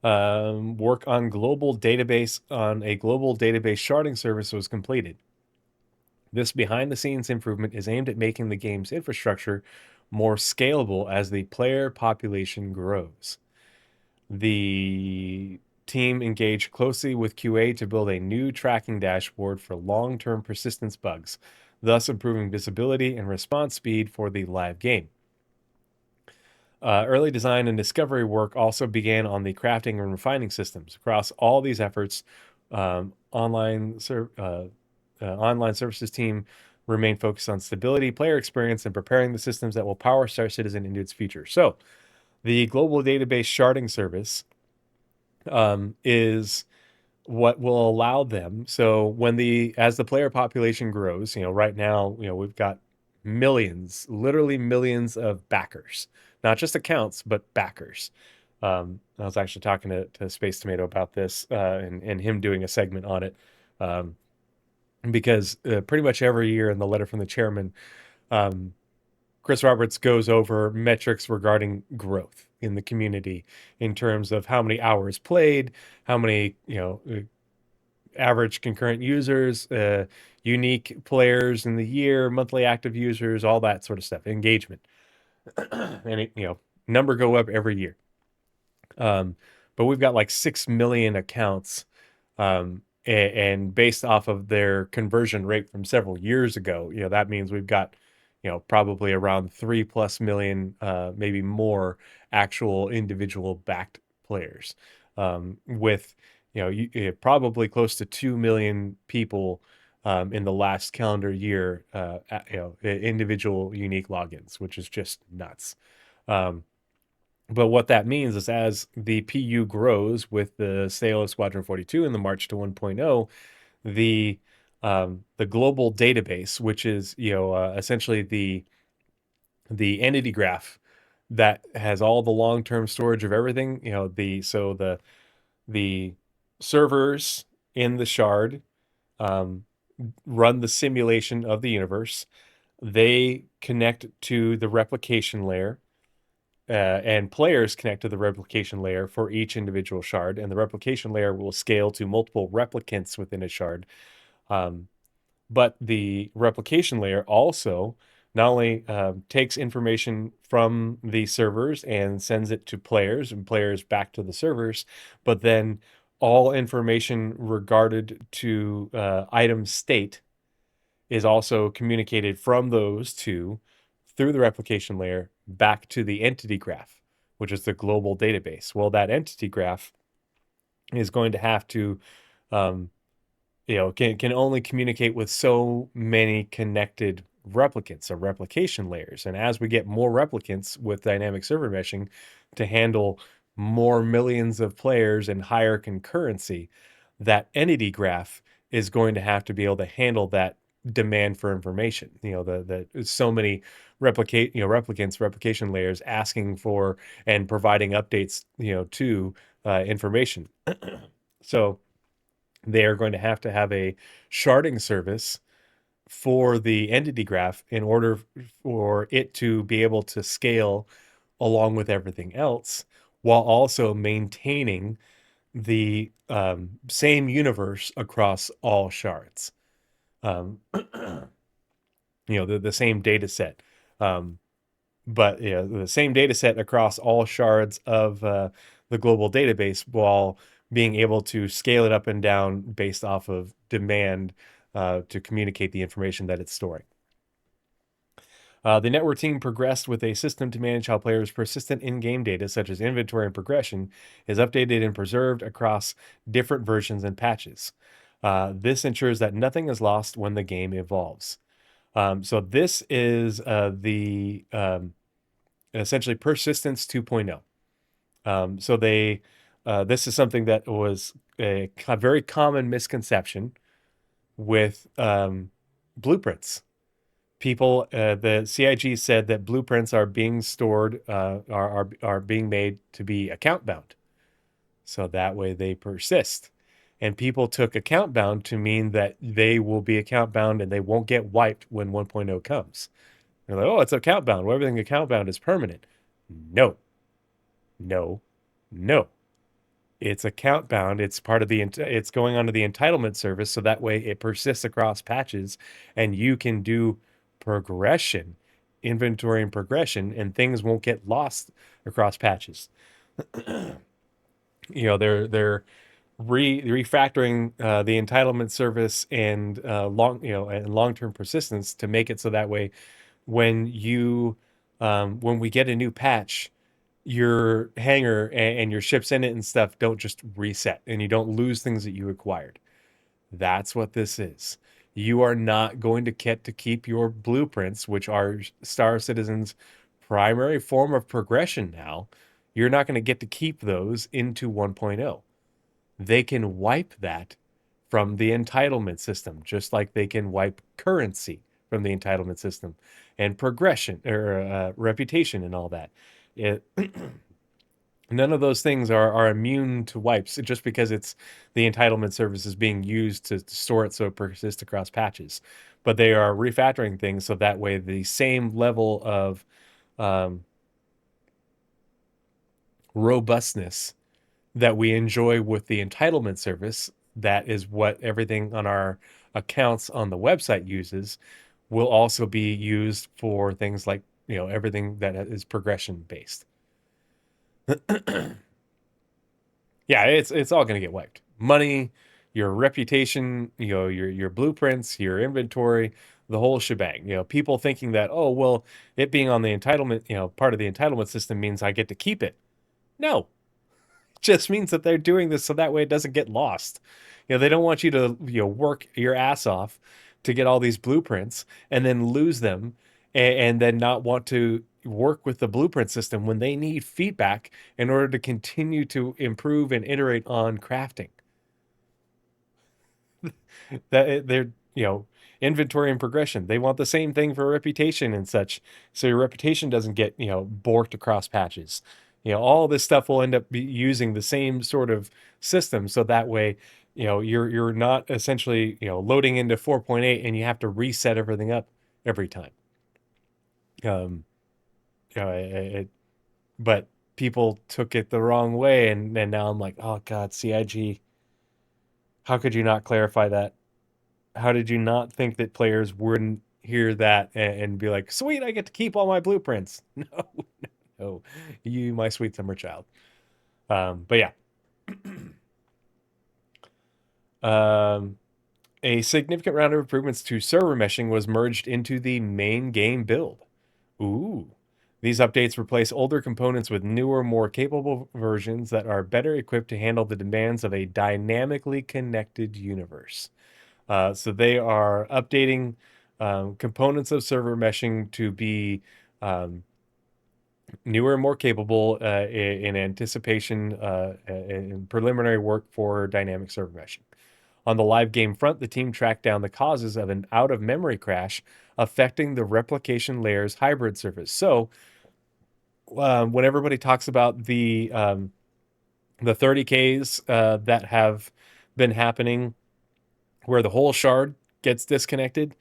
Work on a global database sharding service was completed. This behind-the-scenes improvement is aimed at making the game's infrastructure more scalable as the player population grows. The team engaged closely with QA to build a new tracking dashboard for long-term persistence bugs, thus improving visibility and response speed for the live game. Early design and discovery work also began on the crafting and refining systems. Across all these efforts, online services team remain focused on stability, player experience, and preparing the systems that will power Star Citizen into its future. So, the global database sharding service is what will allow them. So as the player population grows, right now, we've got millions, literally millions of backers, not just accounts, but backers. I was actually talking to Space Tomato about this and him doing a segment on it. Because pretty much every year in the letter from the chairman, Chris Roberts goes over metrics regarding growth in the community in terms of how many hours played, how many, average concurrent users, unique players in the year, monthly active users, all that sort of stuff, engagement. And number go up every year. But we've got like 6 million accounts, and based off of their conversion rate from several years ago, that means we've got, probably around 3+ million, maybe more actual individual backed players, with, probably close to 2 million people in the last calendar year, individual unique logins, which is just nuts. But what that means is as the PU grows with the sale of Squadron 42 and the march to 1.0, the global database, which is essentially the entity graph that has all the long-term storage of everything, the servers in the shard run the simulation of the universe. They connect to the replication layer. And players connect to the replication layer for each individual shard, and the replication layer will scale to multiple replicants within a shard. But the replication layer also not only takes information from the servers and sends it to players and players back to the servers, but then all information regarded to item state is also communicated from those two through the replication layer back to the entity graph, which is the global database. Well, that entity graph is going to have to, can only communicate with so many connected replicants or replication layers. And as we get more replicants with dynamic server meshing to handle more millions of players and higher concurrency, that entity graph is going to have to be able to handle that demand for information. The so many replicants, replication layers asking for and providing updates, to information. So they are going to have a sharding service for the entity graph in order for it to be able to scale along with everything else, while also maintaining the same universe across all shards. The same data set. But the same data set across all shards of the global database, while being able to scale it up and down based off of demand to communicate the information that it's storing. The network team progressed with a system to manage how players' persistent in-game data, such as inventory and progression, is updated and preserved across different versions and patches. This ensures that nothing is lost when the game evolves. So this is the essentially persistence 2.0. So this is something that was a very common misconception with blueprints. People, the CIG said that blueprints are being stored, are being made to be account bound, so that way they persist. And people took account bound to mean that they will be account bound and they won't get wiped when 1.0 comes. They're like, oh, it's account bound. Well, everything account bound is permanent. No. It's account bound. It's part of it's going onto the entitlement service, so that way it persists across patches, and you can do progression, inventory and progression, and things won't get lost across patches. They're refactoring the entitlement service and long-term persistence to make it so that way when we get a new patch, your hangar and your ships in it and stuff don't just reset and you don't lose things that you acquired. That's what this is. you are not going to get to keep your blueprints, which are Star Citizen's primary form of progression now. You're not going to get to keep those into 1.0. They can wipe that from the entitlement system, just like they can wipe currency from the entitlement system and progression or reputation and all that. It, none of those things are immune to wipes just because it's the entitlement service is being used to store it so it persists across patches. But they are refactoring things so that way the same level of um, robustness that we enjoy with the entitlement service, that is what everything on our accounts on the website uses, will also be used for things like, everything that is progression based. Yeah, it's all going to get wiped. Money, your reputation, your blueprints, your inventory, the whole shebang. People thinking that, oh, well, it being on the entitlement, part of the entitlement system means I get to keep it. No, just means that they're doing this so that way it doesn't get lost. They don't want you to, work your ass off to get all these blueprints and then lose them and then not want to work with the blueprint system when they need feedback in order to continue to improve and iterate on crafting. They're, inventory and progression. They want the same thing for reputation and such. So your reputation doesn't get, borked across patches. All this stuff will end up using the same sort of system. So that way, you're not essentially, loading into 4.8 and you have to reset everything up every time. Um, but people took it the wrong way, and now I'm like, oh God, CIG, how could you not clarify that? How did you not think that players wouldn't hear that and be like, sweet, I get to keep all my blueprints? No, no, you, my sweet summer child. But yeah. A significant round of improvements to server meshing was merged into the main game build. Ooh. These updates replace older components with newer, more capable versions that are better equipped to handle the demands of a dynamically connected universe. So they are updating components of server meshing to be newer and more capable in anticipation in preliminary work for dynamic server meshing. On the live game front, the team tracked down the causes of an out-of-memory crash affecting the replication layer's hybrid service. So when everybody talks about the 30Ks that have been happening where the whole shard gets disconnected,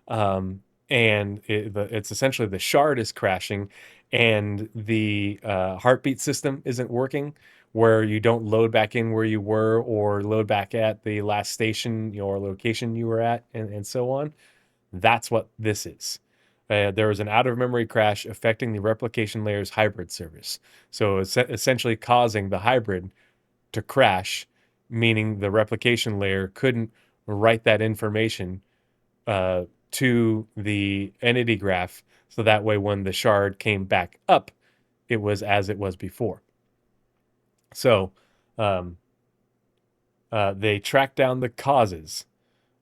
and it's essentially the shard is crashing and the heartbeat system isn't working, where you don't load back in where you were or load back at the last station or location you were at, and so on. That's what this is. There was an out-of-memory crash affecting the replication layer's hybrid service. So it's essentially causing the hybrid to crash, meaning the replication layer couldn't write that information to the entity graph, so that way when the shard came back up, it was as it was before. So they tracked down the causes.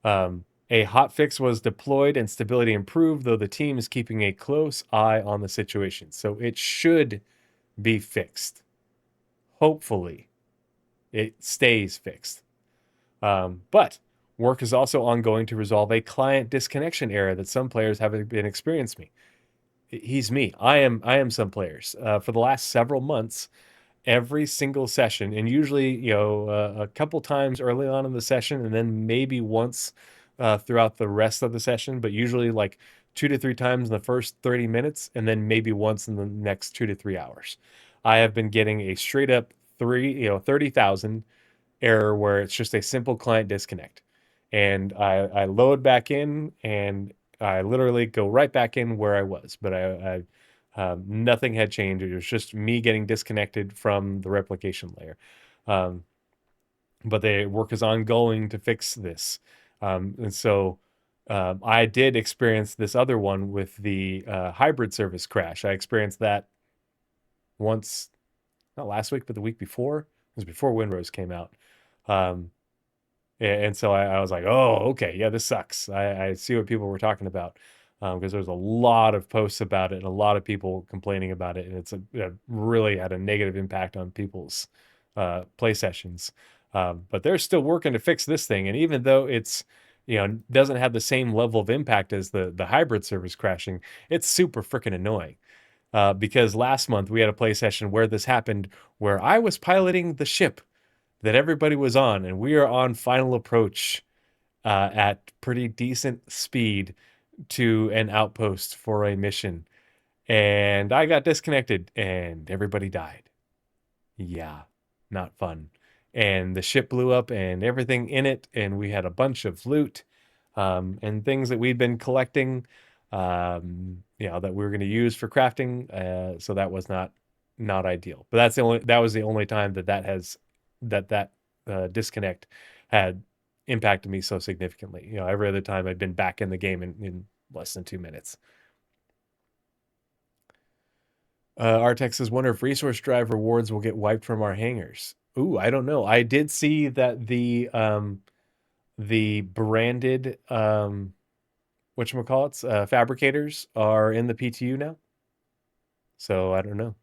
A hotfix was deployed and stability improved, though the team is keeping a close eye on the situation. So it should be fixed. Hopefully, it stays fixed. But work is also ongoing to resolve a client disconnection error that some players have been experiencing. He's me. I am some players. For the last several months, every single session, and usually, a couple times early on in the session, and then maybe once throughout the rest of the session, but usually like 2 to 3 times in the first 30 minutes, and then maybe once in the next 2 to 3 hours. I have been getting a straight up 30,000 error where it's just a simple client disconnect. And I load back in and I literally go right back in where I was, but nothing had changed. It was just me getting disconnected from the replication layer. But the work is ongoing to fix this. And so I did experience this other one with the hybrid service crash. I experienced that once, not last week, but the week before. It was before Windrose came out. And so I was like, oh, okay, yeah, this sucks. I see what people were talking about, because there's a lot of posts about it and a lot of people complaining about it, and it really had a negative impact on people's play sessions. But they're still working to fix this thing, and even though it's doesn't have the same level of impact as the hybrid servers crashing, it's super freaking annoying. Because last month we had a play session where this happened, where I was piloting the ship that everybody was on, and we are on final approach at pretty decent speed to an outpost for a mission. And I got disconnected and everybody died. Yeah, not fun. And the ship blew up and everything in it, and we had a bunch of loot and things that we'd been collecting, that we were going to use for crafting. So that was not ideal. But that was the only time that disconnect had impacted me so significantly. Every other time I'd been back in the game in less than 2 minutes. Artex says, wonder if resource drive rewards will get wiped from our hangars. Ooh, I don't know. I did see that the branded whatchamacallits, fabricators are in the PTU now. So I don't know.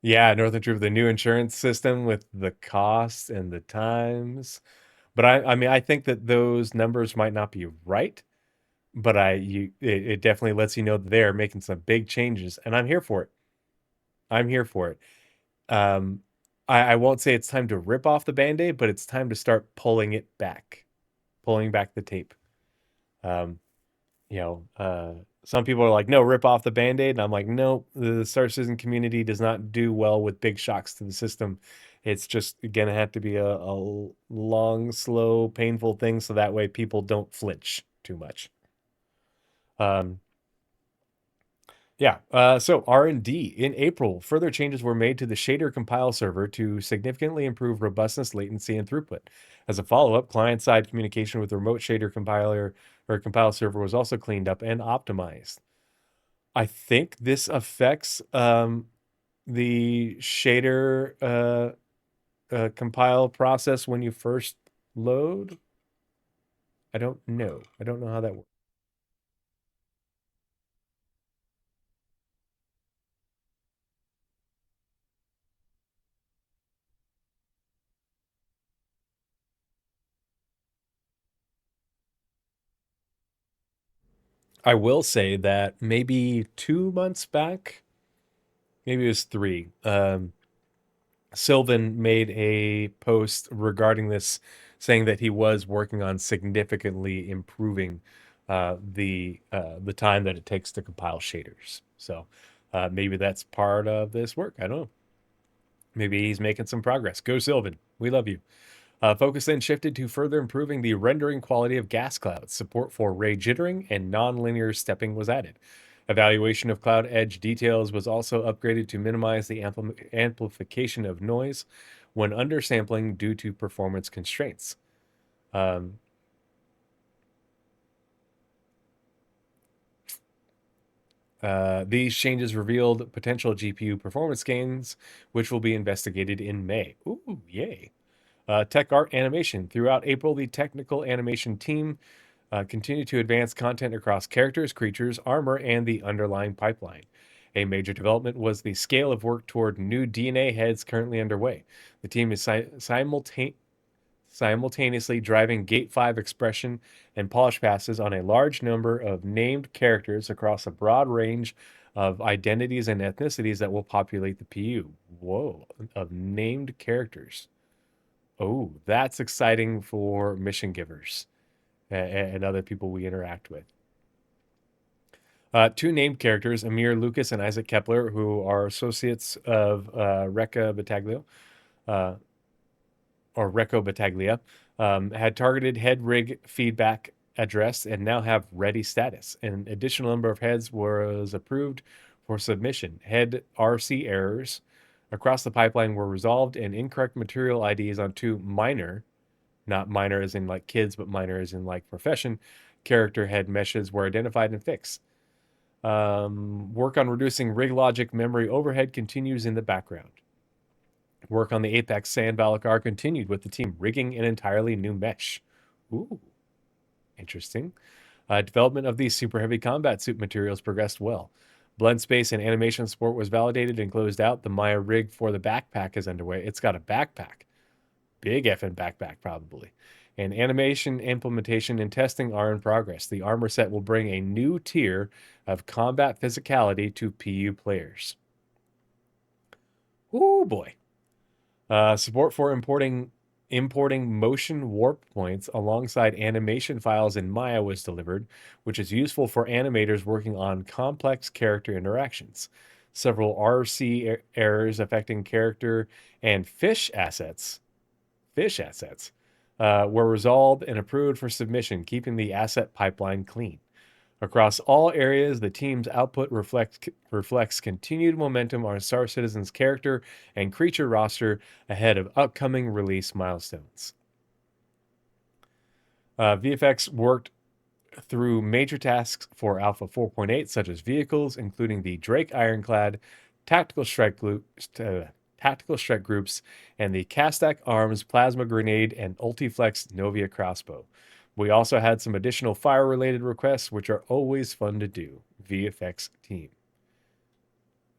Yeah, Northern Troop, the new insurance system with the costs and the times. But I mean, I think that those numbers might not be right, but it definitely lets you know that they're making some big changes, and I'm here for it. I'm here for it. Um, I won't say it's time to rip off the Band-Aid, but it's time to start pulling it back, pulling back the tape. Um, some people are like, no, rip off the Band-Aid. And I'm like, no, the Star Citizen community does not do well with big shocks to the system. It's just going to have to be a long, slow, painful thing. So that way people don't flinch too much. So R&D. In April, further changes were made to the shader compile server to significantly improve robustness, latency, and throughput. As a follow-up, client-side communication with the remote shader compiler or compile server was also cleaned up and optimized. I think this affects the shader compile process when you first load. I don't know. I don't know how that works. I will say that maybe 2 months back, maybe it was three, Sylvan made a post regarding this, saying that he was working on significantly improving the time that it takes to compile shaders. So maybe that's part of this work. I don't know. Maybe he's making some progress. Go Sylvan. We love you. Focus then shifted to further improving the rendering quality of gas clouds. Support for ray jittering and nonlinear stepping was added. Evaluation of cloud edge details was also upgraded to minimize the amplification of noise when undersampling due to performance constraints. These changes revealed potential GPU performance gains, which will be investigated in May. Ooh, yay. Tech art animation. Throughout April, the technical animation team continued to advance content across characters, creatures, armor, and the underlying pipeline. A major development was the scale of work toward new DNA heads currently underway. The team is simultaneously driving Gate 5 expression and polish passes on a large number of named characters across a broad range of identities and ethnicities that will populate the PU. Whoa, of named characters. Oh, that's exciting for mission givers and other people we interact with. Two named characters, Amir Lucas and Isaac Kepler, who are associates of Recca Battaglio, or Recco Battaglia, had targeted head rig feedback addressed and now have ready status. An additional number of heads was approved for submission. Head RC errors across the pipeline were resolved, and incorrect material IDs on two minor, not minor as in like kids, but minor as in like profession, character head meshes were identified and fixed. Work on reducing rig logic memory overhead continues in the background. Work on the Apex Sand Valakar continued with the team rigging an entirely new mesh. Ooh, interesting. Development of these super heavy combat suit materials progressed well. Blend space and animation support was validated and closed out. The Maya rig for the backpack is underway. It's got a backpack. Big effing backpack, probably. And animation, implementation, and testing are in progress. The armor set will bring a new tier of combat physicality to PU players. Oh boy. Support for importing motion warp points alongside animation files in Maya was delivered, which is useful for animators working on complex character interactions. Several RC errors affecting character and fish assets, were resolved and approved for submission, keeping the asset pipeline clean. Across all areas, the team's output reflects continued momentum on Star Citizen's character and creature roster ahead of upcoming release milestones. VFX worked through major tasks for Alpha 4.8, such as vehicles, including the Drake Ironclad, tactical strike groups, and the Kastak Arms Plasma Grenade and Ultiflex Novia crossbow. We also had some additional fire-related requests, which are always fun to do. VFX team.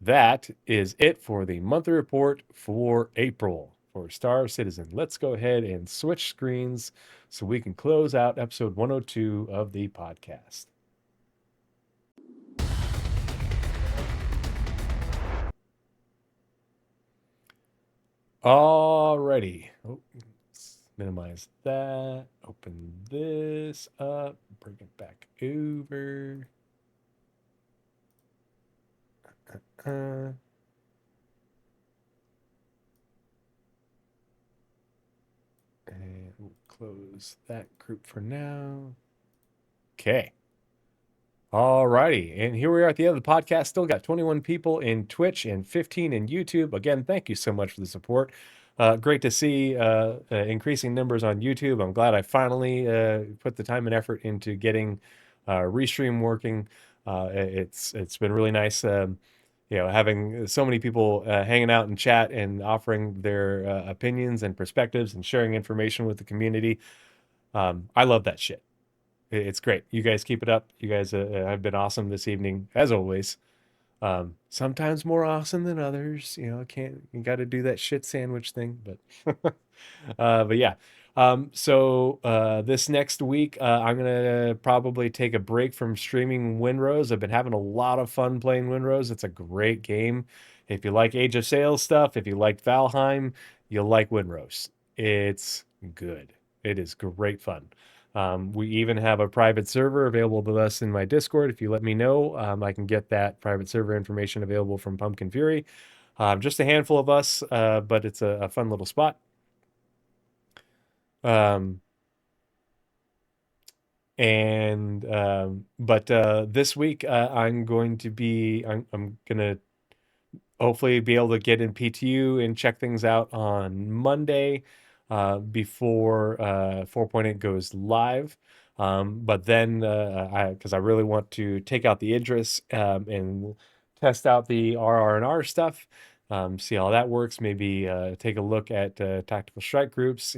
That is it for the monthly report for April for Star Citizen. Let's go ahead and switch screens so we can close out episode 102 of the podcast. Alrighty. Oh, let's minimize that. Open this up. Bring it back over. And we'll close that group for now. Okay. Alrighty. And here we are at the end of the podcast. Still got 21 people in Twitch and 15 in YouTube. Again, thank you so much for the support. Great to see increasing numbers on YouTube. I'm glad I finally put the time and effort into getting Restream working. It's been really nice, having so many people hanging out in chat and offering their opinions and perspectives and sharing information with the community. I love that shit. It's great. You guys keep it up. You guys have been awesome this evening, as always. Sometimes more awesome than others. You got to do that shit sandwich thing, but yeah. So this next week, I'm gonna probably take a break from streaming Winrose. I've been having a lot of fun playing Winrose. It's a great game. If you like Age of Sails stuff, if you like Valheim, you'll like Winrose. It's good. It is great fun. We even have a private server available to us in my Discord. If you let me know, I can get that private server information available from Pumpkin Fury. Just a handful of us, but it's a fun little spot. But this week I'm gonna hopefully be able to get in PTU and check things out on Monday before 4.8 goes live. But then because I really want to take out the Idris and test out the RR&R stuff, see how that works. Maybe take a look at tactical strike groups.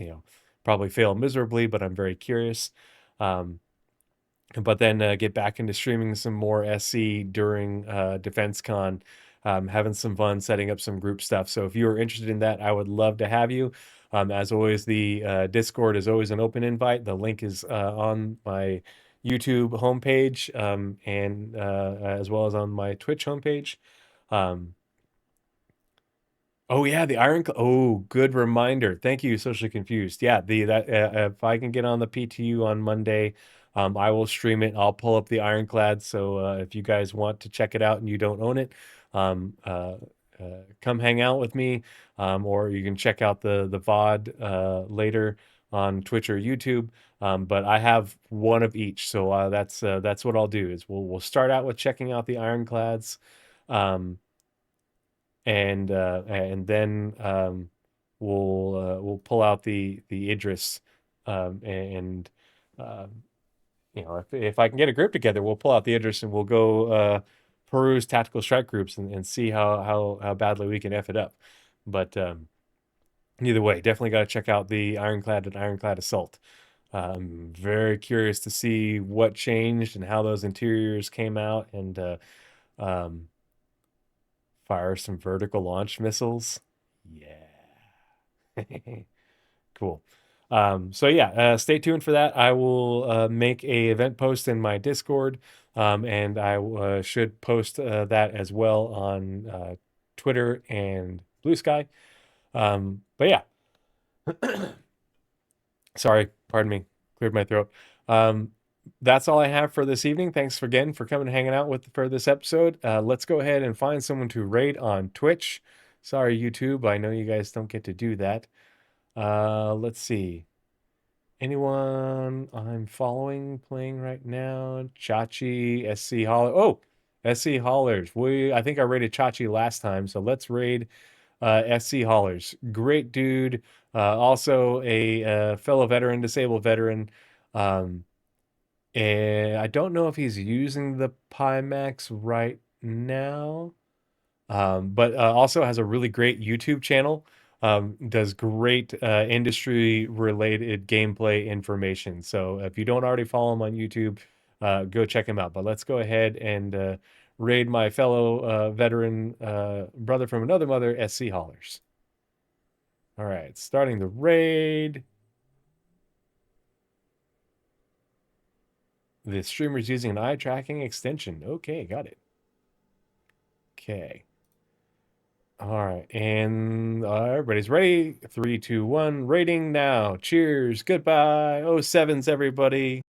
Probably fail miserably, but I'm very curious. But then get back into streaming some more SC during DefenseCon, having some fun setting up some group stuff. So if you are interested in that, I would love to have you. As always, the Discord is always an open invite. The link is on my YouTube homepage and as well as on my Twitch homepage. Oh yeah, the Oh, good reminder. Thank you, Socially Confused. Yeah, if I can get on the PTU on Monday, I will stream it. I'll pull up the Ironclad. So if you guys want to check it out and you don't own it, come hang out with me, or you can check out the VOD later on Twitch or YouTube. But I have one of each, so that's what I'll do. Is we'll start out with checking out the Ironclads. And then we'll pull out the Idris, and if I can get a group together, we'll pull out the Idris and we'll go peruse tactical strike groups and see how badly we can F it up. But either way, definitely got to check out the Ironclad and Ironclad Assault. I'm very curious to see what changed and how those interiors came out, and um, fire some vertical launch missiles. Yeah. Cool. So yeah, stay tuned for that. I will make a event post in my Discord, and I should post that as well on Twitter and Blue Sky. But yeah, sorry, pardon me, cleared my throat. Um, that's all I have for this evening. Thanks again for coming and hanging out for this episode. Let's go ahead and find someone to raid on Twitch. Sorry, YouTube. I know you guys don't get to do that. Let's see. Anyone I'm following playing right now? Chachi, SC Holler. Oh, SC Hollers. I think I raided Chachi last time, so let's raid SC Hollers. Great dude. Also a fellow veteran, disabled veteran. And I don't know if he's using the Pimax right now, but also has a really great YouTube channel. Does great industry related gameplay information. So if you don't already follow him on YouTube, go check him out. But let's go ahead and raid my fellow veteran brother from another mother, SC Hollers. All right, starting the raid. The streamer's using an eye tracking extension. Okay, got it. Okay. All right, and everybody's ready. 3, 2, 1, rating now. Cheers. Goodbye. 07s, everybody.